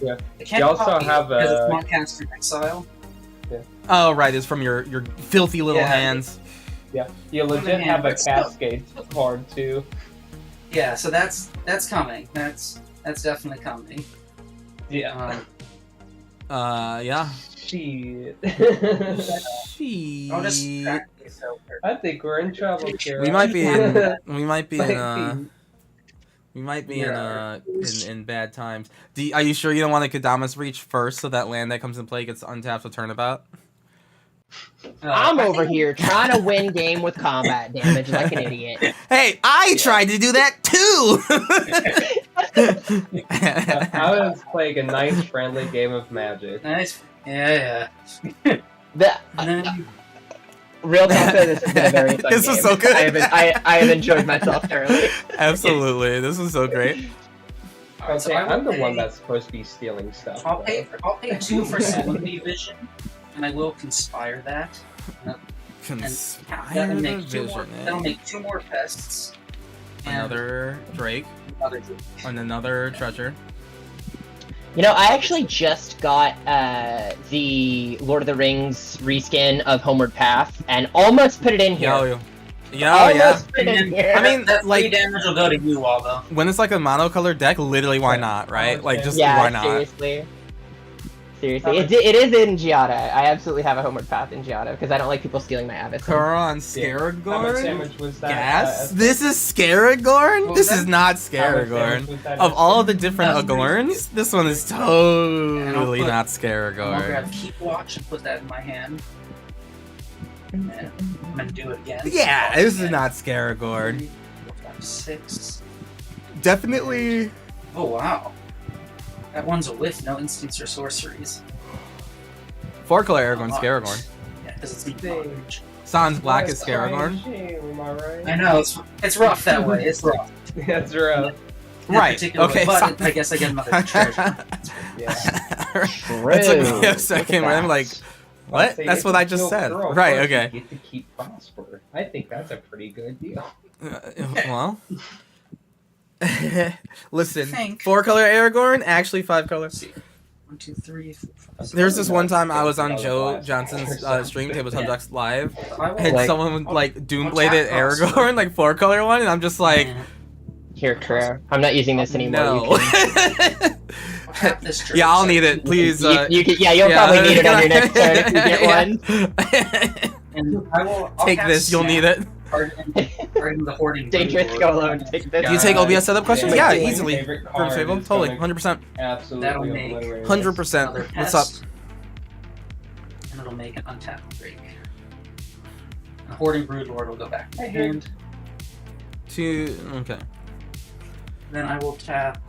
[SPEAKER 2] I can't
[SPEAKER 3] You also
[SPEAKER 2] copy
[SPEAKER 3] have
[SPEAKER 2] it because
[SPEAKER 3] a-
[SPEAKER 2] it's not cast from exile.
[SPEAKER 1] Oh, right. It's from your filthy little
[SPEAKER 2] Yeah.
[SPEAKER 1] hands.
[SPEAKER 3] Yeah. You legit
[SPEAKER 2] hand,
[SPEAKER 3] have a
[SPEAKER 2] but still.
[SPEAKER 3] Cascade card too.
[SPEAKER 2] Yeah, so that's coming. That's definitely coming.
[SPEAKER 3] Yeah.
[SPEAKER 1] Yeah.
[SPEAKER 3] Shit.
[SPEAKER 2] I'll just
[SPEAKER 1] She.
[SPEAKER 2] track this over.
[SPEAKER 3] I think we're in trouble, Kara.
[SPEAKER 1] We might be in. We might be in.
[SPEAKER 3] Might
[SPEAKER 1] We might be
[SPEAKER 2] Yeah.
[SPEAKER 1] in bad times. Are you sure you don't want to Kadamas Reach first so that land that comes in play gets untapped with Turnabout?
[SPEAKER 4] I'm
[SPEAKER 2] I
[SPEAKER 4] over
[SPEAKER 2] think-
[SPEAKER 4] here trying to win game with combat damage like an idiot.
[SPEAKER 1] Hey, I tried to do that
[SPEAKER 3] I
[SPEAKER 1] too.
[SPEAKER 3] was playing a nice, friendly game of Magic.
[SPEAKER 2] Nice. Yeah.
[SPEAKER 4] The
[SPEAKER 2] And then,
[SPEAKER 4] real talk though, this has been a very fun
[SPEAKER 1] This was
[SPEAKER 4] game.
[SPEAKER 1] so good.
[SPEAKER 4] I have enjoyed myself thoroughly.
[SPEAKER 1] Absolutely, this was so great.
[SPEAKER 2] alright, so
[SPEAKER 3] Okay,
[SPEAKER 2] I will
[SPEAKER 3] I'm the one
[SPEAKER 2] pay-
[SPEAKER 3] that's supposed to be stealing stuff.
[SPEAKER 2] I'll
[SPEAKER 3] though.
[SPEAKER 2] pay 2 for Salinity Vision, and I will conspire that.
[SPEAKER 1] Conspire
[SPEAKER 2] That'll
[SPEAKER 1] the
[SPEAKER 2] make 2 more.
[SPEAKER 1] vision.
[SPEAKER 2] That'll make 2 more pests. And
[SPEAKER 1] Another Drake
[SPEAKER 2] another.
[SPEAKER 1] and another treasure.
[SPEAKER 4] You know, I actually just got the Lord of the Rings reskin of Homeward Path and almost put it in here.
[SPEAKER 1] Yo, yeah.
[SPEAKER 4] Almost put it in here.
[SPEAKER 1] I mean,
[SPEAKER 2] that 3
[SPEAKER 1] like-
[SPEAKER 2] damage will go to you, Waldo.
[SPEAKER 1] When it's like a monocolored deck, literally, why not, right? Like, just
[SPEAKER 4] yeah,
[SPEAKER 1] why not?
[SPEAKER 4] seriously. It is in Giada. I absolutely have a Homeward Path in Giada because I don't like people stealing my Abyss.
[SPEAKER 1] Karan
[SPEAKER 3] How much
[SPEAKER 1] Scaragorn?
[SPEAKER 3] damage was that?
[SPEAKER 1] Gas? This is Scaragorn?
[SPEAKER 2] What
[SPEAKER 1] This
[SPEAKER 2] was
[SPEAKER 1] is
[SPEAKER 2] that?
[SPEAKER 1] not
[SPEAKER 3] How much damage
[SPEAKER 1] Scaragorn.
[SPEAKER 3] was that?
[SPEAKER 1] Of all of the different
[SPEAKER 2] That's
[SPEAKER 1] Agorns, this one is
[SPEAKER 2] And I'll
[SPEAKER 1] totally
[SPEAKER 2] put-
[SPEAKER 1] not
[SPEAKER 2] I'll
[SPEAKER 1] Scaragorn.
[SPEAKER 2] grab Keep Watch and put that in my hand. And I'm gonna do it again.
[SPEAKER 1] Yeah, this is not Scaragorn.
[SPEAKER 2] 3, 4, 5, 6.
[SPEAKER 1] Definitely.
[SPEAKER 2] Oh wow. That one's a whiff, no instants or sorceries.
[SPEAKER 1] 4-color Aragorn, Scaragorn.
[SPEAKER 2] Yeah, because it's
[SPEAKER 3] Dang.
[SPEAKER 2] large.
[SPEAKER 1] Sans Black
[SPEAKER 3] That's
[SPEAKER 1] is Scaragorn.
[SPEAKER 3] crazy, am I right?
[SPEAKER 2] I know, it's rough that way. It's rough.
[SPEAKER 3] That's rough.
[SPEAKER 2] In
[SPEAKER 1] Right,
[SPEAKER 2] particular,
[SPEAKER 1] okay,
[SPEAKER 2] But
[SPEAKER 1] Sans-
[SPEAKER 2] I guess I get another treasure.
[SPEAKER 3] Yeah.
[SPEAKER 1] It took me
[SPEAKER 4] True.
[SPEAKER 1] a second where I'm like, what?
[SPEAKER 3] Say
[SPEAKER 1] That's
[SPEAKER 3] if
[SPEAKER 1] what
[SPEAKER 3] you
[SPEAKER 1] I just
[SPEAKER 3] kill
[SPEAKER 1] said.
[SPEAKER 3] Girl
[SPEAKER 1] Right,
[SPEAKER 3] first,
[SPEAKER 1] okay.
[SPEAKER 3] You get to keep Prosper. I think that's a pretty good deal.
[SPEAKER 1] Well. Listen,
[SPEAKER 2] Think.
[SPEAKER 1] 4-color Aragorn, actually 5-color.
[SPEAKER 2] Let's see. 1, 2, 3, 4, 5, 6.
[SPEAKER 1] There's this one time I was on Joe Johnson's stream, Tabletop Ducks Live,
[SPEAKER 2] I will,
[SPEAKER 1] and
[SPEAKER 4] Like-
[SPEAKER 1] someone like
[SPEAKER 2] I'll
[SPEAKER 1] Doombladed
[SPEAKER 2] tap Prosper.
[SPEAKER 1] Aragorn, like 4-color one, and I'm just like,
[SPEAKER 4] Here, True. I'm not using this anymore.
[SPEAKER 1] no.
[SPEAKER 4] You can,
[SPEAKER 2] I'll tap this treasure
[SPEAKER 1] Yeah, I'll
[SPEAKER 2] so
[SPEAKER 1] need
[SPEAKER 2] I
[SPEAKER 1] it,
[SPEAKER 2] can-
[SPEAKER 1] please.
[SPEAKER 4] you can, yeah, you'll probably need it on your next turn if you get one.
[SPEAKER 2] And I'll
[SPEAKER 1] Take
[SPEAKER 2] cast
[SPEAKER 1] this, you'll
[SPEAKER 2] Snap,
[SPEAKER 1] need it.
[SPEAKER 2] Pardon the hoarding.
[SPEAKER 4] Dangerous,
[SPEAKER 2] Brood
[SPEAKER 4] go
[SPEAKER 2] Lord.
[SPEAKER 4] alone. Take this.
[SPEAKER 1] Do you take OBS setup questions? Yeah,
[SPEAKER 3] my
[SPEAKER 1] easily.
[SPEAKER 3] favorite
[SPEAKER 1] Group
[SPEAKER 3] card
[SPEAKER 1] table,
[SPEAKER 3] is
[SPEAKER 1] totally,
[SPEAKER 3] gonna
[SPEAKER 1] 100%.
[SPEAKER 3] Absolutely.
[SPEAKER 2] That'll make
[SPEAKER 3] obliterate us.
[SPEAKER 1] 100%.
[SPEAKER 2] Another
[SPEAKER 1] What's up?
[SPEAKER 2] pest, and it'll make an untapped break. And the Hoarding Broodlord will go back to my hand.
[SPEAKER 1] Okay.
[SPEAKER 2] Then I will tap.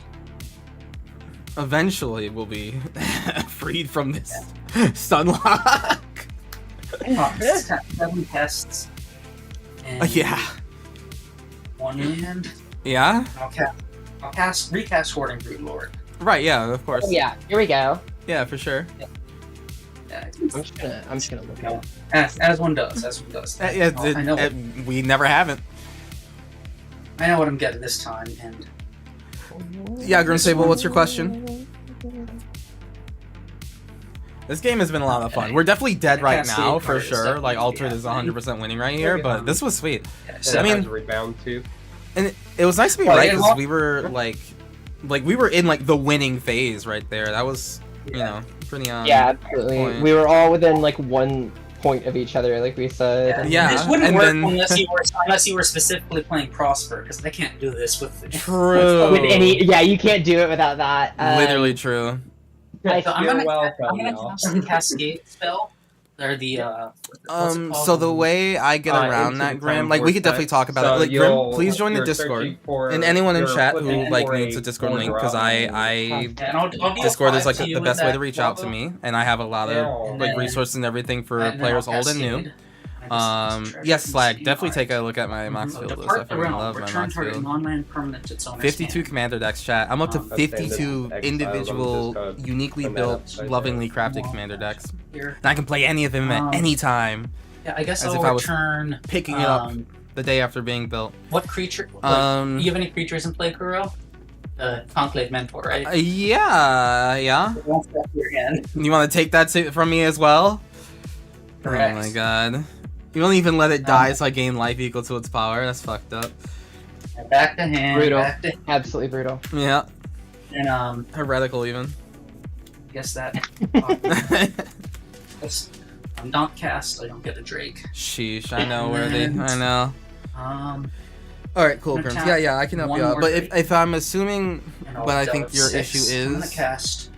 [SPEAKER 1] Eventually, we'll be freed from this sunlock.
[SPEAKER 2] Tap 7 pests. And
[SPEAKER 1] Yeah.
[SPEAKER 2] 1 hand.
[SPEAKER 1] Yeah?
[SPEAKER 2] I'll recast Hoarding Broodlord.
[SPEAKER 1] Right, yeah, of course.
[SPEAKER 4] Oh, yeah, here we go.
[SPEAKER 1] Yeah, for sure.
[SPEAKER 2] Yeah,
[SPEAKER 4] I'm just gonna look at it.
[SPEAKER 2] as one does. As one does.
[SPEAKER 1] Yeah,
[SPEAKER 2] I know.
[SPEAKER 1] we never haven't.
[SPEAKER 2] I know what I'm getting this time, and
[SPEAKER 1] Yeah, Grimsable, what's your question? This game has been a lot of fun. We're definitely dead right
[SPEAKER 2] Cascade
[SPEAKER 1] now, for
[SPEAKER 2] card is
[SPEAKER 1] sure.
[SPEAKER 2] definitely
[SPEAKER 1] Like, Altered is
[SPEAKER 2] happening.
[SPEAKER 1] 100% winning right here, but this was sweet.
[SPEAKER 2] Yeah,
[SPEAKER 3] And
[SPEAKER 2] so,
[SPEAKER 1] I
[SPEAKER 3] it
[SPEAKER 1] mean-
[SPEAKER 3] has a rebound too.
[SPEAKER 1] And it was nice to be
[SPEAKER 2] Well,
[SPEAKER 1] right,
[SPEAKER 2] yeah,
[SPEAKER 1] because
[SPEAKER 2] well-
[SPEAKER 1] we were, like, we were in, like, the winning phase right there. That was, you know, pretty on
[SPEAKER 4] Yeah, absolutely.
[SPEAKER 1] point.
[SPEAKER 4] We were all within like 1 point of each other, like we said.
[SPEAKER 1] Yeah,
[SPEAKER 2] This wouldn't
[SPEAKER 1] and
[SPEAKER 2] work
[SPEAKER 1] then-
[SPEAKER 2] unless you were specifically playing Prosper, because they can't do this with.
[SPEAKER 1] True.
[SPEAKER 4] With any, yeah, you can't do it without that.
[SPEAKER 1] Literally true.
[SPEAKER 4] I
[SPEAKER 2] So I'm
[SPEAKER 3] You're
[SPEAKER 2] gonna
[SPEAKER 3] welcome, y'all.
[SPEAKER 2] cast the Cascade spell. Or the what's it called?
[SPEAKER 1] So the way I get around
[SPEAKER 3] Into
[SPEAKER 1] that,
[SPEAKER 3] the
[SPEAKER 1] Grim,
[SPEAKER 3] time
[SPEAKER 1] like, we could
[SPEAKER 3] vortex.
[SPEAKER 1] definitely talk about
[SPEAKER 3] So
[SPEAKER 1] it. Like,
[SPEAKER 3] you'll-
[SPEAKER 1] Grim, please join the
[SPEAKER 3] you're
[SPEAKER 1] Discord.
[SPEAKER 3] searching for-
[SPEAKER 1] And anyone in
[SPEAKER 3] you're
[SPEAKER 1] chat who,
[SPEAKER 3] looking
[SPEAKER 1] like,
[SPEAKER 3] for
[SPEAKER 1] needs
[SPEAKER 3] a
[SPEAKER 1] a Discord link,
[SPEAKER 3] border
[SPEAKER 1] because
[SPEAKER 3] on-
[SPEAKER 1] I
[SPEAKER 2] Yeah, and I'll do
[SPEAKER 1] Discord is,
[SPEAKER 2] five
[SPEAKER 1] like,
[SPEAKER 2] to
[SPEAKER 1] the
[SPEAKER 2] you
[SPEAKER 1] best
[SPEAKER 2] with
[SPEAKER 1] way
[SPEAKER 2] that,
[SPEAKER 1] to reach out to
[SPEAKER 2] Bravo.
[SPEAKER 1] me, and I have a lot
[SPEAKER 3] Yeah.
[SPEAKER 1] of, like, resources and everything for
[SPEAKER 2] And then
[SPEAKER 1] players
[SPEAKER 2] I'll
[SPEAKER 1] old and new.
[SPEAKER 2] Cascade. I just
[SPEAKER 1] Yes,
[SPEAKER 2] treasure
[SPEAKER 1] Slag,
[SPEAKER 2] and
[SPEAKER 1] definitely
[SPEAKER 2] see.
[SPEAKER 1] take a look at my Mox
[SPEAKER 2] Mhm.
[SPEAKER 1] Field list. I
[SPEAKER 2] Depart the
[SPEAKER 1] fucking
[SPEAKER 2] realm.
[SPEAKER 1] love my
[SPEAKER 2] Return
[SPEAKER 1] Mox
[SPEAKER 2] target
[SPEAKER 1] Field.
[SPEAKER 2] non-land permanent its owner's
[SPEAKER 1] 52
[SPEAKER 2] hand.
[SPEAKER 1] commander decks, chat. I'm up to
[SPEAKER 2] That's
[SPEAKER 1] 52
[SPEAKER 3] exile,
[SPEAKER 1] individual,
[SPEAKER 3] I'm just gonna
[SPEAKER 1] uniquely
[SPEAKER 3] put that
[SPEAKER 1] built,
[SPEAKER 3] upside
[SPEAKER 1] lovingly
[SPEAKER 2] down.
[SPEAKER 1] crafted commander decks.
[SPEAKER 2] Here.
[SPEAKER 1] And I can play any of them at any time,
[SPEAKER 2] Yeah, I guess
[SPEAKER 1] As
[SPEAKER 2] I'll
[SPEAKER 1] if I was
[SPEAKER 2] return.
[SPEAKER 1] picking it up the day after being built.
[SPEAKER 2] What creature?
[SPEAKER 1] Um,
[SPEAKER 2] you have any creatures in play, Kuro? Conclave Mentor, right?
[SPEAKER 1] Yeah.
[SPEAKER 2] One step to your hand.
[SPEAKER 1] You want to take that from me as well?
[SPEAKER 2] Correct.
[SPEAKER 1] Oh my god. You don't even let it die, so I gain life equal to its power. That's fucked up.
[SPEAKER 2] Back to hand.
[SPEAKER 4] Brutal.
[SPEAKER 2] Back to
[SPEAKER 4] Absolutely brutal.
[SPEAKER 1] Yeah.
[SPEAKER 2] and
[SPEAKER 1] Heretical, even.
[SPEAKER 2] guess that. I'm not cast. I don't get a Drake.
[SPEAKER 1] Sheesh, I know, Worthy. I know. Alright, cool,
[SPEAKER 2] I'm gonna
[SPEAKER 1] Crims.
[SPEAKER 2] tap
[SPEAKER 1] Yeah, I can help
[SPEAKER 2] one
[SPEAKER 1] you out.
[SPEAKER 2] more
[SPEAKER 1] But
[SPEAKER 2] Drake.
[SPEAKER 1] if I'm assuming,
[SPEAKER 2] And I'll
[SPEAKER 1] but I
[SPEAKER 2] go
[SPEAKER 1] think
[SPEAKER 2] with
[SPEAKER 1] your
[SPEAKER 2] 6.
[SPEAKER 1] issue
[SPEAKER 2] I'm gonna
[SPEAKER 1] is,
[SPEAKER 2] cast.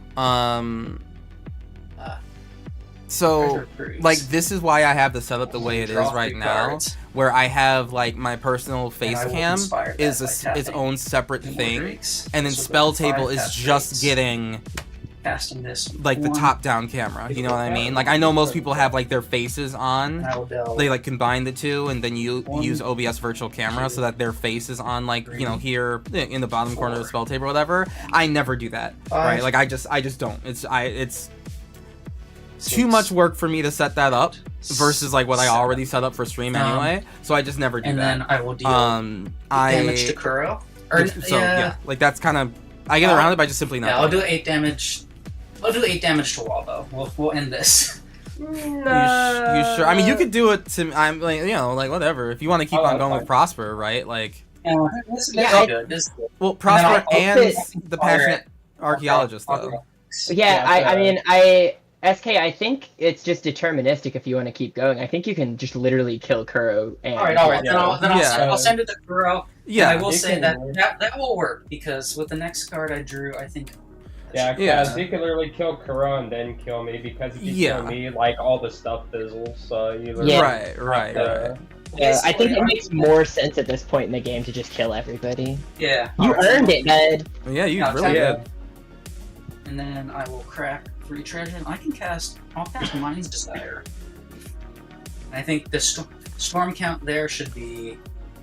[SPEAKER 1] so,
[SPEAKER 2] Treasure Cruise.
[SPEAKER 1] like, this is why I have the setup the way it is
[SPEAKER 2] Draw
[SPEAKER 1] right
[SPEAKER 2] 3
[SPEAKER 1] now,
[SPEAKER 2] cards,
[SPEAKER 1] where I have, like, my personal face
[SPEAKER 2] and I will
[SPEAKER 1] cam
[SPEAKER 2] inspire that
[SPEAKER 1] is
[SPEAKER 2] by
[SPEAKER 1] its
[SPEAKER 2] tapping
[SPEAKER 1] own separate
[SPEAKER 2] 2 more
[SPEAKER 1] thing,
[SPEAKER 2] Drakes.
[SPEAKER 1] and then
[SPEAKER 2] So
[SPEAKER 1] spell
[SPEAKER 2] the 5
[SPEAKER 1] table is
[SPEAKER 2] cast
[SPEAKER 1] just
[SPEAKER 2] Drakes.
[SPEAKER 1] getting,
[SPEAKER 2] Casting this
[SPEAKER 1] like, the
[SPEAKER 2] one,
[SPEAKER 1] top-down camera, you know what I mean? Like, I know most people have, like, their faces on,
[SPEAKER 2] and I will delve
[SPEAKER 1] they, like, combine the two, and then you
[SPEAKER 2] One,
[SPEAKER 1] use OBS virtual camera so that their face is on, like, you know, here in the bottom corner of the spell table or whatever. I never do that, right? Like, I just don't. It's too
[SPEAKER 2] 6,
[SPEAKER 1] much work for me to set that up versus, like, what I
[SPEAKER 2] 7.
[SPEAKER 1] already set up for stream anyway, so I just never do
[SPEAKER 2] And
[SPEAKER 1] that.
[SPEAKER 2] then I will deal
[SPEAKER 1] I
[SPEAKER 2] damage to Kuro. Or,
[SPEAKER 1] yeah, like, that's kind of, I get around it by just simply not.
[SPEAKER 2] Yeah, I'll do 8 damage. I'll do 8 damage to Wobble. We'll end this.
[SPEAKER 1] You sure? I mean, you could do it to. I'm like, you know, like, whatever. If you want to keep
[SPEAKER 3] Oh,
[SPEAKER 1] on
[SPEAKER 3] that's
[SPEAKER 1] going
[SPEAKER 3] fine.
[SPEAKER 1] with Prosper, right? Like,
[SPEAKER 2] This
[SPEAKER 4] Yeah,
[SPEAKER 2] is good. This is good.
[SPEAKER 1] well, Prosper
[SPEAKER 2] I'll
[SPEAKER 1] and
[SPEAKER 2] put
[SPEAKER 1] the
[SPEAKER 2] fire
[SPEAKER 1] passionate archaeologist, though.
[SPEAKER 4] Yeah,
[SPEAKER 3] Yeah,
[SPEAKER 4] I mean, SK, I think it's just deterministic if you want to keep going. I think you can just literally kill Kuro and.
[SPEAKER 2] All right.
[SPEAKER 3] Yeah.
[SPEAKER 2] I'll send it to Kuro.
[SPEAKER 1] Yeah,
[SPEAKER 2] And I will
[SPEAKER 3] You
[SPEAKER 2] say
[SPEAKER 3] can-
[SPEAKER 2] that will work because with the next card I drew, I think.
[SPEAKER 3] Yeah,
[SPEAKER 1] Yeah.
[SPEAKER 3] because you can literally kill Kuro and then kill me, because if you
[SPEAKER 1] Yeah.
[SPEAKER 3] kill me, like, all the stuff fizzles, so you literally
[SPEAKER 4] Yeah.
[SPEAKER 1] right.
[SPEAKER 4] I think it makes more sense at this point in the game to just kill everybody.
[SPEAKER 2] Yeah.
[SPEAKER 4] You earned it, bud.
[SPEAKER 1] Yeah, you
[SPEAKER 2] Yeah,
[SPEAKER 1] really
[SPEAKER 3] yeah.
[SPEAKER 1] did.
[SPEAKER 2] And then I will crack 3 treasure. And I'll cast Mind's Desire. And I think the storm count there should be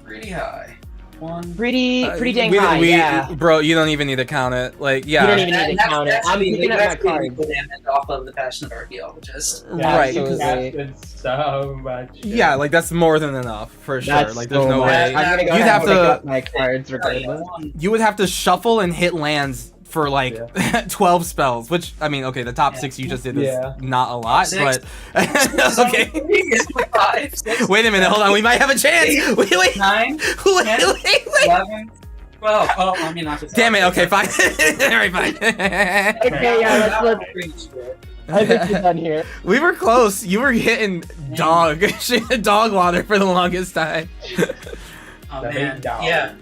[SPEAKER 2] pretty high. 1.
[SPEAKER 4] Pretty dang high, yeah.
[SPEAKER 1] Bro, you don't even need to count it. Like, yeah,
[SPEAKER 4] You don't even need to count it. I'm looking at my
[SPEAKER 2] pretty
[SPEAKER 4] card.
[SPEAKER 2] good damage off of the Passionate Archaeologist.
[SPEAKER 3] Yeah,
[SPEAKER 1] right.
[SPEAKER 3] you
[SPEAKER 4] 'cause-
[SPEAKER 3] casted so much.
[SPEAKER 1] Yeah, like, that's more than enough for sure.
[SPEAKER 4] That's
[SPEAKER 1] Like, there's
[SPEAKER 4] so
[SPEAKER 1] no
[SPEAKER 4] much.
[SPEAKER 1] way.
[SPEAKER 4] I'm gonna go
[SPEAKER 1] You'd
[SPEAKER 4] ahead
[SPEAKER 1] have
[SPEAKER 4] and pick
[SPEAKER 1] to.
[SPEAKER 4] up my cards regardless.
[SPEAKER 1] You would have to shuffle and hit lands for like 12 spells, which, I mean, okay, the top
[SPEAKER 2] Yeah.
[SPEAKER 1] 6 you just did is
[SPEAKER 3] Yeah.
[SPEAKER 1] not a lot,
[SPEAKER 2] Six.
[SPEAKER 1] but okay.
[SPEAKER 2] 5, 6,
[SPEAKER 1] Wait a minute, hold on, we might have a chance. Wait,
[SPEAKER 2] 9,
[SPEAKER 1] wait.
[SPEAKER 2] 11, 12. Oh, I mean, not
[SPEAKER 1] Damn it. Okay, fine. Alright, fine.
[SPEAKER 4] Okay, yeah, let's I think you're done here.
[SPEAKER 1] We were close. You were hitting dog water for the longest time.
[SPEAKER 2] Oh,
[SPEAKER 3] The
[SPEAKER 2] man.
[SPEAKER 3] big dog.
[SPEAKER 2] Yeah.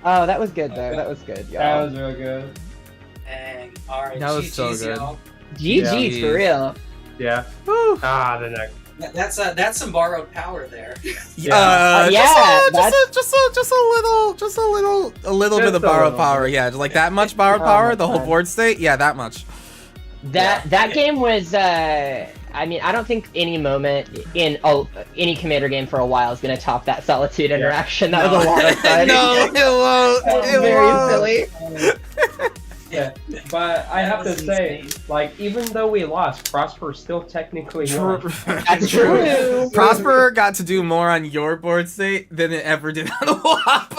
[SPEAKER 4] Oh, that was good though. That was good,
[SPEAKER 3] That
[SPEAKER 4] y'all.
[SPEAKER 3] was real good.
[SPEAKER 2] Dang. Alright,
[SPEAKER 1] That was so
[SPEAKER 2] GG's,
[SPEAKER 1] good.
[SPEAKER 2] y'all.
[SPEAKER 4] GG's
[SPEAKER 1] Yeah.
[SPEAKER 4] for real.
[SPEAKER 3] Yeah.
[SPEAKER 1] Woo.
[SPEAKER 3] The next.
[SPEAKER 2] That's some borrowed power there.
[SPEAKER 4] Yeah,
[SPEAKER 1] Just a little bit
[SPEAKER 3] Just
[SPEAKER 1] of
[SPEAKER 3] a
[SPEAKER 1] borrowed
[SPEAKER 3] little
[SPEAKER 1] power.
[SPEAKER 3] bit.
[SPEAKER 1] Yeah, just like that much borrowed
[SPEAKER 4] Oh
[SPEAKER 1] power.
[SPEAKER 4] my
[SPEAKER 1] The whole
[SPEAKER 4] God.
[SPEAKER 1] board state. Yeah, that much.
[SPEAKER 4] That game was. I mean, I don't think any moment in any commander game for a while is gonna top that solitude interaction. That was a lot of fun.
[SPEAKER 1] No, it won't.
[SPEAKER 4] That was
[SPEAKER 1] It
[SPEAKER 4] very
[SPEAKER 1] won't.
[SPEAKER 4] silly.
[SPEAKER 3] Yeah, but I have to
[SPEAKER 2] was
[SPEAKER 3] say,
[SPEAKER 2] insane.
[SPEAKER 3] like, even though we lost, Prosper still technically won.
[SPEAKER 4] That's true.
[SPEAKER 1] Prosper got to do more on your board state than it ever did on the WAP.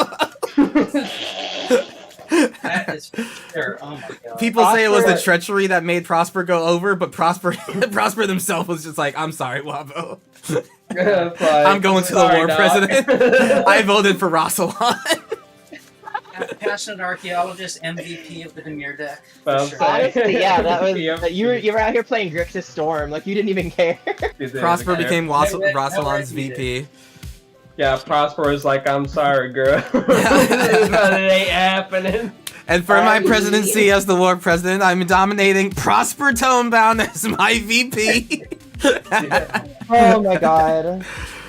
[SPEAKER 2] That is for sure. Oh my god.
[SPEAKER 1] People say it was the
[SPEAKER 4] Prosper-
[SPEAKER 1] treachery that made Prosper go over, but Prosper Prosper himself was just like, I'm sorry, Wabo.
[SPEAKER 3] It's like,
[SPEAKER 1] I'm going to the
[SPEAKER 3] sorry,
[SPEAKER 1] war
[SPEAKER 3] dog.
[SPEAKER 1] president. I voted for Rossalon.
[SPEAKER 2] Passionate archaeologist, MVP of the Demir deck. For
[SPEAKER 3] Well,
[SPEAKER 2] sure.
[SPEAKER 3] sorry.
[SPEAKER 4] Honestly, yeah, that was
[SPEAKER 3] Yep.
[SPEAKER 4] you were out here playing Grixis Storm, like you didn't even care.
[SPEAKER 1] Prosper became
[SPEAKER 2] No way-
[SPEAKER 1] Rossalon's
[SPEAKER 2] no way he
[SPEAKER 1] VP.
[SPEAKER 3] Yeah, Prosper is like, I'm sorry, girl. It ain't happening.
[SPEAKER 1] And for my
[SPEAKER 4] Sorry.
[SPEAKER 1] presidency as the war president, I'm nominating Prosper Tonebound as my VP.
[SPEAKER 4] Oh my god.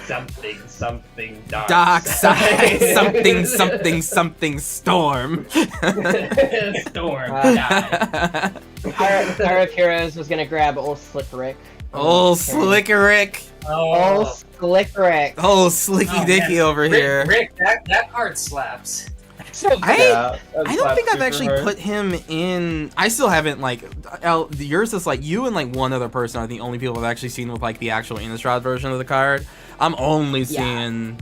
[SPEAKER 3] Something
[SPEAKER 1] Dark side, something storm.
[SPEAKER 3] Storm.
[SPEAKER 4] Power of Heroes was gonna grab old Slick Rick.
[SPEAKER 1] Old Slickerick.
[SPEAKER 4] Old
[SPEAKER 2] Oh,
[SPEAKER 4] Slick Rick.
[SPEAKER 1] Old Slicky
[SPEAKER 2] Oh,
[SPEAKER 1] Dicky
[SPEAKER 2] man.
[SPEAKER 1] over here.
[SPEAKER 2] Rick, that card slaps.
[SPEAKER 1] I don't think I've actually put him in. I still haven't like. Yours is like you and like one other person are the only people I've actually seen with like the actual Innistrad version of the card. I'm only seeing.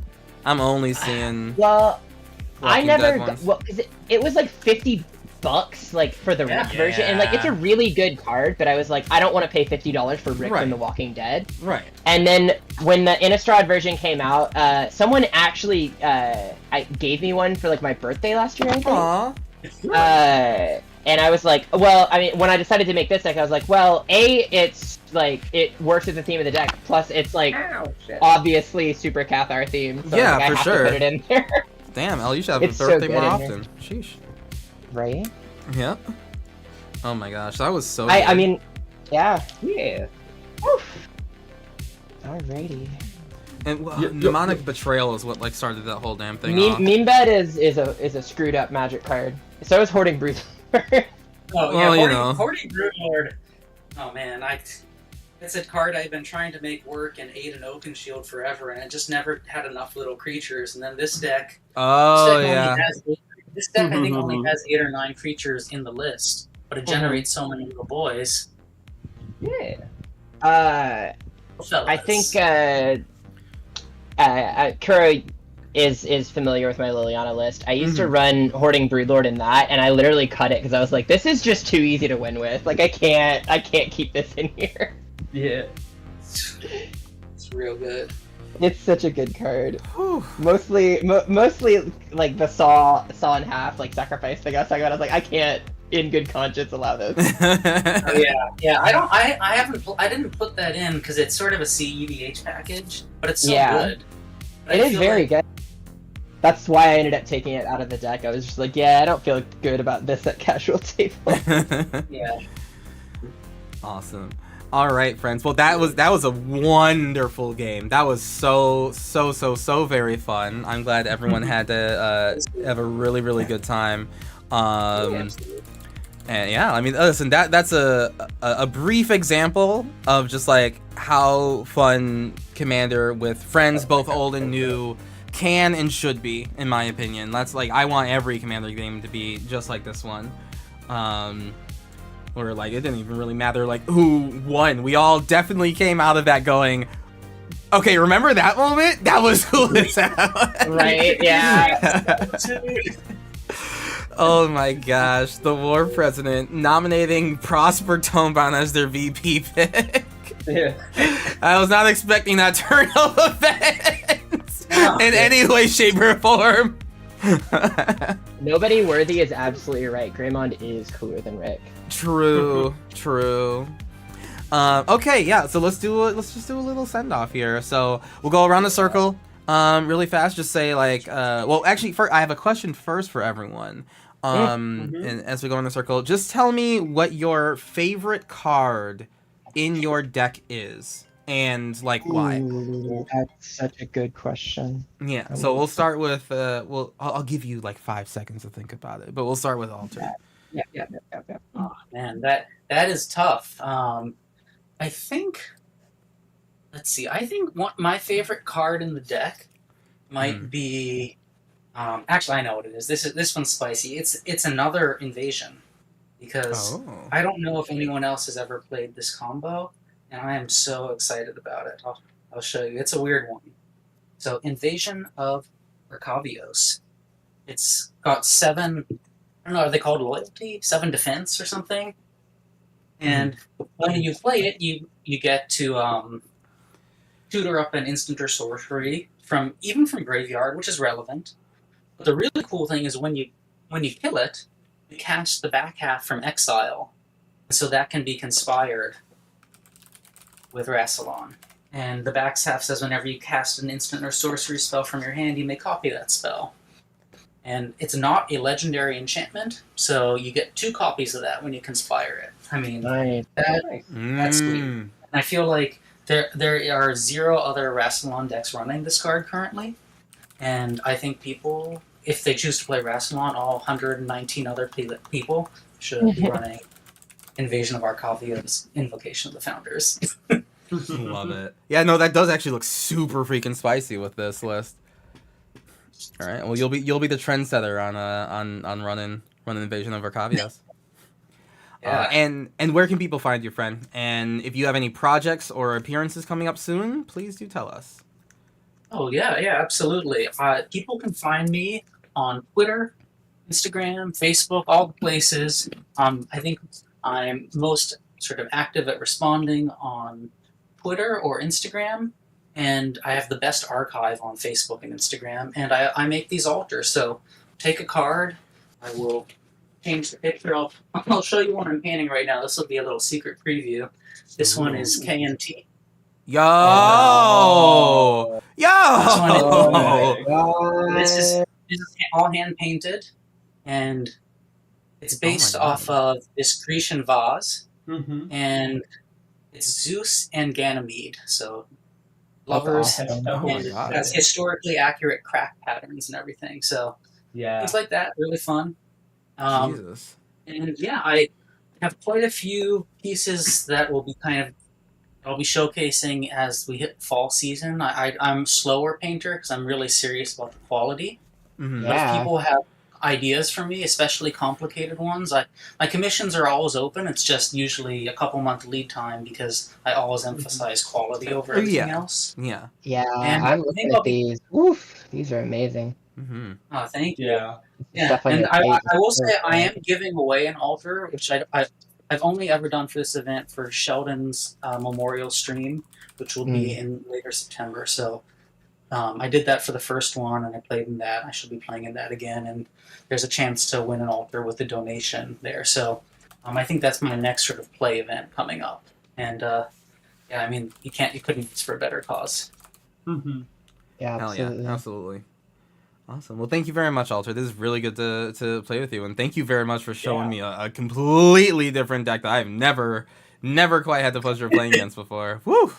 [SPEAKER 4] Well, I
[SPEAKER 1] Walking
[SPEAKER 4] never.
[SPEAKER 1] Dead ones.
[SPEAKER 4] Well, 'cause it was like $50 like for the Rick version, and like it's a really good card, but I was like, I don't want to pay $50 for Rick
[SPEAKER 1] Right.
[SPEAKER 4] from The Walking Dead.
[SPEAKER 1] Right.
[SPEAKER 4] And then when the Innistrad version came out, someone actually gave me one for like my birthday last year, I think.
[SPEAKER 1] Aw.
[SPEAKER 4] And I was like, well, I mean, when I decided to make this deck, I was like, well, it's like it works with the theme of the deck. Plus, it's like obviously super Cathar theme. So
[SPEAKER 1] Yeah,
[SPEAKER 4] like, I
[SPEAKER 1] for
[SPEAKER 4] have
[SPEAKER 1] sure.
[SPEAKER 4] to put it in there,
[SPEAKER 1] Damn, El, you should have
[SPEAKER 4] It's
[SPEAKER 1] a
[SPEAKER 4] so
[SPEAKER 1] birthday
[SPEAKER 4] good
[SPEAKER 1] more
[SPEAKER 4] in
[SPEAKER 1] often. Sheesh.
[SPEAKER 4] right?
[SPEAKER 1] Yeah. Oh my gosh, that was so.
[SPEAKER 4] I
[SPEAKER 1] good.
[SPEAKER 4] mean, yeah.
[SPEAKER 3] Yeah.
[SPEAKER 4] Oof. Alrighty.
[SPEAKER 1] and well,
[SPEAKER 3] Yep, yep,
[SPEAKER 1] mnemonic
[SPEAKER 3] yep.
[SPEAKER 1] betrayal is what like started that whole damn thing
[SPEAKER 4] Meme,
[SPEAKER 1] off.
[SPEAKER 4] Meme Bed is a screwed up magic card. So is Hoarding Brood.
[SPEAKER 2] Oh
[SPEAKER 1] Well,
[SPEAKER 2] yeah,
[SPEAKER 1] you know.
[SPEAKER 2] Hoarding Broodlord. Oh man, it's a card I've been trying to make work and aid an Oaken Shield forever, and it just never had enough little creatures. And then this deck,
[SPEAKER 1] Oh
[SPEAKER 2] this deck
[SPEAKER 1] yeah.
[SPEAKER 2] only has this deck I think only has 8 or 9 creatures in the list, but it generates so many little boys.
[SPEAKER 3] Yeah.
[SPEAKER 4] I think Kuro is familiar with my Liliana list. I used to run Hoarding Broodlord in that, and I literally cut it because I was like, this is just too easy to win with. Like I can't keep this in here.
[SPEAKER 3] Yeah.
[SPEAKER 2] It's real good.
[SPEAKER 4] It's such a good card.
[SPEAKER 1] Whew.
[SPEAKER 4] Mostly like the saw in half, like sacrifice thing I was talking about. I was like, I can't in good conscience allow this.
[SPEAKER 2] Oh, yeah. I didn't put that in because it's sort of a CEDH package, but it's so good. But
[SPEAKER 4] It
[SPEAKER 2] I
[SPEAKER 4] is
[SPEAKER 2] feel
[SPEAKER 4] very
[SPEAKER 2] like-
[SPEAKER 4] good. That's why I ended up taking it out of the deck. I was just like, yeah, I don't feel good about this at casual table.
[SPEAKER 2] Yeah.
[SPEAKER 1] Awesome. All right, friends. Well, that was a wonderful game. That was so very fun. I'm glad everyone had to have a really good time. And yeah, I mean, listen, that's a brief example of just like how fun Commander with friends, both old and new, can and should be, in my opinion. That's like, I want every Commander game to be just like this one. Where like it didn't even really matter like who won. We all definitely came out of that going, okay, remember that moment? That was cool as hell.
[SPEAKER 4] Right? Yeah.
[SPEAKER 1] Oh my gosh, the war president nominating Prosper Tonebound as their VP pick.
[SPEAKER 3] Yeah.
[SPEAKER 1] I was not expecting that turn of events in any way, shape, or form.
[SPEAKER 4] Nobody worthy is absolutely right. Greymond is cooler than Rick.
[SPEAKER 1] True. Okay, yeah. So let's just do a little send off here. So we'll go around the circle, really fast. Just say like, well, actually, I have a question first for everyone. And as we go in the circle, just tell me what your favorite card in your deck is, and like why.
[SPEAKER 4] Ooh, that's such a good question.
[SPEAKER 1] Yeah. So we'll start with. I'll give you like 5 seconds to think about it, but we'll start with Alter.
[SPEAKER 4] Yeah.
[SPEAKER 2] Oh man, that is tough. I think. Let's see. I think my favorite card in the deck might be. Actually, I know what it is. This one's spicy. It's another invasion, because I don't know if anyone else has ever played this combo, and I am so excited about it. I'll show you. It's a weird one. So, Invasion of Arcavios. It's got 7. I don't know, are they called loyalty? 7 defense or something? And when you play it, you get to tutor up an instant or sorcery from graveyard, which is relevant. But the really cool thing is when you kill it, you cast the back half from exile, so that can be conspired with Rassilon. And the back half says whenever you cast an instant or sorcery spell from your hand, you may copy that spell. And it's not a legendary enchantment, so you get 2 copies of that when you conspire it. I mean,
[SPEAKER 4] Nice.
[SPEAKER 2] that's sweet. And I feel like there are 0 other Rassilon decks running this card currently, and I think people, if they choose to play Rassilon, all 119 other people should be running Invasion of Arcavia's Invocation of the Founders.
[SPEAKER 1] Love it. Yeah, no, that does actually look super freaking spicy with this list. All right, well, you'll be the trendsetter on running Invasion of Arcavias.
[SPEAKER 2] Yeah.
[SPEAKER 1] And where can people find you, friend? And if you have any projects or appearances coming up soon, please do tell us.
[SPEAKER 2] Oh, yeah, absolutely. People can find me on Twitter, Instagram, Facebook, all the places. I think I'm most sort of active at responding on Twitter or Instagram, and I have the best archive on Facebook and Instagram, and I make these altars. So take a card, I will change the picture. I'll show you one I'm painting right now. This will be a little secret preview. This one is KNT.
[SPEAKER 1] Yo!
[SPEAKER 3] Oh.
[SPEAKER 1] Yo!
[SPEAKER 2] This is all hand painted, and it's based off of this Grecian vase, and it's Zeus and Ganymede. So lovers,
[SPEAKER 4] awesome.
[SPEAKER 1] Oh my
[SPEAKER 2] and it
[SPEAKER 1] God.
[SPEAKER 2] has historically accurate crack patterns and everything. So
[SPEAKER 3] Yeah.
[SPEAKER 2] things like that, really fun.
[SPEAKER 1] Jesus.
[SPEAKER 2] And yeah, I have quite a few pieces that will be I'll be showcasing as we hit fall season. I'm a slower painter because I'm really serious about the quality.
[SPEAKER 1] Mm-hmm.
[SPEAKER 2] But if
[SPEAKER 4] Yeah.
[SPEAKER 2] people have ideas for me, especially complicated ones, my commissions are always open. It's just usually a couple month lead time because I always emphasize quality over everything else.
[SPEAKER 1] Yeah.
[SPEAKER 4] Yeah,
[SPEAKER 2] And
[SPEAKER 4] I'm
[SPEAKER 2] I
[SPEAKER 4] looking
[SPEAKER 2] think
[SPEAKER 4] at
[SPEAKER 2] I'll be-
[SPEAKER 4] these. Oof, these are amazing.
[SPEAKER 1] Mm-hmm.
[SPEAKER 2] Oh, thank you.
[SPEAKER 3] Yeah.
[SPEAKER 2] Yeah,
[SPEAKER 4] Stuff on
[SPEAKER 2] and
[SPEAKER 4] your
[SPEAKER 2] I
[SPEAKER 4] page
[SPEAKER 2] will
[SPEAKER 4] is so
[SPEAKER 2] say I
[SPEAKER 4] cool.
[SPEAKER 2] am giving away an altar, which I've only ever done for this event for Sheldon's memorial stream, which will be in later September. So I did that for the first one, and I played in that. I should be playing in that again, and there's a chance to win an altar with a donation there. So I think that's my next sort of play event coming up. And yeah, I mean, you couldn't ask for a better cause.
[SPEAKER 4] Yeah,
[SPEAKER 1] Hell
[SPEAKER 4] absolutely.
[SPEAKER 1] yeah, absolutely. Awesome. Well, thank you very much, Alter. This is really good to play with you, and thank you very much for showing me a completely different deck that I've never quite had the pleasure of playing against before. Woo!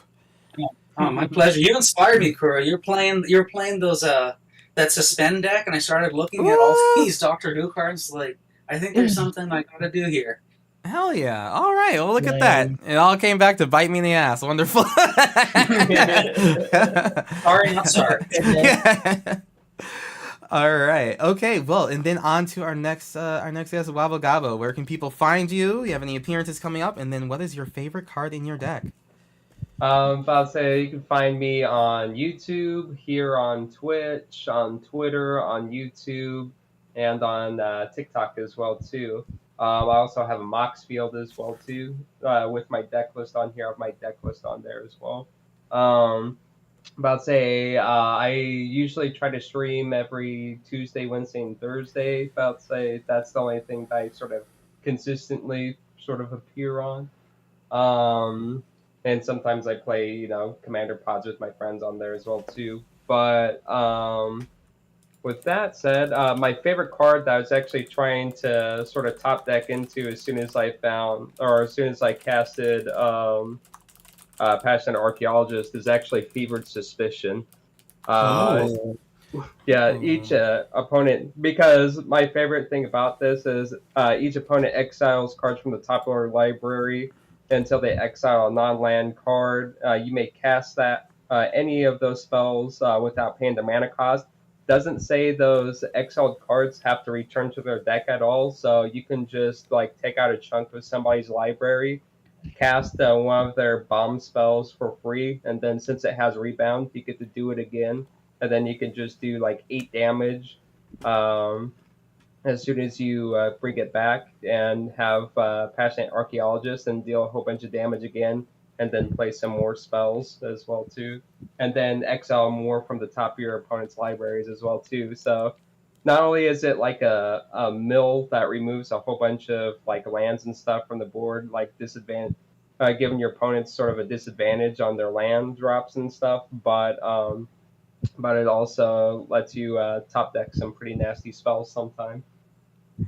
[SPEAKER 2] Oh, my pleasure. You inspired me, Kuro. You're playing those that suspend deck, and I started looking at all these Doctor Who cards. Like, I think there's something I gotta do here.
[SPEAKER 1] Hell yeah! All right. Well, look at that. It all came back to bite me in the ass. Wonderful.
[SPEAKER 2] Sorry, not sorry.
[SPEAKER 1] Yeah. All right. Okay. Well, and then on to our next guest, Wobble Gobbo. Where can people find you? You have any appearances coming up? And then, what is your favorite card in your deck?
[SPEAKER 3] I'll say you can find me on YouTube, here on Twitch, on Twitter, on YouTube, and on TikTok as well too. I also have a Mox field as well too, with my deck list on here. I have my deck list on there as well. I usually try to stream every Tuesday, Wednesday, and Thursday. That's the only thing that I sort of consistently sort of appear on. And sometimes I play, Commander Pods with my friends on there as well too. But with that said, my favorite card that I was actually trying to sort of top deck into as soon as I casted Passionate Archaeologist is actually Fevered Suspicion. Each opponent, because my favorite thing about this is each opponent exiles cards from the top of their library until they exile a non-land card. You may cast any of those spells without paying the mana cost. Doesn't say those exiled cards have to return to their deck at all, so you can just take out a chunk of somebody's library, cast one of their bomb spells for free, and then since it has rebound, you get to do it again, and then you can just do 8 damage. as soon as you bring it back and have Passionate Archaeologist and deal a whole bunch of damage again, and then play some more spells as well too, and then exile more from the top of your opponent's libraries as well too. So not only is it like a mill that removes a whole bunch of like lands and stuff from the board, like disadvantage, giving your opponents sort of a disadvantage on their land drops and stuff, but it also lets you top deck some pretty nasty spells sometimes,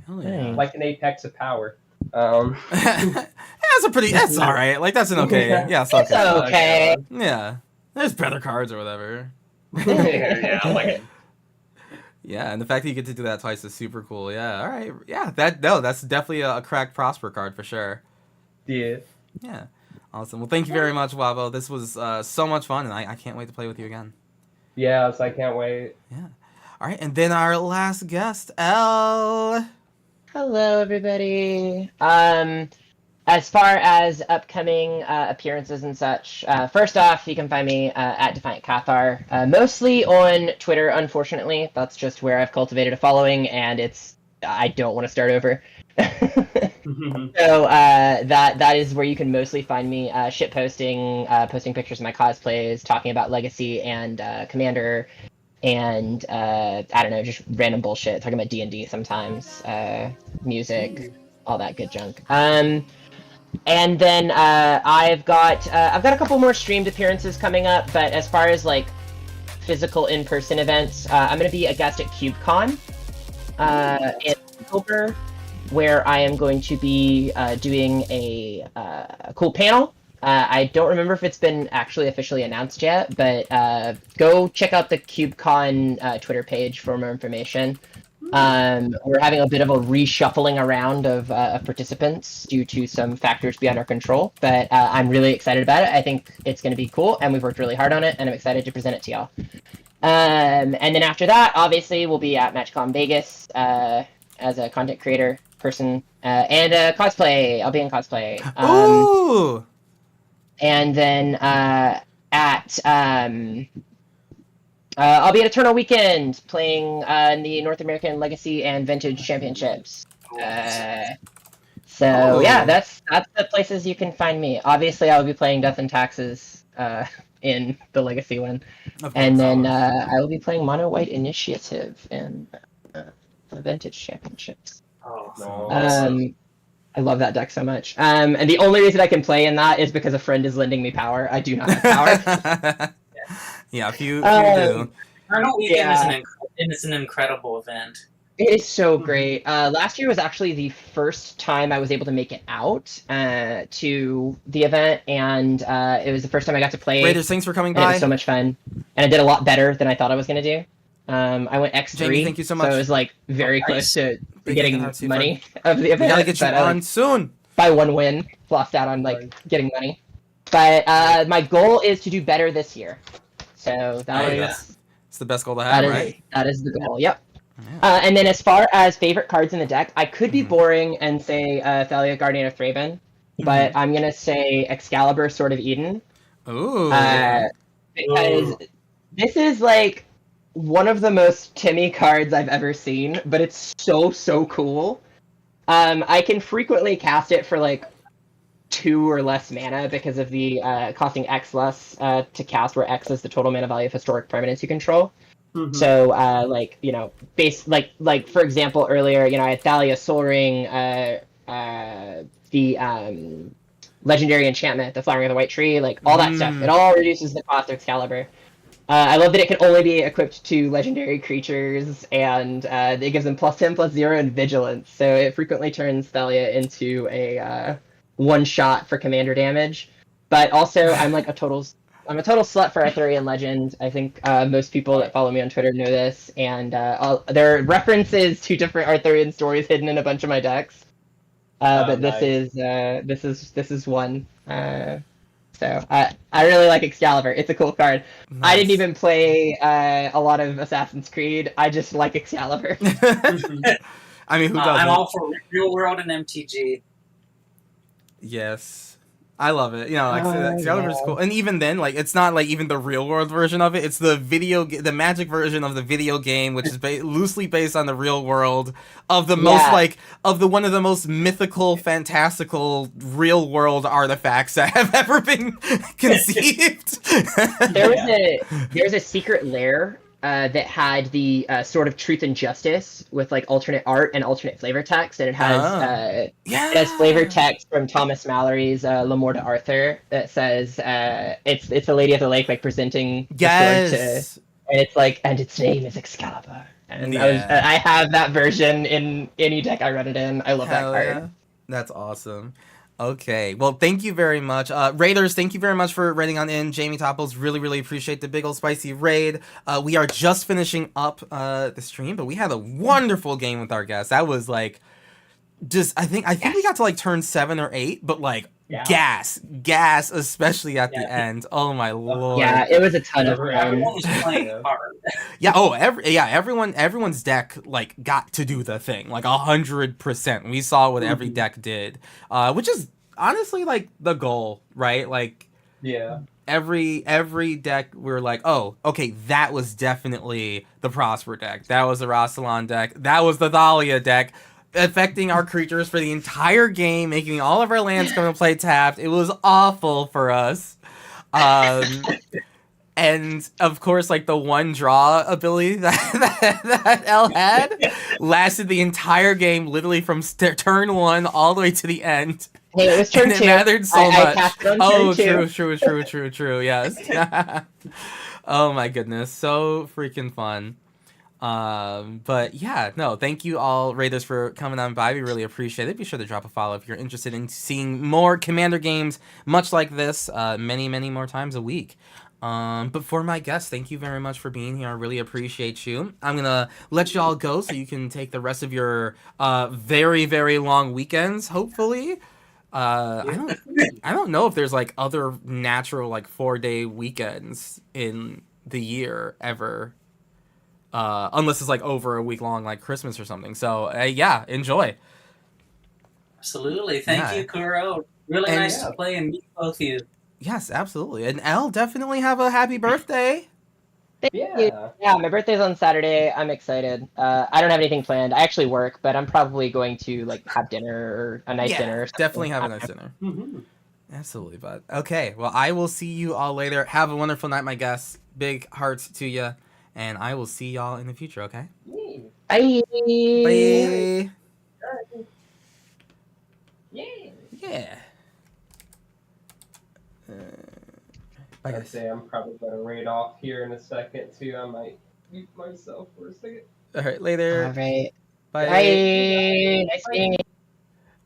[SPEAKER 1] Hell yeah.
[SPEAKER 3] like an Apex of Power.
[SPEAKER 1] That's a pretty. That's all right. Like that's an okay. Yeah, it's okay.
[SPEAKER 4] It's okay.
[SPEAKER 1] Yeah, there's better cards or whatever.
[SPEAKER 3] Yeah, like
[SPEAKER 1] Yeah, and the fact that you get to do that twice is super cool. Yeah, all right. Yeah, that's definitely a cracked Prosper card for sure.
[SPEAKER 3] yeah.
[SPEAKER 1] Yeah, awesome. Well, thank you very much, Wabo. This was so much fun, and I can't wait to play with you again.
[SPEAKER 3] Yes, I can't wait.
[SPEAKER 1] Yeah. All right, and then our last guest, Elle.
[SPEAKER 4] Hello, everybody. As far as upcoming appearances and such, first off, you can find me at Defiant Cathar, mostly on Twitter, unfortunately. That's just where I've cultivated a following, and I don't want to start over. So that is where you can mostly find me shit posting, posting pictures of my cosplays, talking about Legacy and Commander, and I don't know, just random bullshit, talking about D&D sometimes, music, all that good junk. And then I've got a couple more streamed appearances coming up, but as far as like physical in-person events, I'm going to be a guest at CubeCon in October, where I am going to be doing a cool panel. I don't remember if it's been actually officially announced yet, but go check out the CubeCon Twitter page for more information. We're having a bit of a reshuffling around of participants due to some factors beyond our control, but I'm really excited about it. I think it's going to be cool, and we've worked really hard on it, and I'm excited to present it to y'all. And then after that, obviously, we'll be at MatchCon Vegas as a content creator person, and cosplay. I'll be in cosplay.
[SPEAKER 1] Ooh!
[SPEAKER 4] And then I'll be at Eternal Weekend playing in the North American Legacy and Vintage Championships. So yeah, that's the places you can find me. Obviously, I'll be playing Death and Taxes in the Legacy one, and then I will be playing Mono White Initiative in the Vintage Championships. I love that deck so much. And the only reason I can play in that is because a friend is lending me power. I do not have power.
[SPEAKER 1] Yeah, if you do.
[SPEAKER 2] Eternal Weekend is an incredible event.
[SPEAKER 4] It is so great. Last year was actually the first time I was able to make it out to the event, and it was the first time I got to play.
[SPEAKER 1] Raiders, thanks for coming
[SPEAKER 4] and
[SPEAKER 1] by.
[SPEAKER 4] It was so much fun, and I did a lot better than I thought I was going to do. I went X3,
[SPEAKER 1] Jamie, thank you so much.
[SPEAKER 4] so it was like very close to
[SPEAKER 1] Big
[SPEAKER 4] getting
[SPEAKER 1] shout out to you,
[SPEAKER 4] money of the event.
[SPEAKER 1] We gotta get you
[SPEAKER 4] but,
[SPEAKER 1] on soon.
[SPEAKER 4] by one win, lost out on like getting money. But my goal is to do better this year. So that is
[SPEAKER 1] It's the best goal to have, right?
[SPEAKER 4] that is the goal. Yep.
[SPEAKER 1] Yeah.
[SPEAKER 4] And then as far as favorite cards in the deck, I could be boring and say Thalia, Guardian of Thraben, but I'm gonna say Excalibur, Sword of Eden.
[SPEAKER 1] Ooh.
[SPEAKER 4] Because this is like one of the most Timmy cards I've ever seen, but it's so cool. I can frequently cast it for like 2 or less mana because of the costing X less to cast, where X is the total mana value of historic permanents you control.
[SPEAKER 3] Mm-hmm.
[SPEAKER 4] So like, you know, like for example earlier, you know, I had Thalia, Soul Ring, the legendary enchantment, the Flowering of the White Tree, like all that stuff. It all reduces the cost of Excalibur. I love that it can only be equipped to legendary creatures, and it gives them +10/+0 and vigilance. So it frequently turns Thalia into a one-shot for commander damage. But also, I'm a total slut for Arthurian legend. I think most people that follow me on Twitter know this, and there are references to different Arthurian stories hidden in a bunch of my decks. But
[SPEAKER 3] nice.
[SPEAKER 4] this is one. So I really like Excalibur. It's a cool card.
[SPEAKER 1] Nice.
[SPEAKER 4] I didn't even play a lot of Assassin's Creed. I just like Excalibur.
[SPEAKER 1] I mean, who doesn't?
[SPEAKER 2] I'm all for real world and MTG.
[SPEAKER 1] Yes. I love it. You know, like
[SPEAKER 4] Oh,
[SPEAKER 1] Excalibur's
[SPEAKER 4] yeah.
[SPEAKER 1] cool, and even then, like it's not like even the real world version of it. It's the the Magic version of the video game, which is loosely based on the real world of the most
[SPEAKER 4] Yeah.
[SPEAKER 1] like of the one of the most mythical, fantastical real world artifacts that have ever been conceived.
[SPEAKER 4] There was a secret lair that had the Sword of Truth and Justice with like alternate art and alternate flavor text, and
[SPEAKER 1] Oh.
[SPEAKER 4] it has flavor
[SPEAKER 1] Yeah.
[SPEAKER 4] text from Thomas Mallory's L'Amour de Arthur that says it's the Lady of the Lake like presenting the sword to,
[SPEAKER 1] Yes.
[SPEAKER 4] and it's like, and its name is Excalibur. And
[SPEAKER 1] Yeah.
[SPEAKER 4] I have that version in any deck I run it in. I love that
[SPEAKER 1] Hell
[SPEAKER 4] card.
[SPEAKER 1] yeah. That's awesome. Okay. Well, thank you very much. Raiders, thank you very much for raiding on in. Jamie Topples, really, really appreciate the big old spicy raid. We are just finishing up the stream, but we had a wonderful game with our guests. That was like just I think we got to like turn 7 or 8, but like
[SPEAKER 3] Yeah.
[SPEAKER 1] gas, especially at the
[SPEAKER 2] Yeah.
[SPEAKER 1] end. Oh my lord.
[SPEAKER 4] Yeah, it was a ton of fun.
[SPEAKER 2] Everyone was playing
[SPEAKER 3] Yeah.
[SPEAKER 2] hard.
[SPEAKER 1] Yeah. Oh, everyone's deck like got to do the thing like 100%. We saw what every deck did, which is honestly like the goal, right? Like
[SPEAKER 3] Yeah.
[SPEAKER 1] every deck we're like, oh, okay, that was definitely the Prosper deck. That was the Rassilon deck. That was the Thalia deck. Affecting our creatures for the entire game, making all of our lands come and play tapped. It was awful for us. And of course, like the one draw ability that L had lasted the entire game, literally from turn 1 all the way to the end.
[SPEAKER 4] Hey, it was turn
[SPEAKER 1] And it
[SPEAKER 4] 2.
[SPEAKER 1] mattered so
[SPEAKER 4] I
[SPEAKER 1] much.
[SPEAKER 4] cast it on
[SPEAKER 1] Oh,
[SPEAKER 4] turn 2.
[SPEAKER 1] true. Yes. Oh my goodness, so freaking fun. But yeah, no, thank you all Raiders for coming on by. We really appreciate it. Be sure to drop a follow if you're interested in seeing more Commander games much like this, many more times a week. But for my guests, thank you very much for being here. I really appreciate you. I'm gonna let y'all go so you can take the rest of your very long weekends, hopefully. I don't know if there's like other natural like 4-day weekends in the year ever. Unless it's like over a week long, like Christmas or something. So yeah, enjoy.
[SPEAKER 2] Absolutely. Thank you, Kuro. Really
[SPEAKER 1] And-
[SPEAKER 2] nice to play and meet both of you.
[SPEAKER 1] Yes, absolutely. And Elle, definitely have a happy birthday.
[SPEAKER 4] Thank
[SPEAKER 3] Yeah.
[SPEAKER 4] you. Yeah, my birthday's on Saturday. I'm excited. I don't have anything planned. I actually work, but I'm probably going to like have dinner or a nice dinner. Or something.
[SPEAKER 1] Definitely have a nice dinner.
[SPEAKER 3] Mm-hmm.
[SPEAKER 1] Absolutely, bud. Okay, well, I will see you all later. Have a wonderful night, my guests. Big hearts to you. And I will see y'all in the future, okay?
[SPEAKER 4] Bye.
[SPEAKER 1] Bye.
[SPEAKER 3] Yeah.
[SPEAKER 1] Yeah. Bye,
[SPEAKER 3] I'd
[SPEAKER 1] guys.
[SPEAKER 3] say I'm probably gonna raid off here in a second too. I might mute myself for a second.
[SPEAKER 1] All right, later.
[SPEAKER 4] All right.
[SPEAKER 1] Bye.
[SPEAKER 4] Bye. Nice meeting you.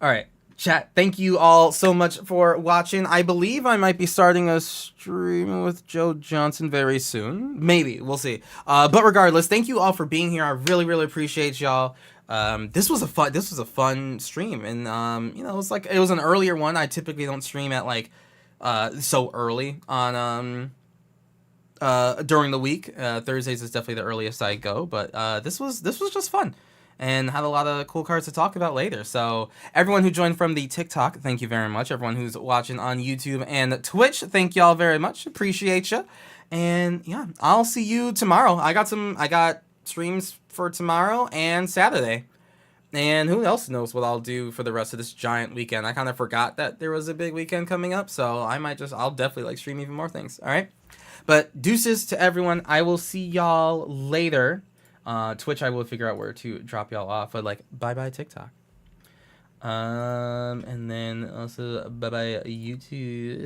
[SPEAKER 1] All right, chat. Thank you all so much for watching. I believe I might be starting a stream with Joe Johnson very soon. Maybe we'll see. But regardless, thank you all for being here. I really appreciate y'all. This was a fun stream, and you know, it was an earlier one. I typically don't stream at like so early on during the week. Thursdays is definitely the earliest I go, but this was just fun. And had a lot of cool cards to talk about later. So everyone who joined from the TikTok, thank you very much. Everyone who's watching on YouTube and Twitch, thank y'all very much. Appreciate you. And yeah, I'll see you tomorrow. I got streams for tomorrow and Saturday. And who else knows what I'll do for the rest of this giant weekend. I kind of forgot that there was a big weekend coming up, so I'll definitely like stream even more things. All right. But deuces to everyone. I will see y'all later. Twitch, I will figure out where to drop y'all off. But like, bye TikTok. And then also bye YouTube.